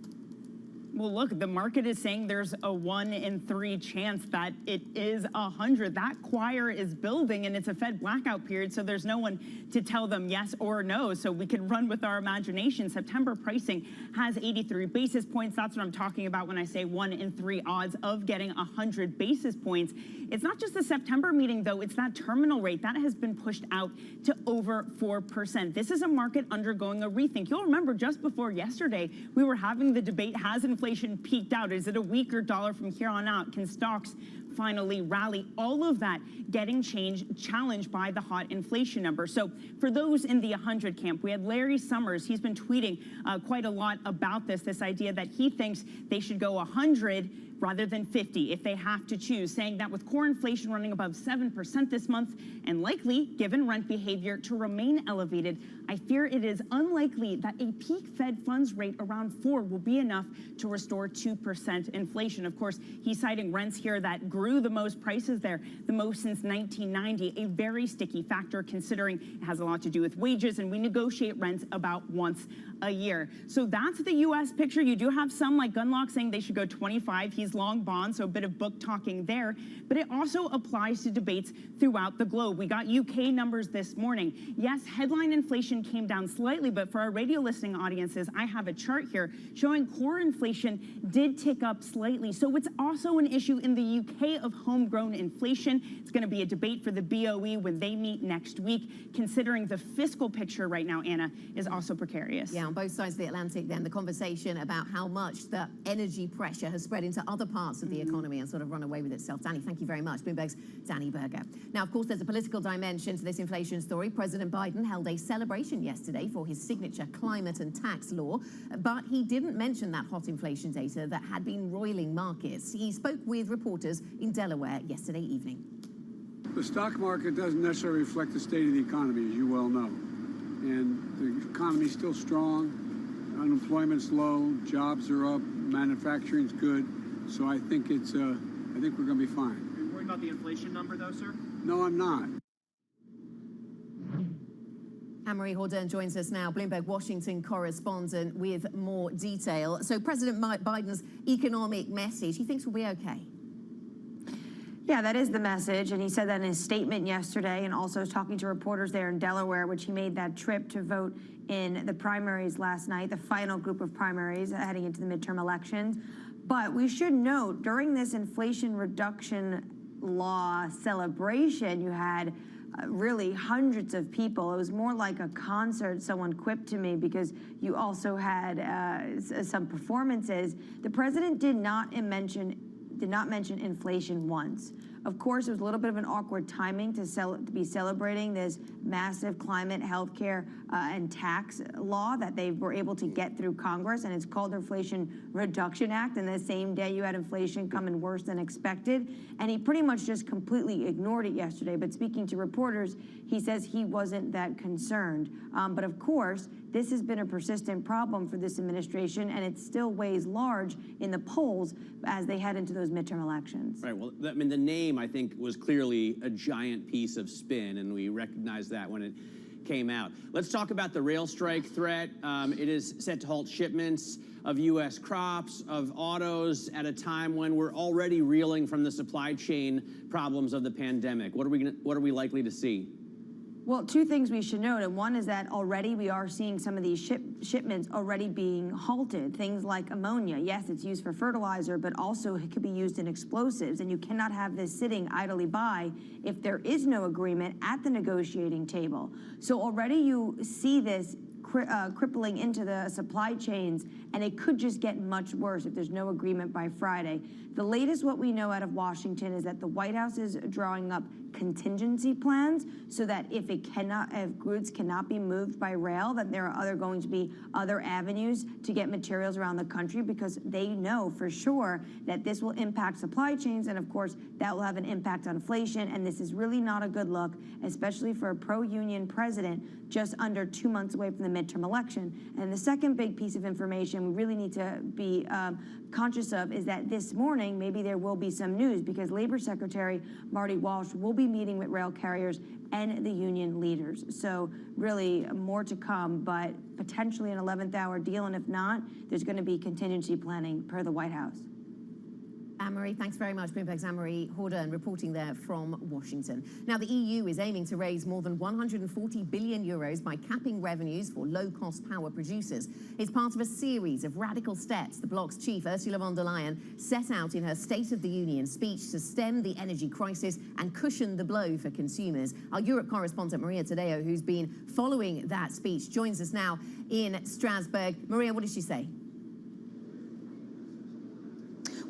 Well, look, the market is saying there's a 1 in 3 chance that it is 100. That choir is building, and it's a Fed blackout period, so there's no one to tell them yes or no, so we can run with our imagination. September pricing has 83 basis points. That's what I'm talking about when I say 1 in 3 odds of getting 100 basis points. It's not just the September meeting, though. It's that terminal rate. That has been pushed out to over 4%. This is a market undergoing a rethink. You'll remember just before yesterday, we were having the debate, has inflation peaked out? Is it a weaker dollar from here on out? Can stocks finally rally. All of that getting challenged by the hot inflation number. So for those in the 100 camp, we had Larry Summers. He's been tweeting quite a lot about this idea that he thinks they should go 100 rather than 50 if they have to choose, saying that with core inflation running above 7% this month and likely, given rent behavior, to remain elevated, I fear it is unlikely that a peak Fed funds rate around 4 will be enough to restore 2% inflation. Of course, he's citing rents here that grew the most, prices there the most since 1990, a very sticky factor considering it has a lot to do with wages, and we negotiate rents about once a year. So that's the U.S. picture. You do have some like Gunlock saying they should go 25. He's long bonds, so a bit of book talking there. But it also applies to debates throughout the globe. We got UK numbers this morning. Yes, headline inflation came down slightly, but for our radio listening audiences, I have a chart here showing core inflation did tick up slightly. So it's also an issue in the UK of homegrown inflation. It's going to be a debate for the BOE when they meet next week, considering the fiscal picture right now, Anna, is also precarious. Yeah, on both sides of the Atlantic, then, the conversation about how much the energy pressure has spread into other parts of the economy and sort of run away with itself. Danny, thank you very much. Bloomberg's Danny Berger. Now, of course, there's a political dimension to this inflation story. President Biden held a celebration yesterday for his signature climate and tax law, but he didn't mention that hot inflation data that had been roiling markets. He spoke with reporters in Delaware yesterday evening. The stock market doesn't necessarily reflect the state of the economy, as you well know. And the economy's still strong, unemployment's low, jobs are up, manufacturing's good. So I think we're going to be fine. Are you worried about the inflation number, though, sir? No, I'm not. Anne-Marie Jourdain joins us now, Bloomberg Washington correspondent, with more detail. So President Biden's economic message, he thinks we'll be okay. Yeah, that is the message, and he said that in his statement yesterday, and also talking to reporters there in Delaware, which he made that trip to vote in the primaries last night, the final group of primaries heading into the midterm elections. But we should note, during this inflation reduction law celebration, you had really hundreds of people. It was more like a concert, someone quipped to me, because you also had some performances. The president did not mention inflation once. Of course, it was a little bit of an awkward timing to be celebrating this massive climate, healthcare, and tax law that they were able to get through Congress, and it's called the Inflation Reduction Act. And the same day, you had inflation coming worse than expected, and he pretty much just completely ignored it yesterday. But speaking to reporters, he says he wasn't that concerned. But of course, this has been a persistent problem for this administration, and it still weighs large in the polls as they head into those midterm elections. Right. Well, I mean, the name, I think, was clearly a giant piece of spin, and we recognized that when it came out. Let's talk about the rail strike threat. It is set to halt shipments of U.S. crops, of autos, at a time when we're already reeling from the supply chain problems of the pandemic. What are we likely to see? Well, two things we should note, and one is that already we are seeing some of these shipments already being halted. Things like ammonia, yes, it's used for fertilizer, but also it could be used in explosives, and you cannot have this sitting idly by if there is no agreement at the negotiating table. So already you see this crippling into the supply chains, and it could just get much worse if there's no agreement by Friday. The latest what we know out of Washington is that the White House is drawing up contingency plans so that if goods cannot be moved by rail, that there are going to be other avenues to get materials around the country, because they know for sure that this will impact supply chains, and of course that will have an impact on inflation. And this is really not a good look, especially for a pro-union president just under 2 months away from the midterm election. And the second big piece of information we really need to be conscious of is that this morning maybe there will be some news, because Labor Secretary Marty Walsh will be meeting with rail carriers and the union leaders. So really more to come, but potentially an 11th hour deal, and if not, there's going to be contingency planning per the White House. Anne-Marie, thanks very much. Bloomberg's Anne-Marie Jourdain reporting there from Washington. Now, the EU is aiming to raise more than 140 billion euros by capping revenues for low-cost power producers. It's part of a series of radical steps the bloc's chief, Ursula von der Leyen, set out in her State of the Union speech to stem the energy crisis and cushion the blow for consumers. Our Europe correspondent, Maria Tadeo, who's been following that speech, joins us now in Strasbourg. Maria, what did she say?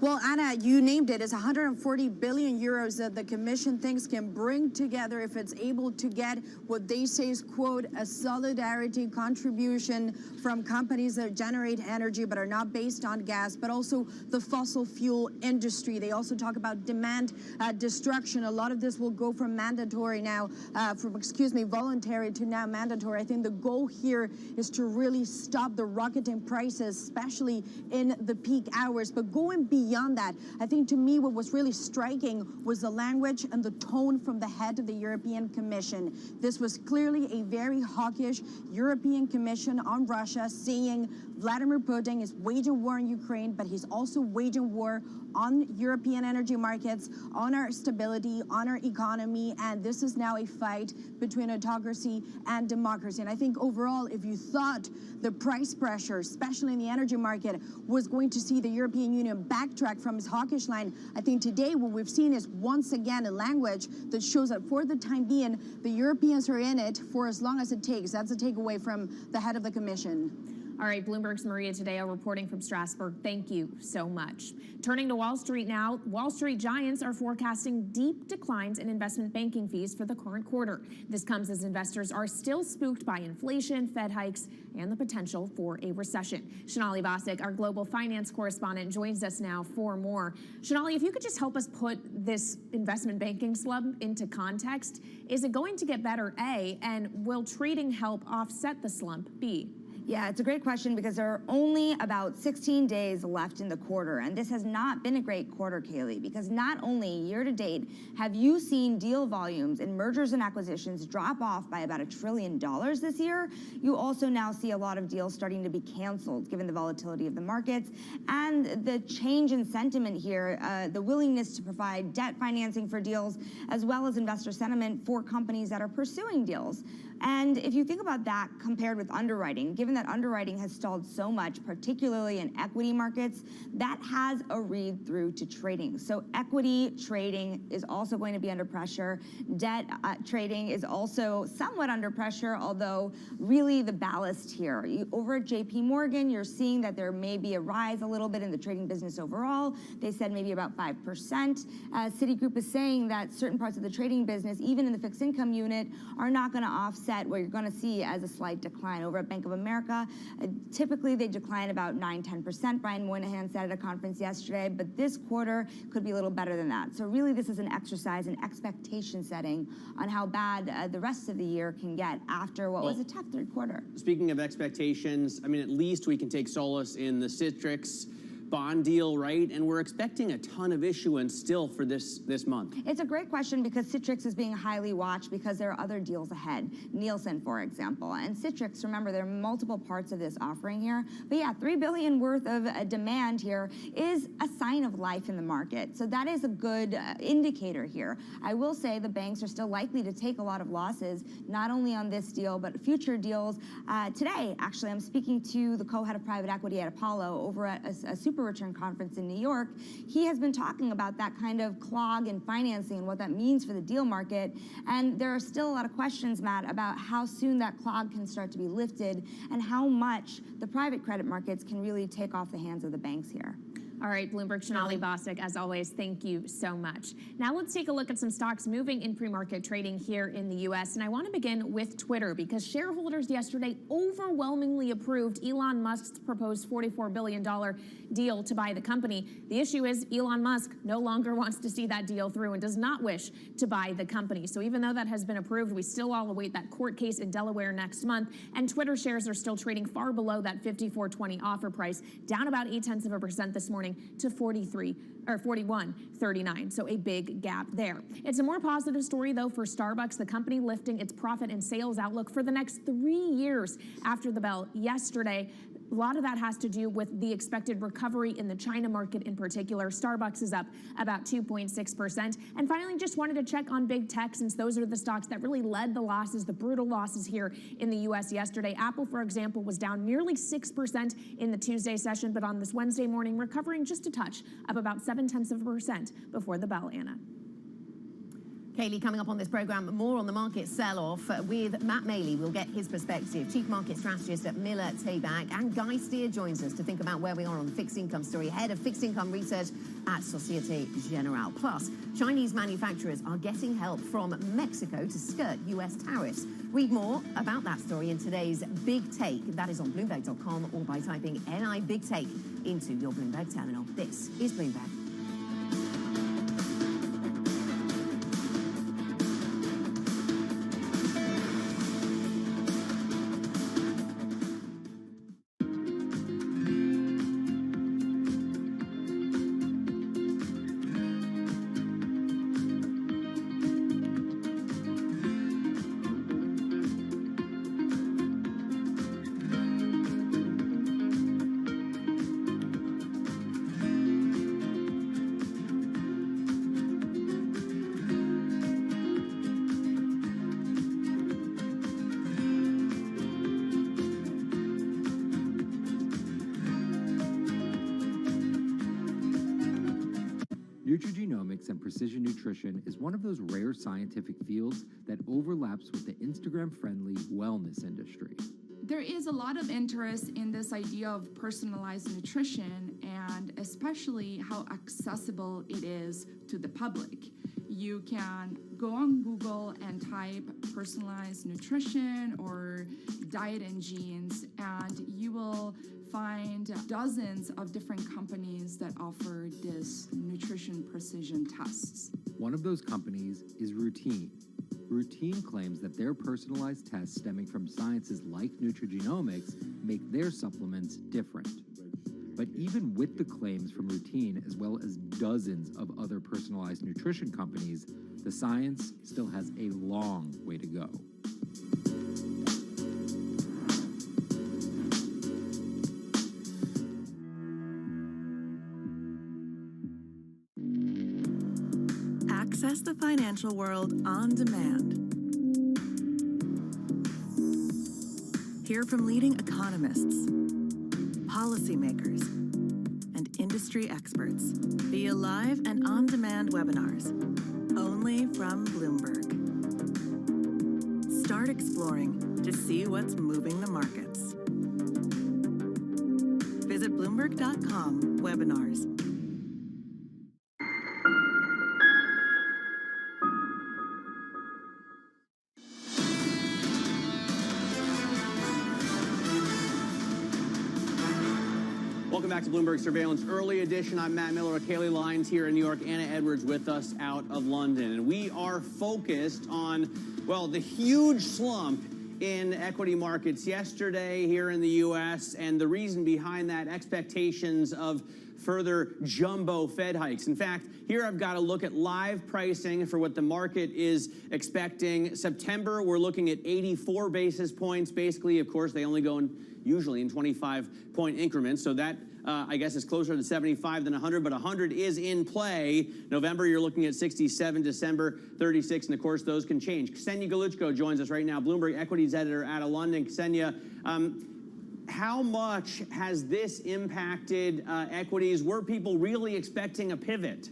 Well, Anna, you named it. It's 140 billion euros that the Commission thinks can bring together if it's able to get what they say is, quote, a solidarity contribution from companies that generate energy but are not based on gas, but also the fossil fuel industry. They also talk about demand destruction. A lot of this will go from mandatory now, voluntary to now mandatory. I think the goal here is to really stop the rocketing prices, especially in the peak hours. But going beyond that, I think to me what was really striking was the language and the tone from the head of the European Commission. This was clearly a very hawkish European Commission on Russia, saying Vladimir Putin is waging war in Ukraine, but he's also waging war on European energy markets, on our stability, on our economy, and this is now a fight between autocracy and democracy. And I think overall, if you thought the price pressure, especially in the energy market, was going to see the European Union backtrack from its hawkish line, I think today what we've seen is once again a language that shows that for the time being, the Europeans are in it for as long as it takes. That's a takeaway from the head of the Commission. All right, Bloomberg's Maria Tadeo reporting from Strasbourg. Thank you so much. Turning to Wall Street now, Wall Street giants are forecasting deep declines in investment banking fees for the current quarter. This comes as investors are still spooked by inflation, Fed hikes, and the potential for a recession. Sonali Vasek, our global finance correspondent, joins us now for more. Sonali, if you could just help us put this investment banking slump into context, is it going to get better, A, and will trading help offset the slump, B? Yeah, it's a great question because there are only about 16 days left in the quarter, and this has not been a great quarter, Kaylee, because not only year to date have you seen deal volumes in mergers and acquisitions drop off by about $1 trillion this year, you also now see a lot of deals starting to be canceled given the volatility of the markets and the change in sentiment here, the willingness to provide debt financing for deals, as well as investor sentiment for companies that are pursuing deals. And if you think about that compared with underwriting, given that underwriting has stalled so much, particularly in equity markets, that has a read through to trading. So equity trading is also going to be under pressure. Debt trading is also somewhat under pressure, although really the ballast here. Over at JP Morgan, you're seeing that there may be a rise a little bit in the trading business overall. They said maybe about 5%. Citigroup is saying that certain parts of the trading business, even in the fixed income unit, are not going to offset what you're going to see as a slight decline. Over at Bank of America, typically they decline about 9–10%. Brian Moynihan said at a conference yesterday, but this quarter could be a little better than that. So really this is an exercise in expectation setting on how bad the rest of the year can get after what was a tough third quarter. Speaking of expectations, I mean, at least we can take solace in the Citrix bond deal, right? And we're expecting a ton of issuance still for this month. It's a great question because Citrix is being highly watched because there are other deals ahead. Nielsen, for example. And Citrix, remember, there are multiple parts of this offering here. But yeah, $3 billion worth of demand here is a sign of life in the market. So that is a good indicator here. I will say the banks are still likely to take a lot of losses, not only on this deal, but future deals. Today, actually, I'm speaking to the co-head of private equity at Apollo over at a super return conference in New York. He has been talking about that kind of clog in financing and what that means for the deal market. And there are still a lot of questions, Matt, about how soon that clog can start to be lifted and how much the private credit markets can really take off the hands of the banks here. All right, Bloomberg, Sonali Vasek, as always, thank you so much. Now let's take a look at some stocks moving in pre-market trading here in the U.S. And I want to begin with Twitter because shareholders yesterday overwhelmingly approved Elon Musk's proposed $44 billion deal to buy the company. The issue is Elon Musk no longer wants to see that deal through and does not wish to buy the company. So even though that has been approved, we still all await that court case in Delaware next month. And Twitter shares are still trading far below that $54.20 offer price, down about 0.8% this morning to 41.39, so a big gap there. It's a more positive story, though, for Starbucks, the company lifting its profit and sales outlook for the next 3 years after the bell yesterday. A lot of that has to do with the expected recovery in the China market in particular. Starbucks is up about 2.6%. And finally, just wanted to check on big tech since those are the stocks that really led the losses, the brutal losses here in the U.S. yesterday. Apple, for example, was down nearly 6% in the Tuesday session, but on this Wednesday morning, recovering just a touch, up about 0.7% before the bell, Anna. Kaylee, coming up on this program, more on the market sell-off with Matt Maley. We'll get his perspective. Chief Market Strategist at Miller Tabak. And Guy Steer joins us to think about where we are on the fixed income story. Head of fixed income research at Societe Generale. Plus, Chinese manufacturers are getting help from Mexico to skirt US tariffs. Read more about that story in today's Big Take. That is on Bloomberg.com or by typing NI Big Take into your Bloomberg terminal. This is Bloomberg. Nutrigenomics and precision nutrition is one of those rare scientific fields that overlaps with the Instagram-friendly wellness industry. There is a lot of interest in this idea of personalized nutrition and especially how accessible it is to the public. You can go on Google and type personalized nutrition or diet and genes, and you will find dozens of different companies that offer this nutrition precision tests. One of those companies is Routine. Routine claims that their personalized tests stemming from sciences like nutrigenomics make their supplements different. But even with the claims from Routine, as well as dozens of other personalized nutrition companies, the science still has a long way to go. Access the financial world on demand. Hear from leading economists, policymakers, and industry experts via live and on-demand webinars, only from Bloomberg. Start exploring to see what's moving the markets. Visit Bloomberg.com/webinars. Welcome back to Bloomberg Surveillance Early Edition. I'm Matt Miller, Kaylee Lyons here in New York, Anna Edwards with us out of London. And we are focused on, well, the huge slump in equity markets yesterday here in the U.S. and the reason behind that, expectations of further jumbo Fed hikes. In fact, here I've got a look at live pricing for what the market is expecting. September, we're looking at 84 basis points. Basically, of course, they only go usually in 25-point increments. So that, I guess, is closer to 75 than 100, but 100 is in play. November, you're looking at 67, December, 36, and of course, those can change. Ksenia Galuchko joins us right now, Bloomberg Equities Editor out of London. Ksenia, how much has this impacted equities? Were people really expecting a pivot?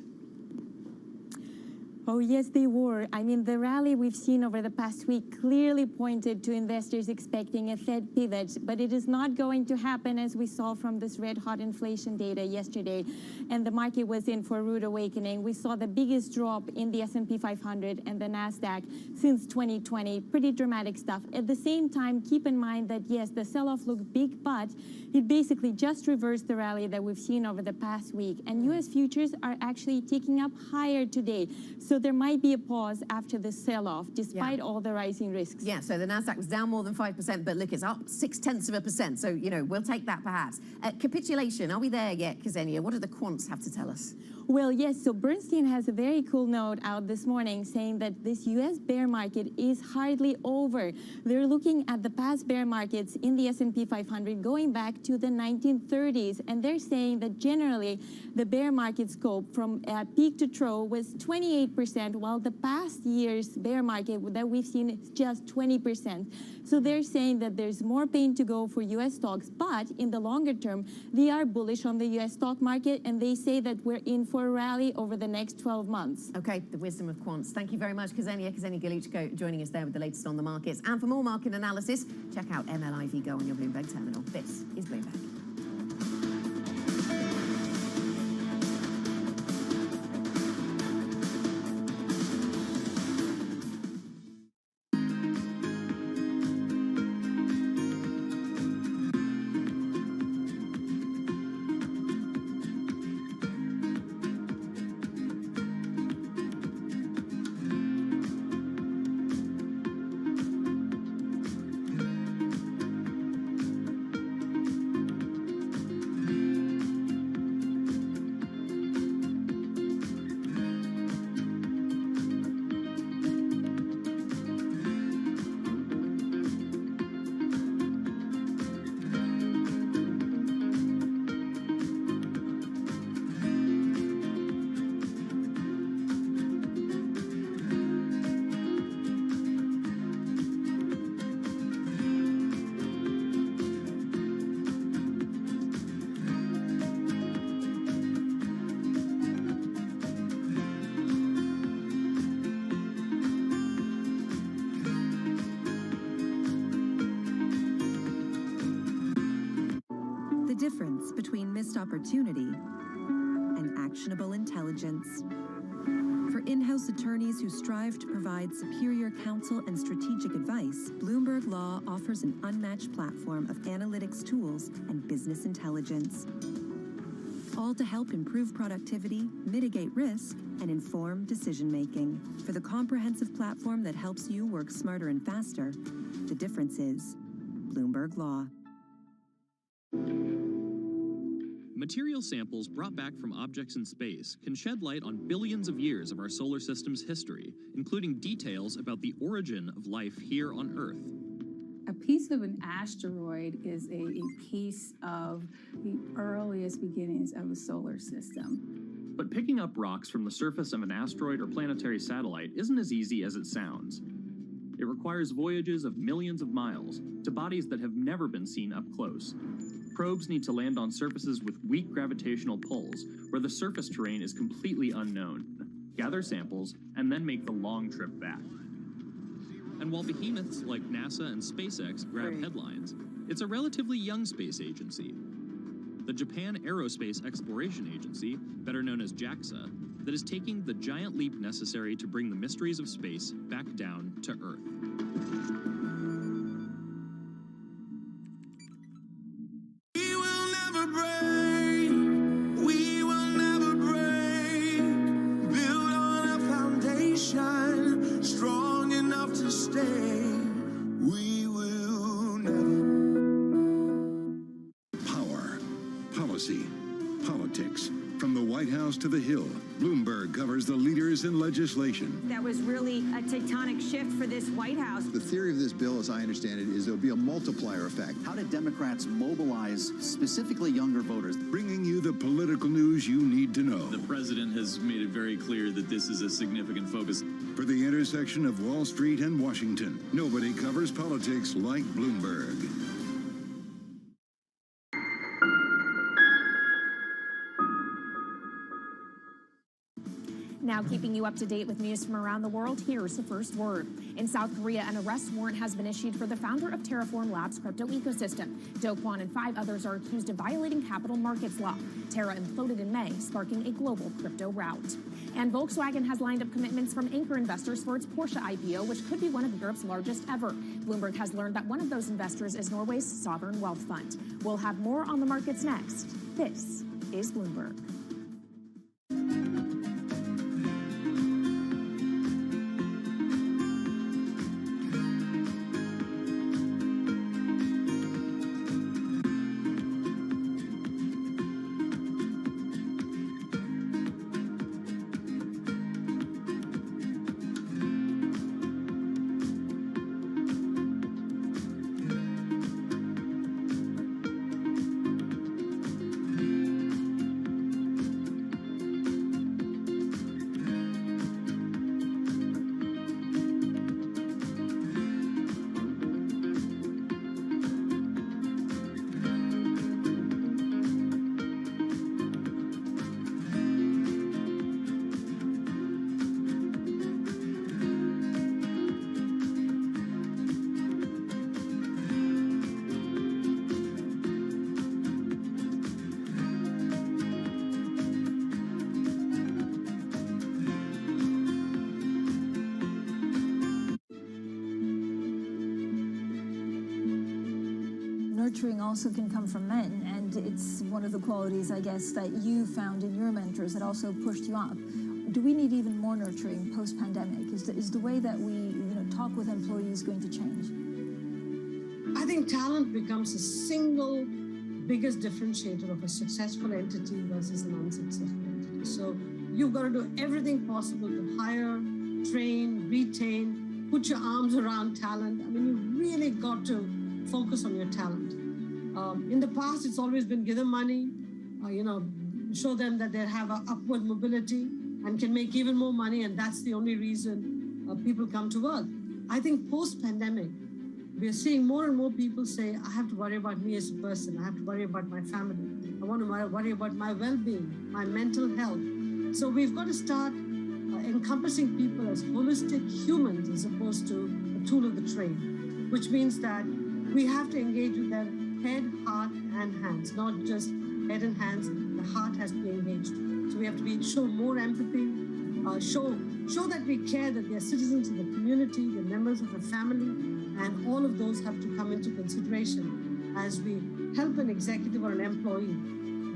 Oh, yes, they were. I mean, the rally we've seen over the past week clearly pointed to investors expecting a Fed pivot, but it is not going to happen, as we saw from this red-hot inflation data yesterday, and the market was in for a rude awakening. We saw the biggest drop in the S&P 500 and the NASDAQ since 2020. Pretty dramatic stuff. At the same time, keep in mind that, yes, the sell-off looked big, but it basically just reversed the rally that we've seen over the past week, and U.S. futures are actually ticking up higher today. So there might be a pause after the sell-off, despite all the rising risks. Yeah, so the NASDAQ was down more than 5%, but look, it's up 0.6%. So, you know, we'll take that perhaps. Capitulation, are we there yet, Ksenia? What do the quants have to tell us? Well, yes, so Bernstein has a very cool note out this morning saying that this U.S. bear market is hardly over. They're looking at the past bear markets in the S&P 500 going back to the 1930s, and they're saying that generally the bear market scope from peak to trough was 28%, while the past year's bear market that we've seen is just 20%. So they're saying that there's more pain to go for U.S. stocks, but in the longer term, they are bullish on the U.S. stock market, and they say that we're in for a rally over the next 12 months. Okay, the wisdom of quants. Thank you very much, Ksenia Gilic, joining us there with the latest on the markets. And for more market analysis, check out MLIV Go on your Bloomberg terminal. This is Bloomberg. The difference between missed opportunity and actionable intelligence. For in-house attorneys who strive to provide superior counsel and strategic advice, Bloomberg Law offers an unmatched platform of analytics tools and business intelligence. All to help improve productivity, mitigate risk, and inform decision-making. For the comprehensive platform that helps you work smarter and faster, the difference is Bloomberg Law. Material samples brought back from objects in space can shed light on billions of years of our solar system's history, including details about the origin of life here on Earth. A piece of an asteroid is a piece of the earliest beginnings of a solar system. But picking up rocks from the surface of an asteroid or planetary satellite isn't as easy as it sounds. It requires voyages of millions of miles to bodies that have never been seen up close. Probes need to land on surfaces with weak gravitational pulls, where the surface terrain is completely unknown, gather samples, and then make the long trip back. And while behemoths like NASA and SpaceX grab headlines, it's a relatively young space agency. The Japan Aerospace Exploration Agency, better known as JAXA, that is taking the giant leap necessary to bring the mysteries of space back down to Earth. Politics. From the White House to the Hill, Bloomberg covers the leaders in legislation. That was really a tectonic shift for this White House. The theory of this bill, as I understand it, is there'll be a multiplier effect. How did Democrats mobilize specifically younger voters? Bringing you the political news you need to know. The president has made it very clear that this is a significant focus. For the intersection of Wall Street and Washington, nobody covers politics like Bloomberg. Now keeping you up to date with news from around the world, here's the first word. In South Korea, an arrest warrant has been issued for the founder of Terraform Labs crypto ecosystem. Do Kwon and 5 others are accused of violating capital markets law. Terra imploded in May, sparking a global crypto rout. And Volkswagen has lined up commitments from anchor investors for its Porsche IPO, which could be one of Europe's largest ever. Bloomberg has learned that one of those investors is Norway's sovereign wealth fund. We'll have more on the markets next. This is Bloomberg. nurturing also can come from men, and it's one of the qualities, I guess, that you found in your mentors that also pushed you up. Do we need even more nurturing post-pandemic? Is the way that we talk with employees going to change? I think talent becomes the single biggest differentiator of a successful entity versus an unsuccessful entity. So you've got to do everything possible to hire, train, retain, put your arms around talent. I mean, you really got to focus on your talent. In the past, it's always been give them money, show them that they have an upward mobility and can make even more money, and that's the only reason people come to work. I think post-pandemic, we are seeing more and more people say, I have to worry about me as a person. I have to worry about my family. I want to worry about my well-being, my mental health. So we've got to start encompassing people as holistic humans as opposed to a tool of the trade, which means that we have to engage with them head, heart, and hands, not just head and hands. The heart has to be engaged. So we have to show more empathy, show that we care, that they're citizens of the community, they're members of the family, and all of those have to come into consideration as we help an executive or an employee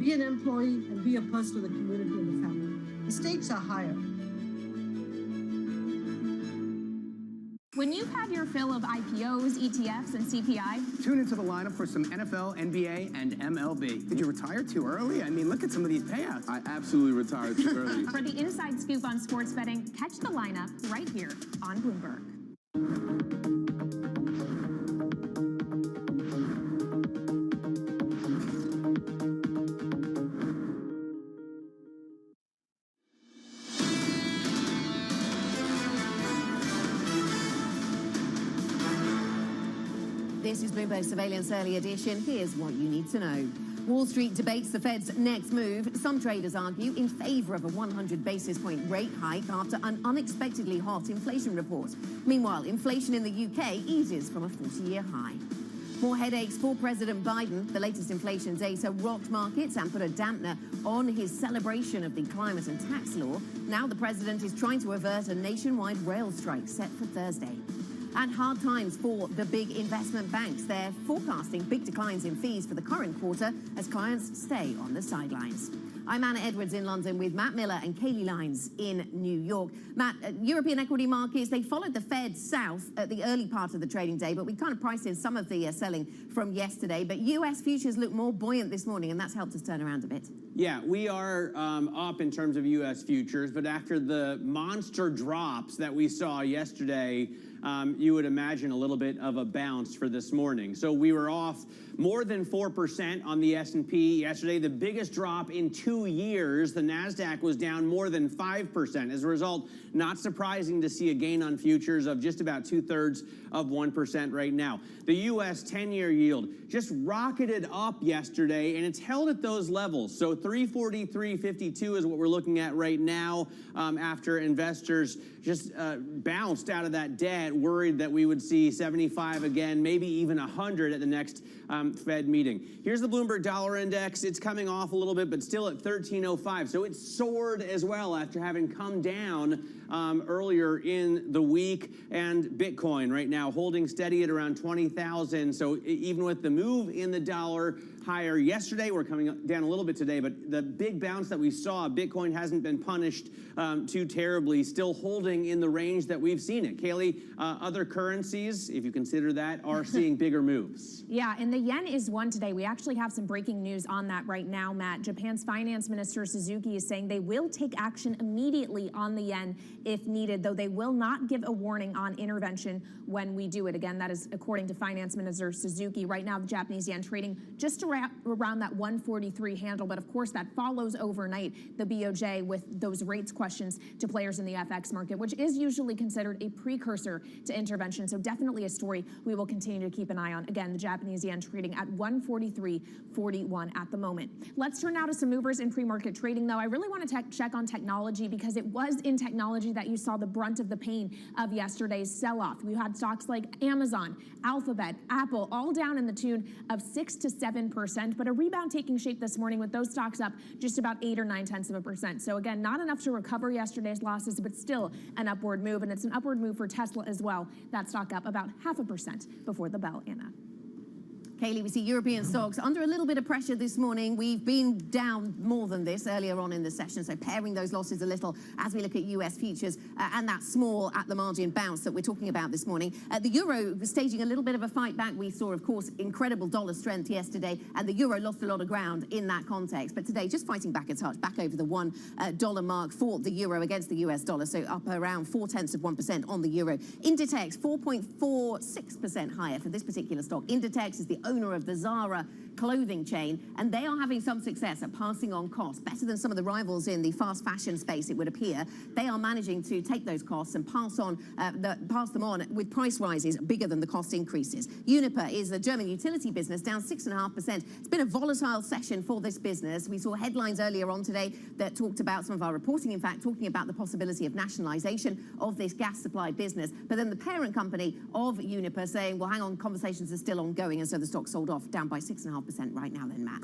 be an employee and be a person of the community and the family. The stakes are higher. When you've had your fill of IPOs, ETFs, and CPI, tune into the lineup for some NFL, NBA, and MLB. Did you retire too early? I mean, look at some of these payouts. I absolutely retired too early. For the inside scoop on sports betting, catch the lineup right here on Bloomberg. This is Bloomberg Surveillance Early Edition. Here's what you need to know. Wall Street debates the Fed's next move. Some traders argue in favor of a 100 basis point rate hike after an unexpectedly hot inflation report. Meanwhile, inflation in the UK eases from a 40-year high. More headaches for President Biden. The latest inflation data rocked markets and put a dampener on his celebration of the climate and tax law. Now the president is trying to avert a nationwide rail strike set for Thursday. And hard times for the big investment banks. They're forecasting big declines in fees for the current quarter as clients stay on the sidelines. I'm Anna Edwards in London with Matt Miller and Kaylee Lines in New York. Matt, European equity markets, they followed the Fed south at the early part of the trading day, but we kind of priced in some of the selling from yesterday. But US futures look more buoyant this morning, and that's helped us turn around a bit. Yeah, we are up in terms of US futures, but after the monster drops that we saw yesterday, you would imagine a little bit of a bounce for this morning. So we were off more than 4% on the S&P yesterday, the biggest drop in 2 years. The NASDAQ was down more than 5%. As a result, not surprising to see a gain on futures of just about 2/3 of 1% right now. The U.S. 10-year yield just rocketed up yesterday, and it's held at those levels. So 343.52 is what we're looking at right now after investors just bounced out of that debt, worried that we would see 75 again, maybe even 100 at the next Fed meeting. Here's the Bloomberg Dollar Index. It's coming off a little bit, but still at 1305. So it soared as well after having come down earlier in the week. And Bitcoin right now holding steady at around 20,000. So even with the move in the dollar higher yesterday, we're coming down a little bit today, but the big bounce that we saw, Bitcoin hasn't been punished too terribly, still holding in the range that we've seen it. Kaylee, other currencies, if you consider that, are seeing bigger moves. Yeah, and the yen is one today. We actually have some breaking news on that right now, Matt. Japan's Finance Minister Suzuki is saying they will take action immediately on the yen if needed, though they will not give a warning on intervention when we do it. Again, that is according to Finance Minister Suzuki. Right now, the Japanese yen trading just around that 143 handle, but of course that follows overnight the BOJ with those rates questions to players in the FX market, which is usually considered a precursor to intervention. So definitely a story we will continue to keep an eye on. Again, the Japanese yen trading at 143.41 at the moment. Let's turn now to some movers in pre-market trading, though. I really want to check on technology because it was in technology that you saw the brunt of the pain of yesterday's sell-off. We had stocks like Amazon, Alphabet, Apple, all down in the tune of 6 to 7%, but a rebound taking shape this morning with those stocks up just about 8 or 9/10%. So again, not enough to recover yesterday's losses, but still an upward move, and it's an upward move for Tesla as well. That stock up about 0.5% before the bell, Anna. Kaylee, we see European stocks under a little bit of pressure this morning. We've been down more than this earlier on in the session, so paring those losses a little as we look at US futures and that small at the margin bounce that we're talking about this morning. The euro staging a little bit of a fight back. We saw, of course, incredible dollar strength yesterday, and the euro lost a lot of ground in that context. But today, just fighting back a touch, back over the $1 mark for the euro against the US dollar, so up around 0.4% on the euro. Inditex, 4.46% higher for this particular stock. Inditex is the owner of the Zara clothing chain, and they are having some success at passing on costs, better than some of the rivals in the fast fashion space, it would appear. They are managing to take those costs and pass them on with price rises bigger than the cost increases. Uniper is a German utility business, down 6.5%. It's been a volatile session for this business. We saw headlines earlier on today that talked about, some of our reporting, in fact, talking about the possibility of nationalization of this gas supply business. But then the parent company of Uniper saying, well, hang on, conversations are still ongoing, and so the stock sold off, down by 6.5% right now then, Matt.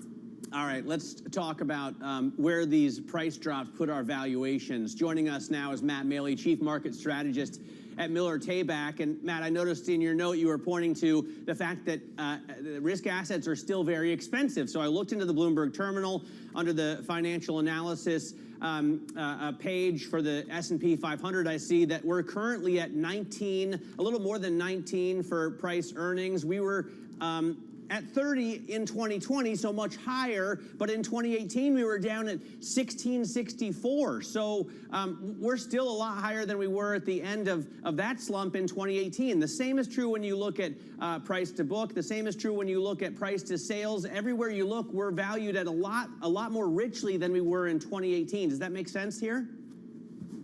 All right, let's talk about where these price drops put our valuations. Joining us now is Matt Maley, Chief Market Strategist at Miller Tabak. And Matt, I noticed in your note you were pointing to the fact that risk assets are still very expensive. So I looked into the Bloomberg terminal under the financial analysis page for the S&P 500. I see that we're currently at 19, a little more than 19 for price earnings. We were at 30 in 2020, so much higher, but in 2018 we were down at 1664. So we're still a lot higher than we were at the end of that slump in 2018. The same is true when you look at price to book. The same is true when you look at price to sales. Everywhere you look, we're valued at a lot more richly than we were in 2018. Does that make sense here?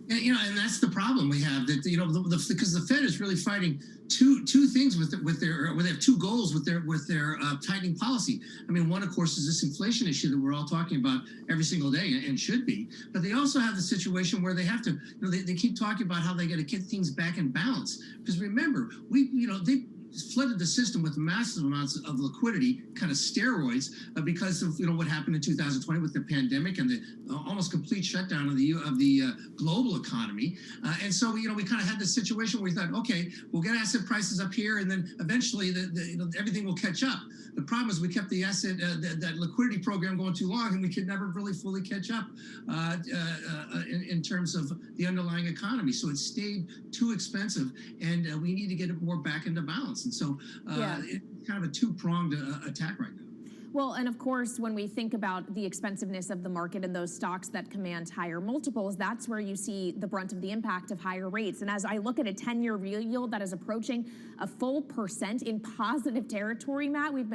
Yeah, and that's the problem we have, that because the Fed is really fighting two things they have two goals with their tightening policy. I mean, one, of course, is this inflation issue that we're all talking about every single day, and should be. But they also have the situation where they have to, they keep talking about how they got to get things back in balance. Because remember, they flooded the system with massive amounts of liquidity, kind of steroids, because of what happened in 2020 with the pandemic and the almost complete shutdown of the global economy. And so we kind of had this situation where we thought, okay, we'll get asset prices up here, and then eventually everything will catch up. The problem is we kept the asset that liquidity program going too long, and we could never really fully catch up in terms of the underlying economy. So it stayed too expensive, and we need to get it more back into balance. And so it's kind of a two-pronged attack right now. Well, and of course, when we think about the expensiveness of the market and those stocks that command higher multiples, that's where you see the brunt of the impact of higher rates. And as I look at a 10-year real yield that is approaching a full % in positive territory, Matt, we've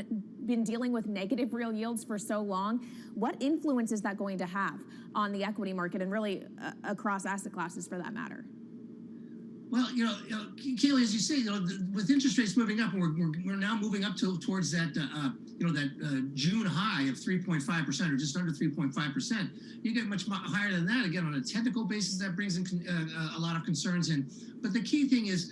been dealing with negative real yields for so long. What influence is that going to have on the equity market and really across asset classes for that matter? Well, Kaylee, as you say, with interest rates moving up, and we're now moving up towards that June high of 3.5% or just under 3.5%. You get much higher than that. Again, on a technical basis, that brings in a lot of concerns in. But the key thing is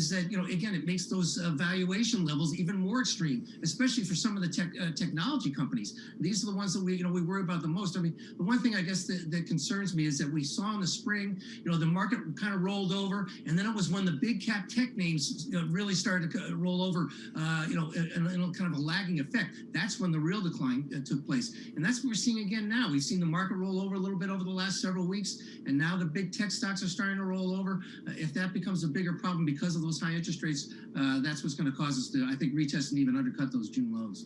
that again, it makes those valuation levels even more extreme, especially for some of the technology companies. These are the ones that we worry about the most. I mean, the one thing I guess that concerns me is that we saw in the spring, the market kind of rolled over, and then it was when the big cap tech names really started to roll over, in kind of a lagging effect. That's when the real decline took place, and that's what we're seeing again now. We've seen the market roll over a little bit over the last several weeks, and now the big tech stocks are starting to roll over. If that becomes a bigger problem because of those high interest rates, that's what's going to cause us to, I think, retest and even undercut those June lows.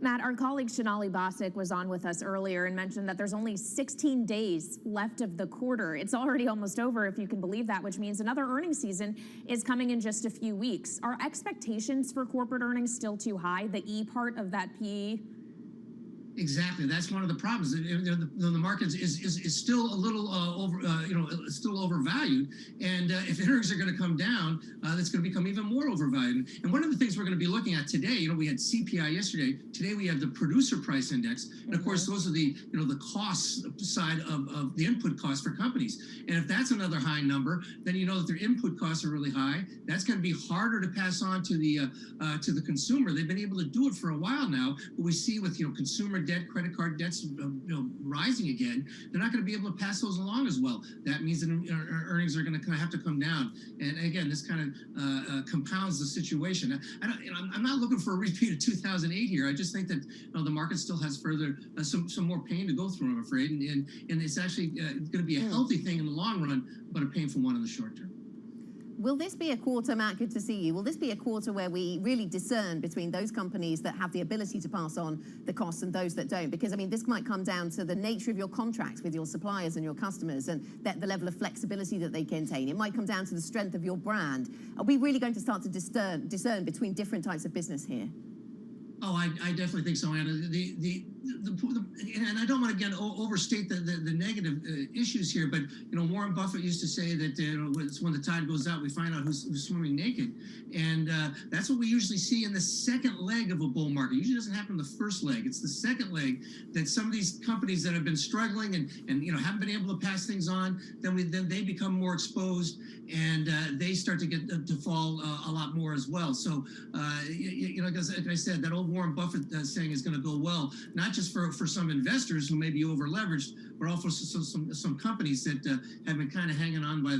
Matt, our colleague Sonali Basak was on with us earlier and mentioned that there's only 16 days left of the quarter. It's already almost over, if you can believe that, which means another earnings season is coming in just a few weeks. Are expectations for corporate earnings still too high, the E part of that PE? Exactly, that's one of the problems. The market is still a little still overvalued, and if earnings are going to come down, that's going to become even more overvalued. And one of the things we're going to be looking at today, we had CPI yesterday. Today we have the producer price index, and of course those are the the cost side of the input costs for companies. And if that's another high number, then that their input costs are really high. That's going to be harder to pass on to the consumer. They've been able to do it for a while now, but we see with consumer debt, credit card debt's rising again, they're not going to be able to pass those along as well. That means that earnings are going to have to come down. And again, this kind of compounds the situation. I'm not looking for a repeat of 2008 here. I just think that the market still has further some more pain to go through, I'm afraid, and it's actually going to be a healthy thing in the long run, but a painful one in the short term. Will this be a quarter, Matt, good to see you, will this be a quarter where we really discern between those companies that have the ability to pass on the costs and those that don't? Because, I mean, this might come down to the nature of your contracts with your suppliers and your customers and the level of flexibility that they contain. It might come down to the strength of your brand. Are we really going to start to discern between different types of business here? Oh, I definitely think so, Anna. And I don't want to again overstate the negative issues here, but Warren Buffett used to say that when the tide goes out, we find out who's swimming naked, and that's what we usually see in the second leg of a bull market. It usually doesn't happen in the first leg. It's the second leg that some of these companies that have been struggling and haven't been able to pass things on, then they become more exposed, and they start to get to fall a lot more as well. So like I said, that old Warren Buffett saying is going to go well, not just for some investors who may be over leveraged, but also some companies that have been kind of hanging on by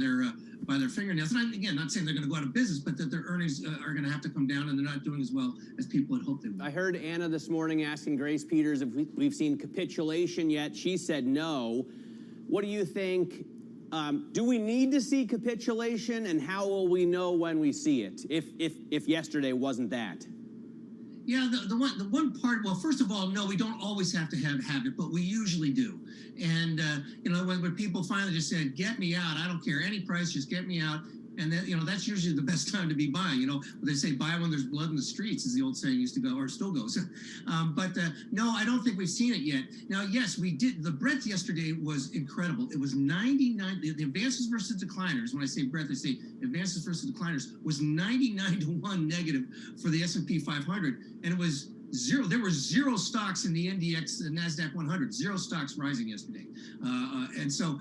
their fingernails. And I'm, again, not saying they're going to go out of business, but that their earnings are going to have to come down, and they're not doing as well as people had hoped they would. I heard Anna this morning asking Grace Peters if we've seen capitulation yet. She said no. What do you think? Do we need to see capitulation, and how will we know when we see it? If yesterday wasn't that? Yeah, the one part. Well, first of all, no, we don't always have to have it, but we usually do. And when people finally just said, "Get me out! I don't care any price, just get me out." And then, that's usually the best time to be buying. They say buy when there's blood in the streets, as the old saying used to go, or still goes. But no, I don't think we've seen it yet. Now, yes, we did. The breadth yesterday was incredible. It was 99. The advances versus decliners. When I say breadth, I say advances versus decliners was 99-1 negative for the S&P 500, and it was zero. There were zero stocks in the NDX, the NASDAQ 100, zero stocks rising yesterday. And so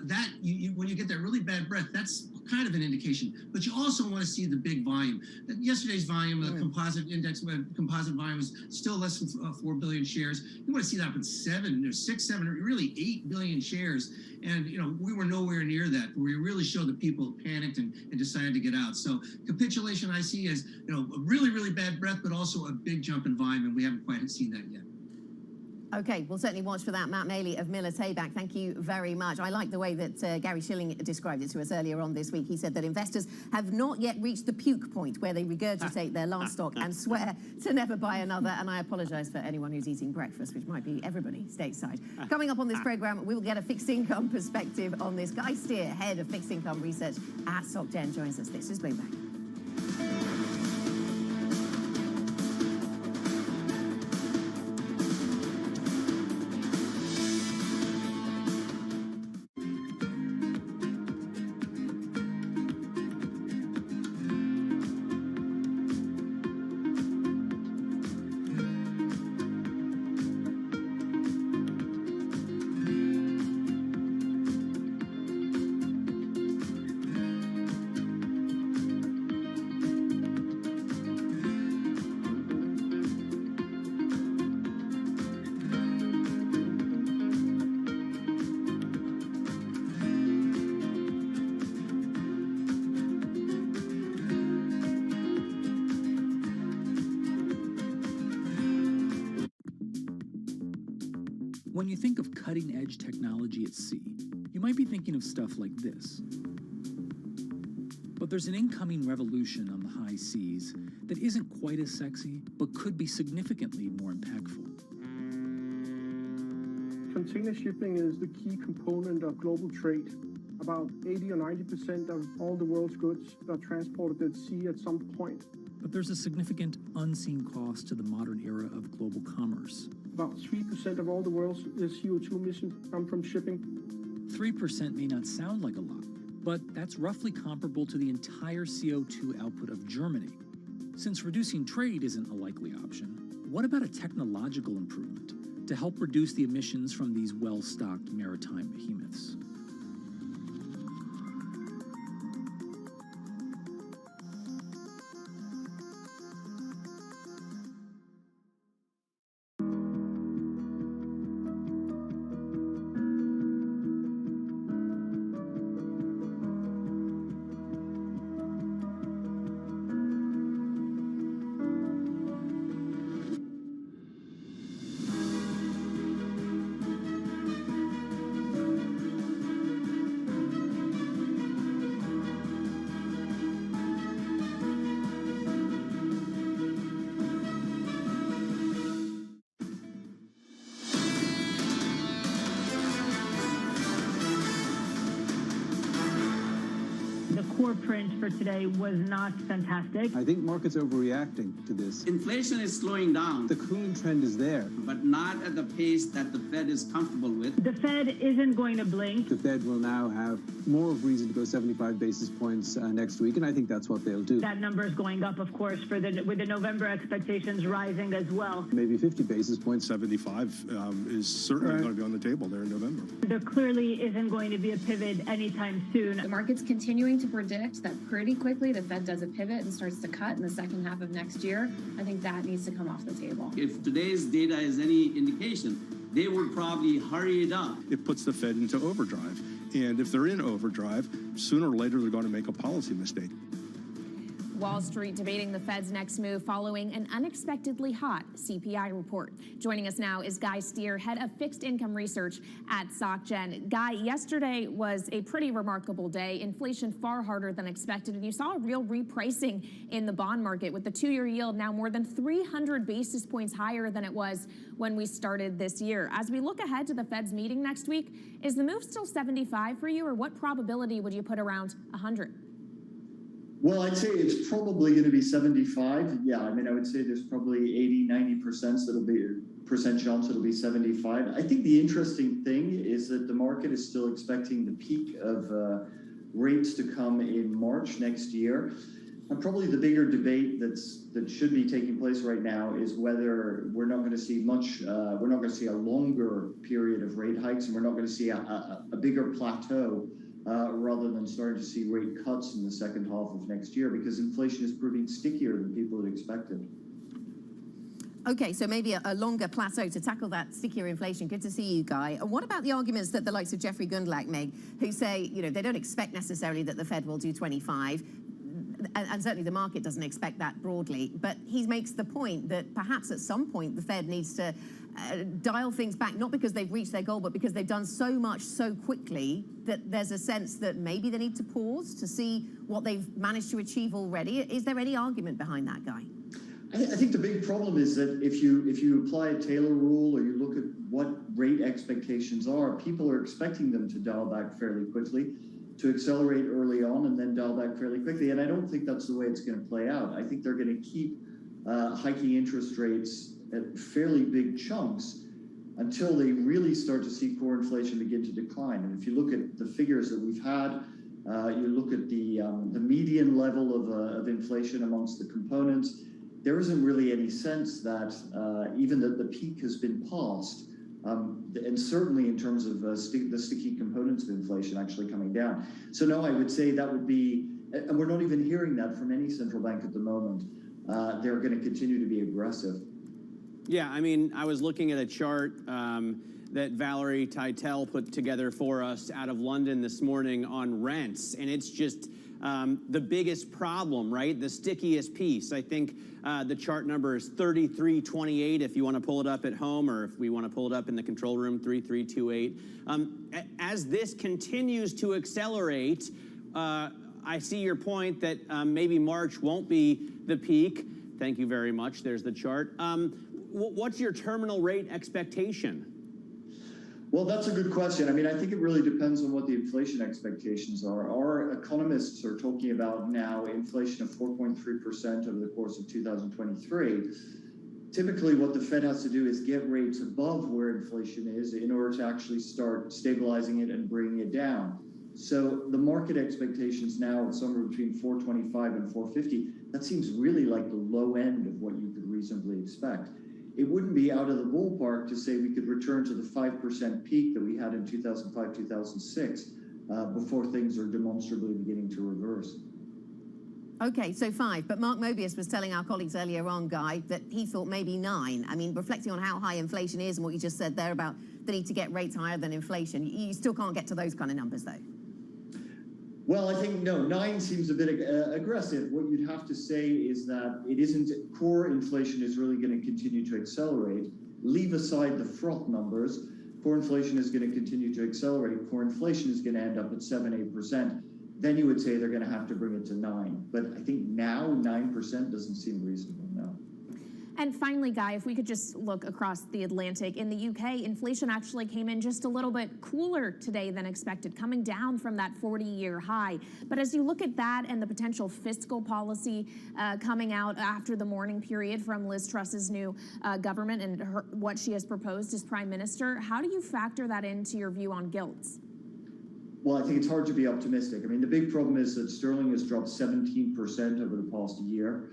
that when you get that really bad breadth, that's kind of an indication. But you also want to see the big volume. Yesterday's volume, the composite index, composite volume was still less than 4 billion shares. You want to see that up in 6, 7, or really 8 billion shares. And we were nowhere near that, where we really showed that people panicked and decided to get out. So capitulation I see as a really, really bad breadth, but also a big jump in volume, and we haven't quite seen that yet. Okay, we'll certainly watch for that. Matt Maley of Miller Tabak, thank you very much. I like the way that Gary Schilling described it to us earlier on this week. He said that investors have not yet reached the puke point where they regurgitate their last stock and swear to never buy another. And I apologize for anyone who's eating breakfast, which might be everybody stateside. Coming up on this program, we will get a fixed income perspective on this. Guy Steer, head of fixed income research at SocGen, joins us. This is Bloomberg. When you think of cutting-edge technology at sea, you might be thinking of stuff like this. But there's an incoming revolution on the high seas that isn't quite as sexy, but could be significantly more impactful. Container shipping is the key component of global trade. About 80 or 90% of all the world's goods are transported at sea at some point. But there's a significant unseen cost to the modern era of global commerce. About 3% of all the world's CO2 emissions come from shipping. 3% may not sound like a lot, but that's roughly comparable to the entire CO2 output of Germany. Since reducing trade isn't a likely option, what about a technological improvement to help reduce the emissions from these well-stocked maritime behemoths? core print for today was not fantastic. I think markets overreacting to this. Inflation is slowing down. The cooling trend is there, but not at the pace that the Fed is comfortable with. The Fed isn't going to blink. The Fed will now have more of reason to go 75 basis points next week, and I think that's what they'll do. That number is going up, of course, with the November expectations rising as well. Maybe 50 basis points. 75 is certainly going to be on the table there in November. There clearly isn't going to be a pivot anytime soon. The market's continuing to predict that pretty quickly the Fed does a pivot and starts to cut in the second half of next year. I think that needs to come off the table. If today's data is any indication, they would probably hurry it up. It puts the Fed into overdrive. And if they're in overdrive, sooner or later they're going to make a policy mistake. Wall Street debating the Fed's next move following an unexpectedly hot CPI report. Joining us now is Guy Stier, head of fixed income research at SocGen. Guy, yesterday was a pretty remarkable day. Inflation far harder than expected, and you saw a real repricing in the bond market with the two-year yield now more than 300 basis points higher than it was when we started this year. As we look ahead to the Fed's meeting next week, is the move still 75 for you, or what probability would you put around 100? Well, I'd say it's probably going to be 75. Yeah, I mean, I would say there's probably 80, 90% that'll be percent chance it'll be 75. I think the interesting thing is that the market is still expecting the peak of rates to come in March next year. And probably the bigger debate that should be taking place right now is whether we're not going to see we're not going to see a longer period of rate hikes, and we're not going to see a bigger plateau rather than starting to see rate cuts in the second half of next year, because inflation is proving stickier than people had expected. Okay, so maybe a longer plateau to tackle that stickier inflation. Good to see you, Guy. What about the arguments that the likes of Jeffrey Gundlach make, who say, they don't expect necessarily that the Fed will do 25, and certainly the market doesn't expect that broadly, but he makes the point that perhaps at some point the Fed needs to dial things back, not because they've reached their goal, but because they've done so much so quickly that there's a sense that maybe they need to pause to see what they've managed to achieve already. Is there any argument behind that, Guy? I think the big problem is that if you apply a Taylor rule, or you look at what rate expectations are, people are expecting them to dial back fairly quickly, to accelerate early on and then dial back fairly quickly. And I don't think that's the way it's going to play out. I think they're going to keep hiking interest rates at fairly big chunks until they really start to see core inflation begin to decline. And if you look at the figures that we've had, you look at the median level of inflation amongst the components, there isn't really any sense that even that the peak has been passed. And certainly in terms of the sticky components of inflation actually coming down. So no, I would say that would be, and we're not even hearing that from any central bank at the moment. They're going to continue to be aggressive. Yeah, I mean, I was looking at a chart that Valerie Teitel put together for us out of London this morning on rents, and it's just the biggest problem, right? The stickiest piece. I think the chart number is 3328 if you want to pull it up at home, or if we want to pull it up in the control room, 3328. As this continues to accelerate, I see your point that maybe March won't be the peak. Thank you very much. There's the chart. What's your terminal rate expectation? Well, that's a good question. I mean, I think it really depends on what the inflation expectations are. Our economists are talking about now inflation of 4.3% over the course of 2023. Typically, what the Fed has to do is get rates above where inflation is in order to actually start stabilizing it and bringing it down. So the market expectations now of somewhere between 425 and 450, that seems really like the low end of what you could reasonably expect. It wouldn't be out of the ballpark to say we could return to the 5% peak that we had in 2005, 2006 before things are demonstrably beginning to reverse. Okay, so 5. But Mark Mobius was telling our colleagues earlier on, Guy, that he thought maybe 9. I mean, reflecting on how high inflation is and what you just said there about the need to get rates higher than inflation, you still can't get to those kind of numbers, though. Well, I think, no, 9 seems a bit aggressive. What you'd have to say is that it isn't, core inflation is really going to continue to accelerate. Leave aside the froth numbers, core inflation is going to continue to accelerate. Core inflation is going to end up at 7-8%. Then you would say they're going to have to bring it to 9. But I think now 9% doesn't seem reasonable now. And finally, Guy, if we could just look across the Atlantic, in the UK, inflation actually came in just a little bit cooler today than expected, coming down from that 40-year high. But as you look at that and the potential fiscal policy coming out after the mourning period from Liz Truss's new government and what she has proposed as prime minister, how do you factor that into your view on gilts? Well, I think it's hard to be optimistic. I mean, the big problem is that sterling has dropped 17% over the past year.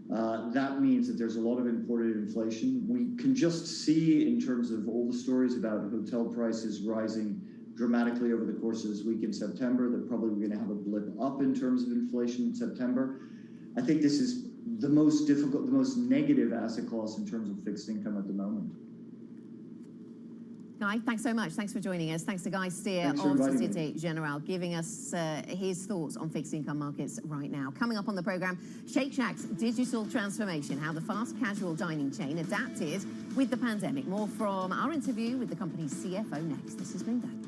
That means that there's a lot of imported inflation. We can just see in terms of all the stories about hotel prices rising dramatically over the course of this week in September, that probably we're going to have a blip up in terms of inflation in September. I think this is the most difficult, the most negative asset class in terms of fixed income at the moment. Guy, thanks so much. Thanks for joining us. Thanks to Guy Steer of Societe Generale giving us his thoughts on fixed income markets right now. Coming up on the program, Shake Shack's digital transformation, how the fast casual dining chain adapted with the pandemic. More from our interview with the company's CFO next. This is Bloomberg.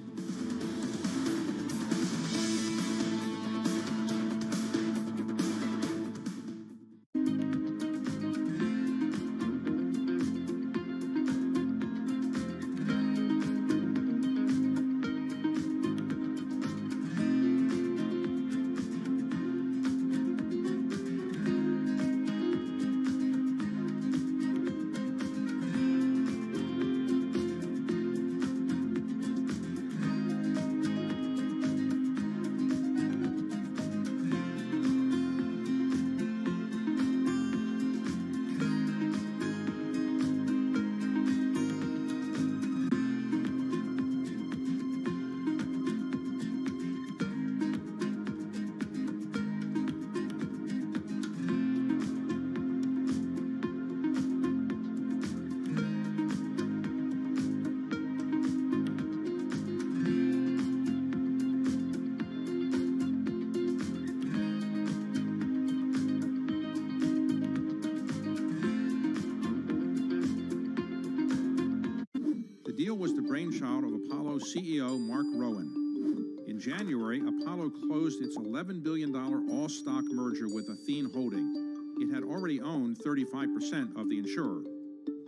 Was the brainchild of Apollo CEO Mark Rowan. In January, Apollo closed its $11 billion all-stock merger with Athene Holding. It had already owned 35% of the insurer.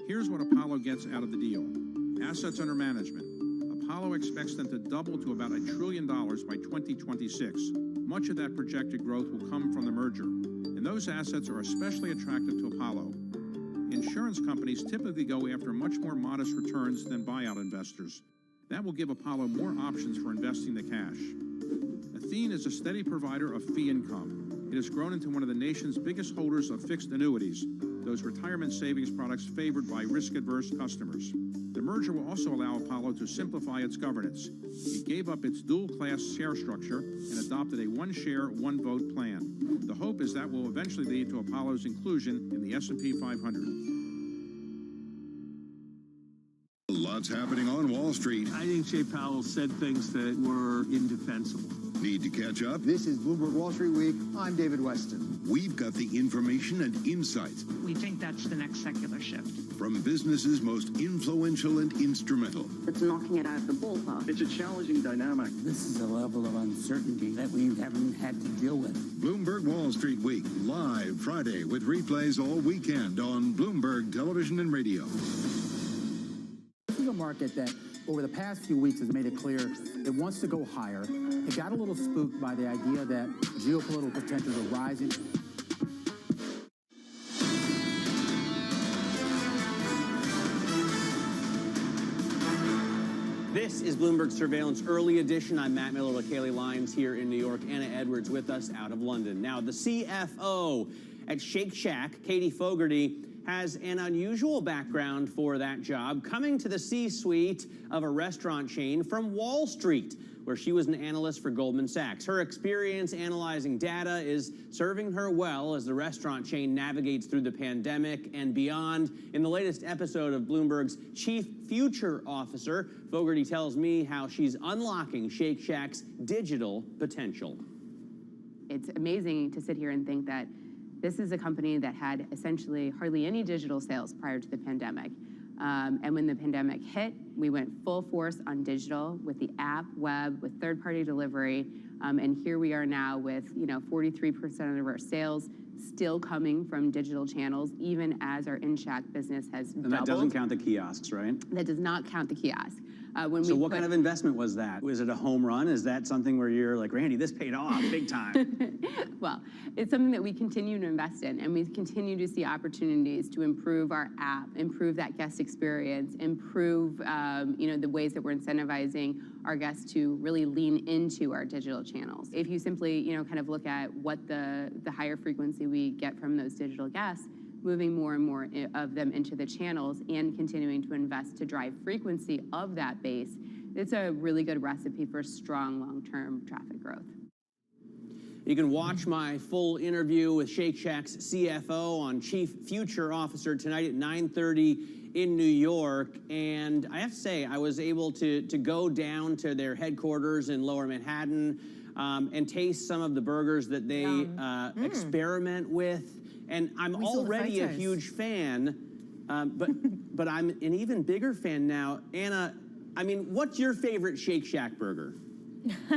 Here's what Apollo gets out of the deal. Assets under management. Apollo expects them to double to about $1 trillion by 2026. Much of that projected growth will come from the merger, and those assets are especially attractive to Apollo. Insurance companies typically go after much more modest returns than buyout investors. That will give Apollo more options for investing the cash. Athene is a steady provider of fee income. It has grown into one of the nation's biggest holders of fixed annuities, those retirement savings products favored by risk-averse customers. The merger will also allow Apollo to simplify its governance. It gave up its dual-class share structure and adopted a one-share, one-vote plan. The hope is that will eventually lead to Apollo's inclusion in the S&P 500. Lots happening on Wall Street. I think Jay Powell said things that were indefensible. Need to catch up? This is Bloomberg Wall Street Week. I'm David Weston. We've got the information and insights. We think that's the next secular shift. From businesses most influential and instrumental. It's knocking it out of the ballpark. It's a challenging dynamic. This is a level of uncertainty that we haven't had to deal with. Bloomberg Wall Street Week, live Friday with replays all weekend on Bloomberg Television and Radio. This is a market that over the past few weeks has made it clear it wants to go higher. It got a little spooked by the idea that geopolitical tensions are rising. This is Bloomberg Surveillance Early Edition. I'm Matt Miller with Kaylee Lyons here in New York. Anna Edwards with us out of London. Now, the CFO at Shake Shack, Katie Fogarty, has an unusual background for that job, coming to the C-suite of a restaurant chain from Wall Street, where she was an analyst for Goldman Sachs. Her experience analyzing data is serving her well as the restaurant chain navigates through the pandemic and beyond. In the latest episode of Bloomberg's Chief Future Officer, Fogarty tells me how she's unlocking Shake Shack's digital potential. It's amazing to sit here and think that this is a company that had essentially hardly any digital sales prior to the pandemic. And when the pandemic hit, we went full force on digital with the app, web, with third-party delivery. And here we are now with 43% of our sales still coming from digital channels, even as our in-Shack business has doubled. And that doesn't count the kiosks, right? That does not count the kiosk. So what kind of investment was that? Was it a home run? Is that something where you're like, Randy, this paid off big time? Well, it's something that we continue to invest in, and we continue to see opportunities to improve our app, improve that guest experience, improve the ways that we're incentivizing our guests to really lean into our digital channels. If you simply kind of look at what the higher frequency we get from those digital guests, moving more and more of them into the channels and continuing to invest to drive frequency of that base, it's a really good recipe for strong long-term traffic growth. You can watch my full interview with Shake Shack's CFO on Chief Future Officer tonight at 9:30 in New York. And I have to say, I was able to go down to their headquarters in Lower Manhattan and taste some of the burgers that they experiment with. And I'm already a huge fan, but I'm an even bigger fan now. Anna, I mean, what's your favorite Shake Shack burger?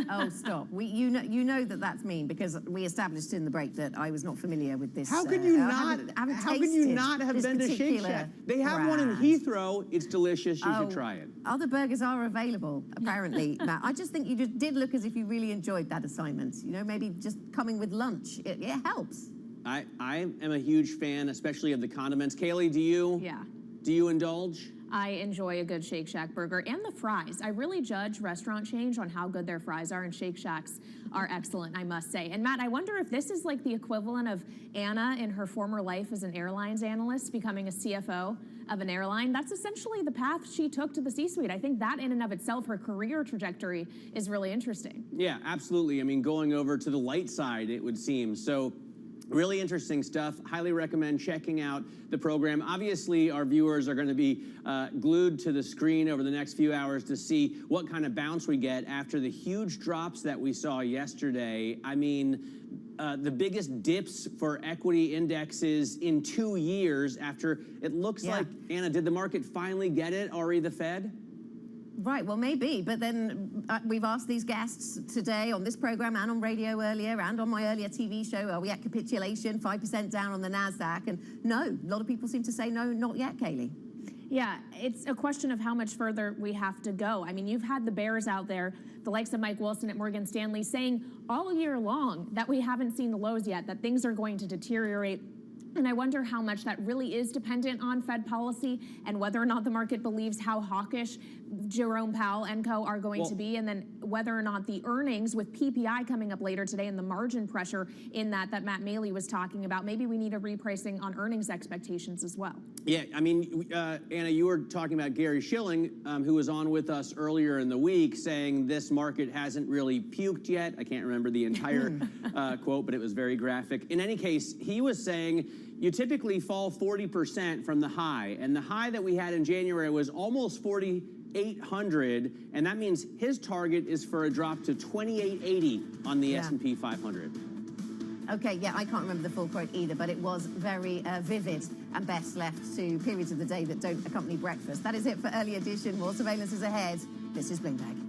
Oh, stop. You know that's mean, because we established in the break that I was not familiar with this. How can you I haven't how can you not have this been to Shake particular Shack? They have one in Heathrow. It's delicious. You should try it. Other burgers are available, apparently, Matt. I just think you just did look as if you really enjoyed that assignment. Maybe just coming with lunch. It helps. I am a huge fan, especially of the condiments. Kaylee, do you? Yeah. Do you indulge? I enjoy a good Shake Shack burger and the fries. I really judge restaurant chains on how good their fries are, and Shake Shacks are excellent, I must say. And Matt, I wonder if this is like the equivalent of Anna in her former life as an airlines analyst becoming a CFO of an airline. That's essentially the path she took to the C-suite. I think that in and of itself, her career trajectory is really interesting. Yeah, absolutely. I mean, going over to the light side, it would seem. So really interesting stuff. Highly recommend checking out the program. Obviously, our viewers are going to be glued to the screen over the next few hours to see what kind of bounce we get after the huge drops that we saw yesterday. I mean, the biggest dips for equity indexes in 2 years after it looks like, Anna, did the market finally get it, the Fed? Right, well, maybe, but then we've asked these guests today on this program and on radio earlier and on my earlier TV show, are we at capitulation, 5% down on the NASDAQ? And no, a lot of people seem to say no, not yet, Kaylee. Yeah, it's a question of how much further we have to go. I mean, you've had the bears out there, the likes of Mike Wilson at Morgan Stanley, saying all year long that we haven't seen the lows yet, that things are going to deteriorate. And I wonder how much that really is dependent on Fed policy and whether or not the market believes how hawkish Jerome Powell and co are going to be, and then whether or not the earnings with PPI coming up later today and the margin pressure in that Matt Maley was talking about, maybe we need a repricing on earnings expectations as well. Yeah, I mean, Anna, you were talking about Gary Schilling, who was on with us earlier in the week, saying this market hasn't really puked yet. I can't remember the entire quote, but it was very graphic. In any case, he was saying you typically fall 40% from the high, and the high that we had in January was almost 4,800, and that means his target is for a drop to 2,880 on the S&P 500. Okay, yeah, I can't remember the full quote either, but it was very vivid and best left to periods of the day that don't accompany breakfast. That is it for Early Edition. More surveillance is ahead. This is Bloomberg.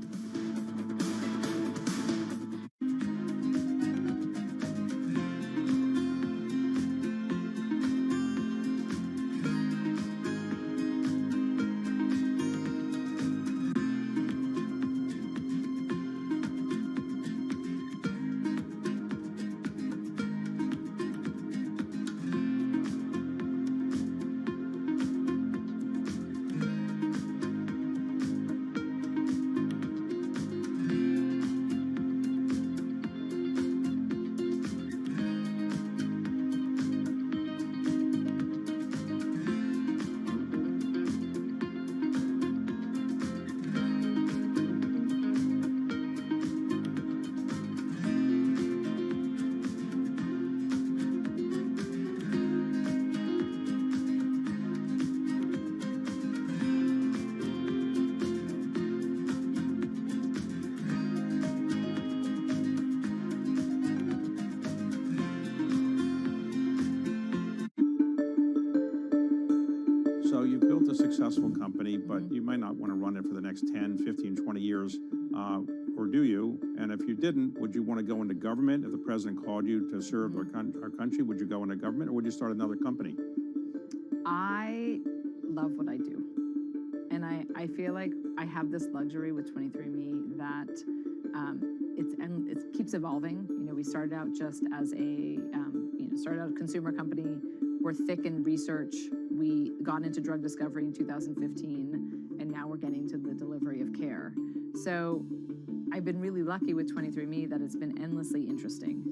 Successful company, but you might not want to run it for the next 10, 15, 20 years. Or do you? And if you didn't, would you want to go into government? If the president called you to serve our country, would you go into government, or would you start another company? I love what I do. And I feel like I have this luxury with 23andMe that it keeps evolving. You know, we started out just as started out a consumer company. We're thick in research. We got into drug discovery in 2015, and now we're getting to the delivery of care. So I've been really lucky with 23andMe that it's been endlessly interesting.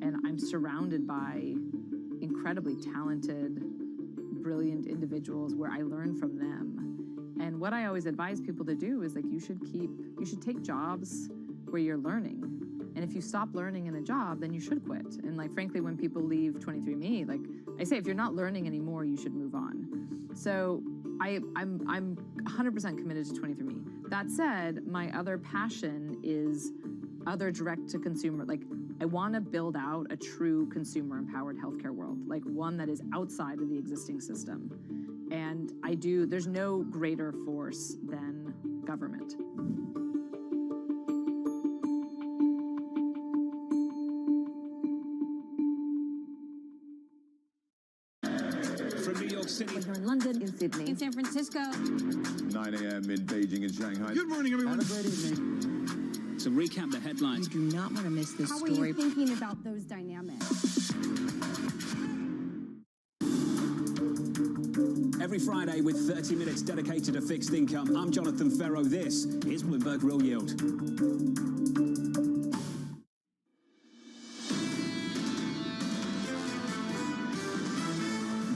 And I'm surrounded by incredibly talented, brilliant individuals where I learn from them. And what I always advise people to do is, like, you should take jobs where you're learning. And if you stop learning in a job, then you should quit. And, like, frankly, when people leave 23andMe, like I say, if you're not learning anymore, you should move on. So I'm 100% committed to 23andMe. That said, my other passion is other direct-to-consumer. Like, I want to build out a true consumer-empowered healthcare world, like one that is outside of the existing system. And there's no greater force than government. From New York City. Here in London, in Sydney, in San Francisco. 9 a.m. in Beijing and Shanghai. Good morning, everyone. Have a great evening. To recap the headlines. You do not want to miss this How story. are you thinking about those dynamics? Every Friday with 30 minutes dedicated to fixed income, I'm Jonathan Ferro. This is Bloomberg Real Yield.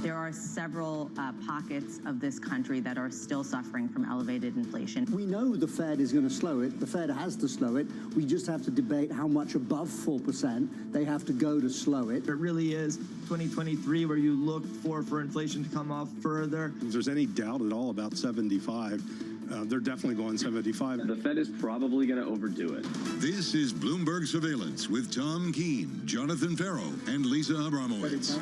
There are several pockets of this country that are still suffering from elevated inflation. We know the Fed is going to slow it. The Fed has to slow it. We just have to debate how much above 4% they have to go to slow it. It really is 2023 where you look for inflation to come off further. If there's any doubt at all about 75, they're definitely going 75. The Fed is probably going to overdo it. This is Bloomberg Surveillance with Tom Keene, Jonathan Ferro, and Lisa Abramowitz.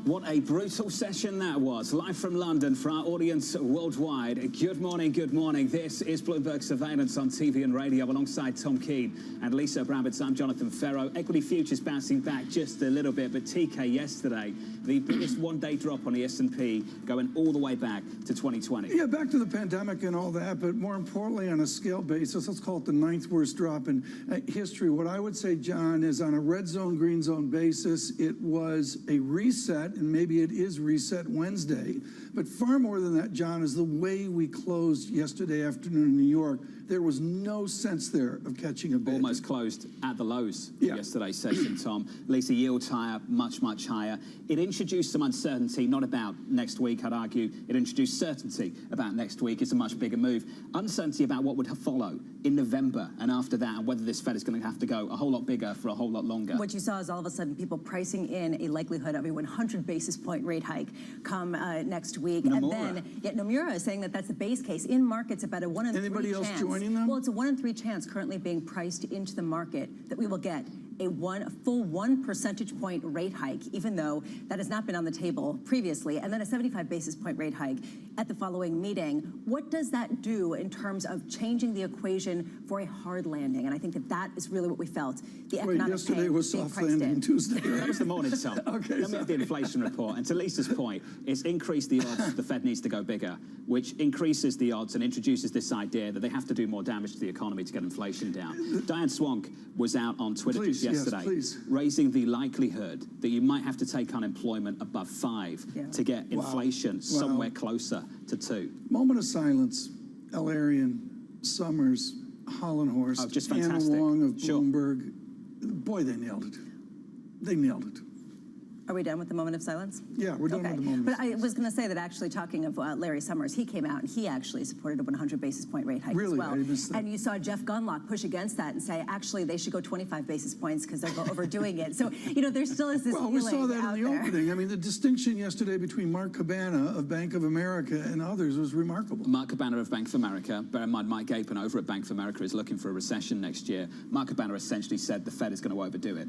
What a brutal session that was. Live from London for our audience worldwide. Good morning, good morning. This is Bloomberg Surveillance on TV and radio alongside Tom Keene and Lisa Abramowitz. I'm Jonathan Ferro. Equity futures bouncing back just a little bit, but TK yesterday, the biggest one-day drop on the S&P going all the way back to 2020. Yeah, back to the pandemic and all that, but more importantly, on a scale basis, let's call it the 9th worst drop in history. What I would say, John, is on a red zone, green zone basis, it was a reset, and maybe it is reset Wednesday. But far more than that, John, is the way we closed yesterday afternoon in New York. There was no sense there of catching a bid. Almost closed at the lows yesterday's session, Tom. Lisa, yields higher, much, much higher. It introduced some uncertainty, not about next week, I'd argue. It introduced certainty about next week. It's a much bigger move. Uncertainty about what would follow in November and after that, and whether this Fed is going to have to go a whole lot bigger for a whole lot longer. What you saw is all of a sudden people pricing in a likelihood of a 100 basis point rate hike come next week. Nomura. And then, yet Nomura is saying that that's the base case. In markets, about a 1 in 3 chance. Anybody else joining them? Well, it's a 1 in 3 chance currently being priced into the market that we will get a full 1 percentage point rate hike, even though that has not been on the table previously, and then a 75 basis point rate hike at the following meeting. What does that do in terms of changing the equation for a hard landing? And I think that is really what we felt. The economic yesterday was soft landing Tuesday. That was the morning, Tom. Okay, then we have the inflation report. And to Lisa's point, it's increased the odds the Fed needs to go bigger, which increases the odds and introduces this idea that they have to do more damage to the economy to get inflation down. Diane Swank was out on Twitter just yesterday, raising the likelihood that you might have to take unemployment above 5 to get inflation somewhere closer to 2. Moment of silence. El Arian, Summers, Hollenhorst, just Anna fantastic. Wong of Bloomberg. Boy, they nailed it. They nailed it. Are we done with the moment of silence? Yeah, we're done with the moment. But I was going to say that actually talking of Larry Summers, he came out and he actually supported a 100 basis point rate hike as well. And you saw Jeff Gundlach push against that and say, actually, they should go 25 basis points because they're overdoing it. So, you know, there still is this feeling we saw that in the there. opening. I mean, the distinction yesterday between Mark Cabana of Bank of America and others was remarkable. Mark Cabana of Bank of America, bear in mind Mike Gapen over at Bank of America is looking for a recession next year. Mark Cabana essentially said the Fed is going to overdo it.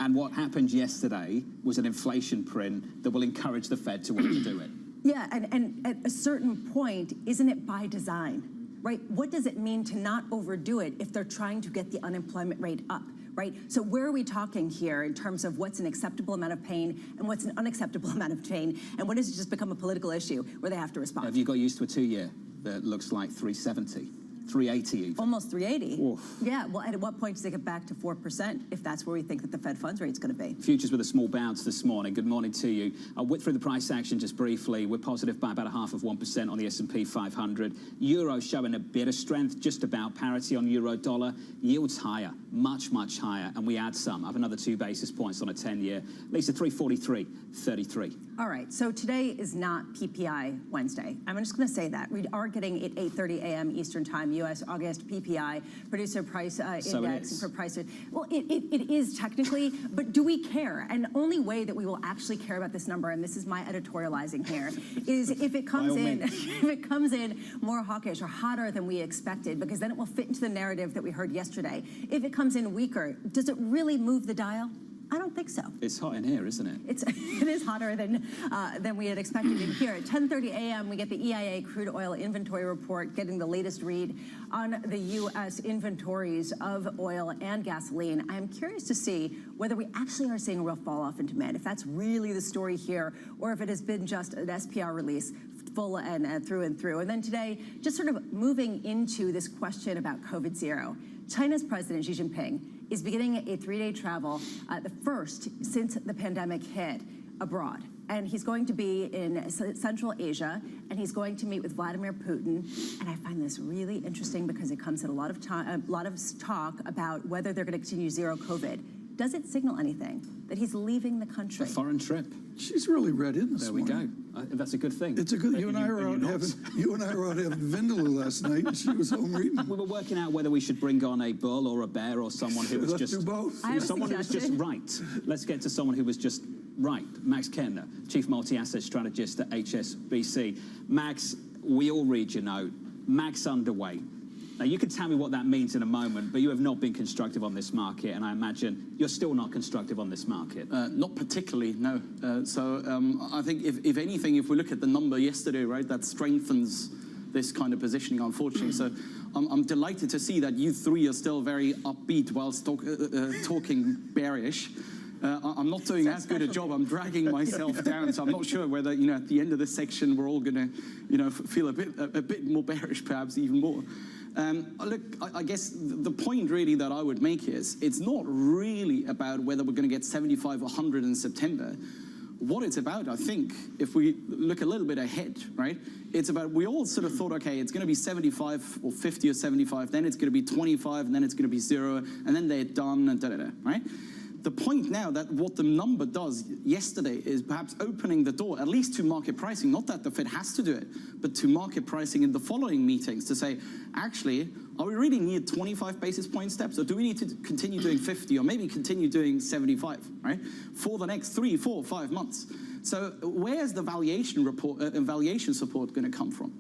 And what happened yesterday was an inflation print that will encourage the Fed to overdo it. Yeah, and at a certain point, isn't it by design? right? What does it mean to not overdo it if they're trying to get the unemployment rate up? Right? So where are we talking here in terms of what's an acceptable amount of pain and what's an unacceptable amount of pain? And when does it just become a political issue where they have to respond? Have you got used to a 2-year that looks like 370? 380 even. Almost 380. Oof. Yeah, well, at what point does it get back to 4% if that's where we think that the Fed funds rate is going to be? Futures with a small bounce this morning. Good morning to you. I'll whip through the price action just briefly. We're positive by about 0.5% on the S&P 500. Euro showing a bit of strength, just about parity on euro dollar. Yields higher, much, much higher. And we add some, up another 2 basis points on a 10-year. Lisa, 343.33. All right, so today is not PPI Wednesday. I'm just going to say that. We are getting at 8:30 a.m. Eastern Time, U.S. August PPI, producer price index for price. Well, it is technically, but do we care? And the only way that we will actually care about this number, and this is my editorializing here, is if it comes in, if it comes in more hawkish or hotter than we expected, because then it will fit into the narrative that we heard yesterday. If it comes in weaker, does it really move the dial? I don't think so. It's hot in here, isn't it? It is hotter than we had expected in here. At 10:30 a.m., we get the EIA crude oil inventory report, getting the latest read on the U.S. inventories of oil and gasoline. I'm curious to see whether we actually are seeing a real fall off in demand, if that's really the story here, or if it has been just an SPR release full and through and through. And then today, just sort of moving into this question about COVID zero. China's President Xi Jinping is beginning a 3-day travel, the first since the pandemic hit, abroad. And he's going to be in Central Asia, and he's going to meet with Vladimir Putin. And I find this really interesting because it comes at a lot of talk about whether they're going to continue zero COVID. Does it signal anything that he's leaving the country? A foreign trip. She's really read in this morning. There we go. That's a good thing. It's a good. You and I were out having Vindaloo last night, and she was home reading. We were working out whether we should bring on a bull or a bear or someone who was just someone who was just right. Let's get to someone who was just right. Max Kentner, Chief Multi-Asset Strategist at HSBC. Max, we all read your note. Max underweight. Now, you can tell me what that means in a moment, but you have not been constructive on this market, and I imagine you're still not constructive on this market. Not particularly, no. I think, if anything, if we look at the number yesterday, right, that strengthens this kind of positioning, unfortunately. So I'm delighted to see that you three are still very upbeat whilst talking bearish. I'm not doing as good a job. I'm dragging myself down, so I'm not sure whether, at the end of this section, we're all going to, feel a bit more bearish, perhaps even more. Look, I guess the point really that I would make is it's not really about whether we're going to get 75 or 100 in September. What it's about, I think, if we look a little bit ahead, right, it's about we all sort of thought, okay, it's going to be 75 or 50 or 75, then it's going to be 25, and then it's going to be 0, and then they're done, and da-da-da, right? The point now that what the number does yesterday is perhaps opening the door, at least to market pricing, not that the Fed has to do it, but to market pricing in the following meetings to say, actually, are we really near 25 basis point steps, or do we need to continue doing 50 or maybe continue doing 75, right, for the next 3, 4, 5 months? So where's the valuation support going to come from?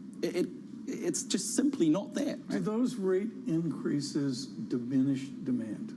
It's just simply not there. Right? Do those rate increases diminish demand?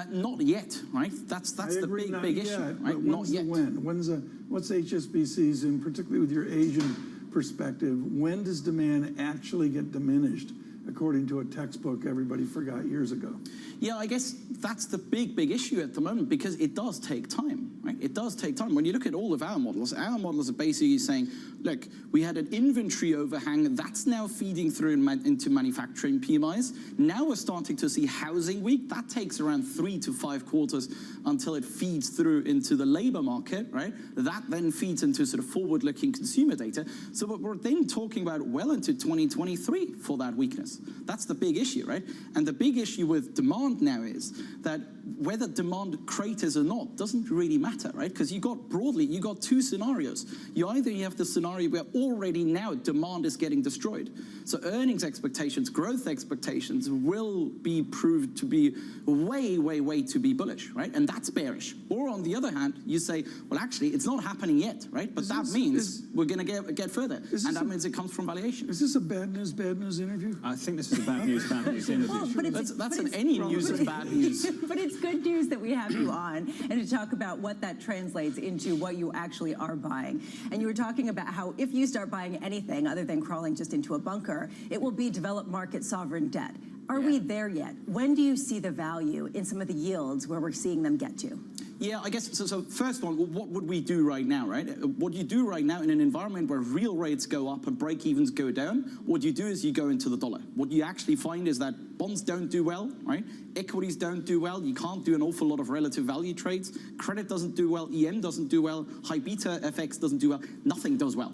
Not yet, right? That's the big issue, right? Not yet. What's HSBC's, and particularly with your Asian perspective, when does demand actually get diminished, according to a textbook everybody forgot years ago? Yeah, I guess that's the big issue at the moment, because it does take time, right? It does take time. When you look at all of our models are basically saying, look, we had an inventory overhang that's now feeding through into manufacturing PMIs. Now we're starting to see housing weak. That takes around 3 to 5 quarters until it feeds through into the labor market, right? That then feeds into sort of forward-looking consumer data. So we're then talking about well into 2023 for that weakness. That's the big issue, right? And the big issue with demand now is that whether demand craters or not doesn't really matter, right? Because you got 2 scenarios. You have the scenario where already now demand is getting destroyed. So earnings expectations, growth expectations will be proved to be way to be bullish, right? And that's bearish. Or on the other hand, you say, well, actually, it's not happening yet, right? But that means we're going to get further. And that means it comes from valuation. Is this a bad news interview? I think this is a bad news interview. That's in any news is bad news. But it's good news that we have you on and to talk about what that translates into what you actually are buying. And you were talking about how if you start buying anything other than crawling just into a bunker, it will be developed market sovereign debt. Are we there yet? When do you see the value in some of the yields where we're seeing them get to? Yeah, I guess, so first one, what would we do right now, right? What you do right now in an environment where real rates go up and break-evens go down, what you do is you go into the dollar. What you actually find is that bonds don't do well, right? Equities don't do well. You can't do an awful lot of relative value trades. Credit doesn't do well. EM doesn't do well. High beta FX doesn't do well. Nothing does well,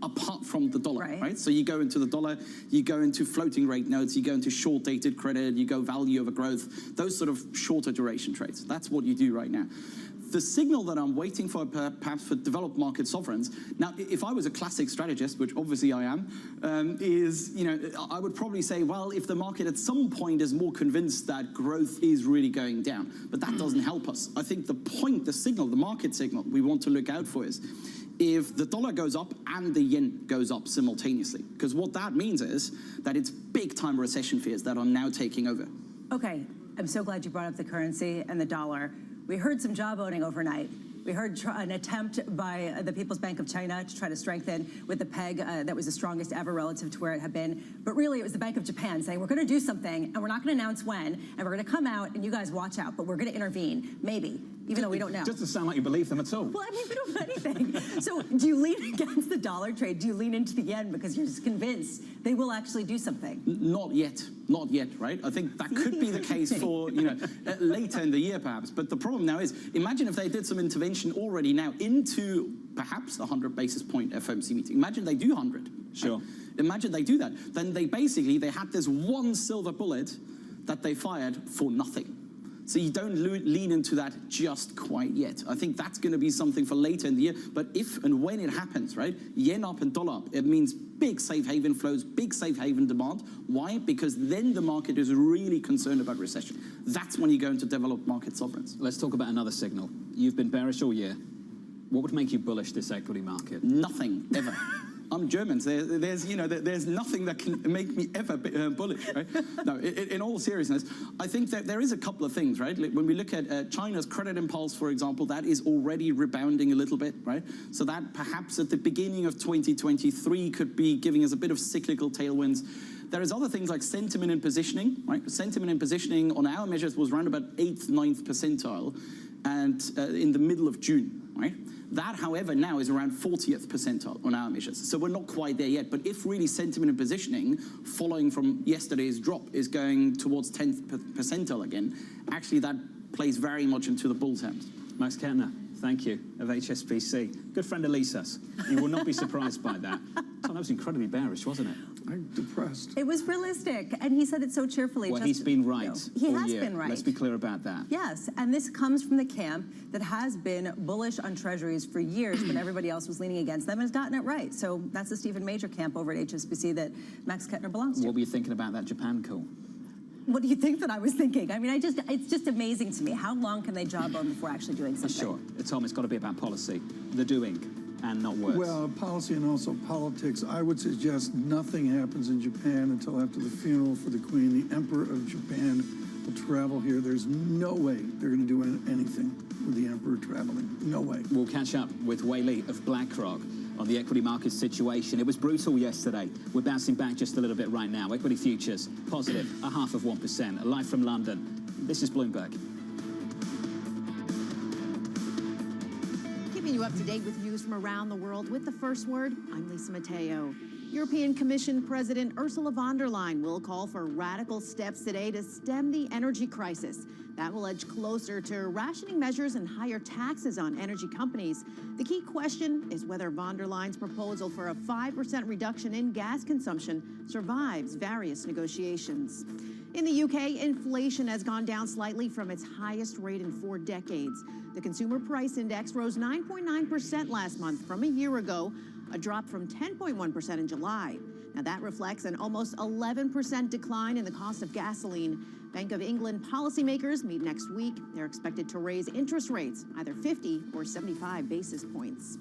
apart from the dollar, right? So you go into the dollar, you go into floating rate notes, you go into short-dated credit, you go value over growth, those sort of shorter duration trades. That's what you do right now. The signal that I'm waiting for, perhaps for developed market sovereigns, now, if I was a classic strategist, which obviously I am, is, I would probably say, well, if the market at some point is more convinced that growth is really going down, but that doesn't help us. I think the point, the signal, the market signal we want to look out for is, if the dollar goes up and the yen goes up simultaneously. Because what that means is that it's big-time recession fears that are now taking over. Okay, I'm so glad you brought up the currency and the dollar. We heard some job owning overnight. We heard an attempt by the People's Bank of China to try to strengthen with the peg that was the strongest ever relative to where it had been. But really, it was the Bank of Japan saying, we're going to do something, and we're not going to announce when, and we're going to come out, and you guys watch out, but we're going to intervene, maybe, even though we don't know. Doesn't sound like you believe them at all. Well, I mean, we don't know anything. So do you lean against the dollar trade? Do you lean into the yen because you're just convinced they will actually do something? Not yet. Not yet, right? I think that could be the case for, later in the year, perhaps. But the problem now is, imagine if they did some intervention already now into perhaps the 100 basis point FOMC meeting. Imagine they do 100. Sure. Right? Imagine they do that. Then they had this one silver bullet that they fired for nothing. So you don't lean into that just quite yet. I think that's going to be something for later in the year. But if and when it happens, right, yen up and dollar up, it means big safe haven flows, big safe haven demand. Why? Because then the market is really concerned about recession. That's when you go into developed market sovereigns. Let's talk about another signal. You've been bearish all year. What would make you bullish this equity market? Nothing, ever. I'm German. There's nothing that can make me ever bullish, right? No, in all seriousness, I think that there is a couple of things, right? When we look at China's credit impulse, for example, that is already rebounding a little bit, right? So that perhaps at the beginning of 2023 could be giving us a bit of cyclical tailwinds. There is other things like sentiment and positioning, right? Sentiment and positioning on our measures was around about 8th, 9th percentile, and in the middle of June, right? That, however, now is around 40th percentile on our measures. So we're not quite there yet. But if really sentiment and positioning, following from yesterday's drop, is going towards 10th percentile again, actually that plays very much into the bull's hands. Max Kettner, thank you, of HSBC. Good friend of Lisa's. You will not be surprised by that. Tom, that was incredibly bearish, wasn't it? I'm depressed. It was realistic, and he said it so cheerfully. Well, he's been right. He has been right. Let's be clear about that. Yes, and this comes from the camp that has been bullish on treasuries for years when everybody else was leaning against them and has gotten it right. So that's the Stephen Major camp over at HSBC that Max Kettner belongs to. What were you thinking about that Japan call? What do you think that I was thinking? I mean, it's just amazing to me. How long can they jawbone before actually doing something? Sure. Tom, it's got to be about policy. The doing. And not words. Well, policy and also politics. I would suggest nothing happens in Japan until after the funeral for the Queen. The Emperor of Japan will travel here. There's no way they're going to do anything with the Emperor traveling. No way. We'll catch up with Wei Li of BlackRock on the equity market situation. It was brutal yesterday. We're bouncing back just a little bit right now. Equity futures, positive, 0.5%. Live from London. This is Bloomberg. Keeping you up to date with news from around the world with the first word, I'm Lisa Mateo. European Commission President Ursula von der Leyen will call for radical steps today to stem the energy crisis. That will edge closer to rationing measures and higher taxes on energy companies. The key question is whether von der Leyen's proposal for a 5% reduction in gas consumption survives various negotiations. In the UK, inflation has gone down slightly from its highest rate in 4 decades. The Consumer Price Index rose 9.9% last month from a year ago, a drop from 10.1% in July. Now that reflects an almost 11% decline in the cost of gasoline. Bank of England policymakers meet next week. They're expected to raise interest rates, either 50 or 75 basis points.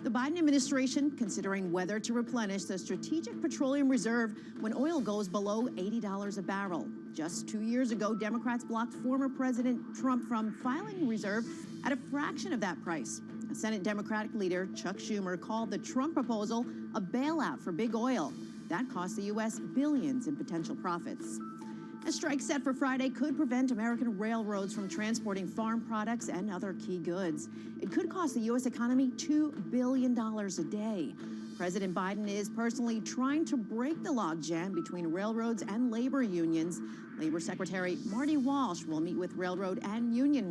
The Biden administration considering whether to replenish the Strategic Petroleum Reserve when oil goes below $80 a barrel. Just 2 years ago, Democrats blocked former President Trump from filing a reserve at a fraction of that price. Senate Democratic leader Chuck Schumer called the Trump proposal a bailout for big oil. That cost the U.S. billions in potential profits. A strike set for Friday could prevent American railroads from transporting farm products and other key goods. It could cost the U.S. economy $2 billion a day. President Biden is personally trying to break the logjam between railroads and labor unions. Labor Secretary Marty Walsh will meet with railroad and union representatives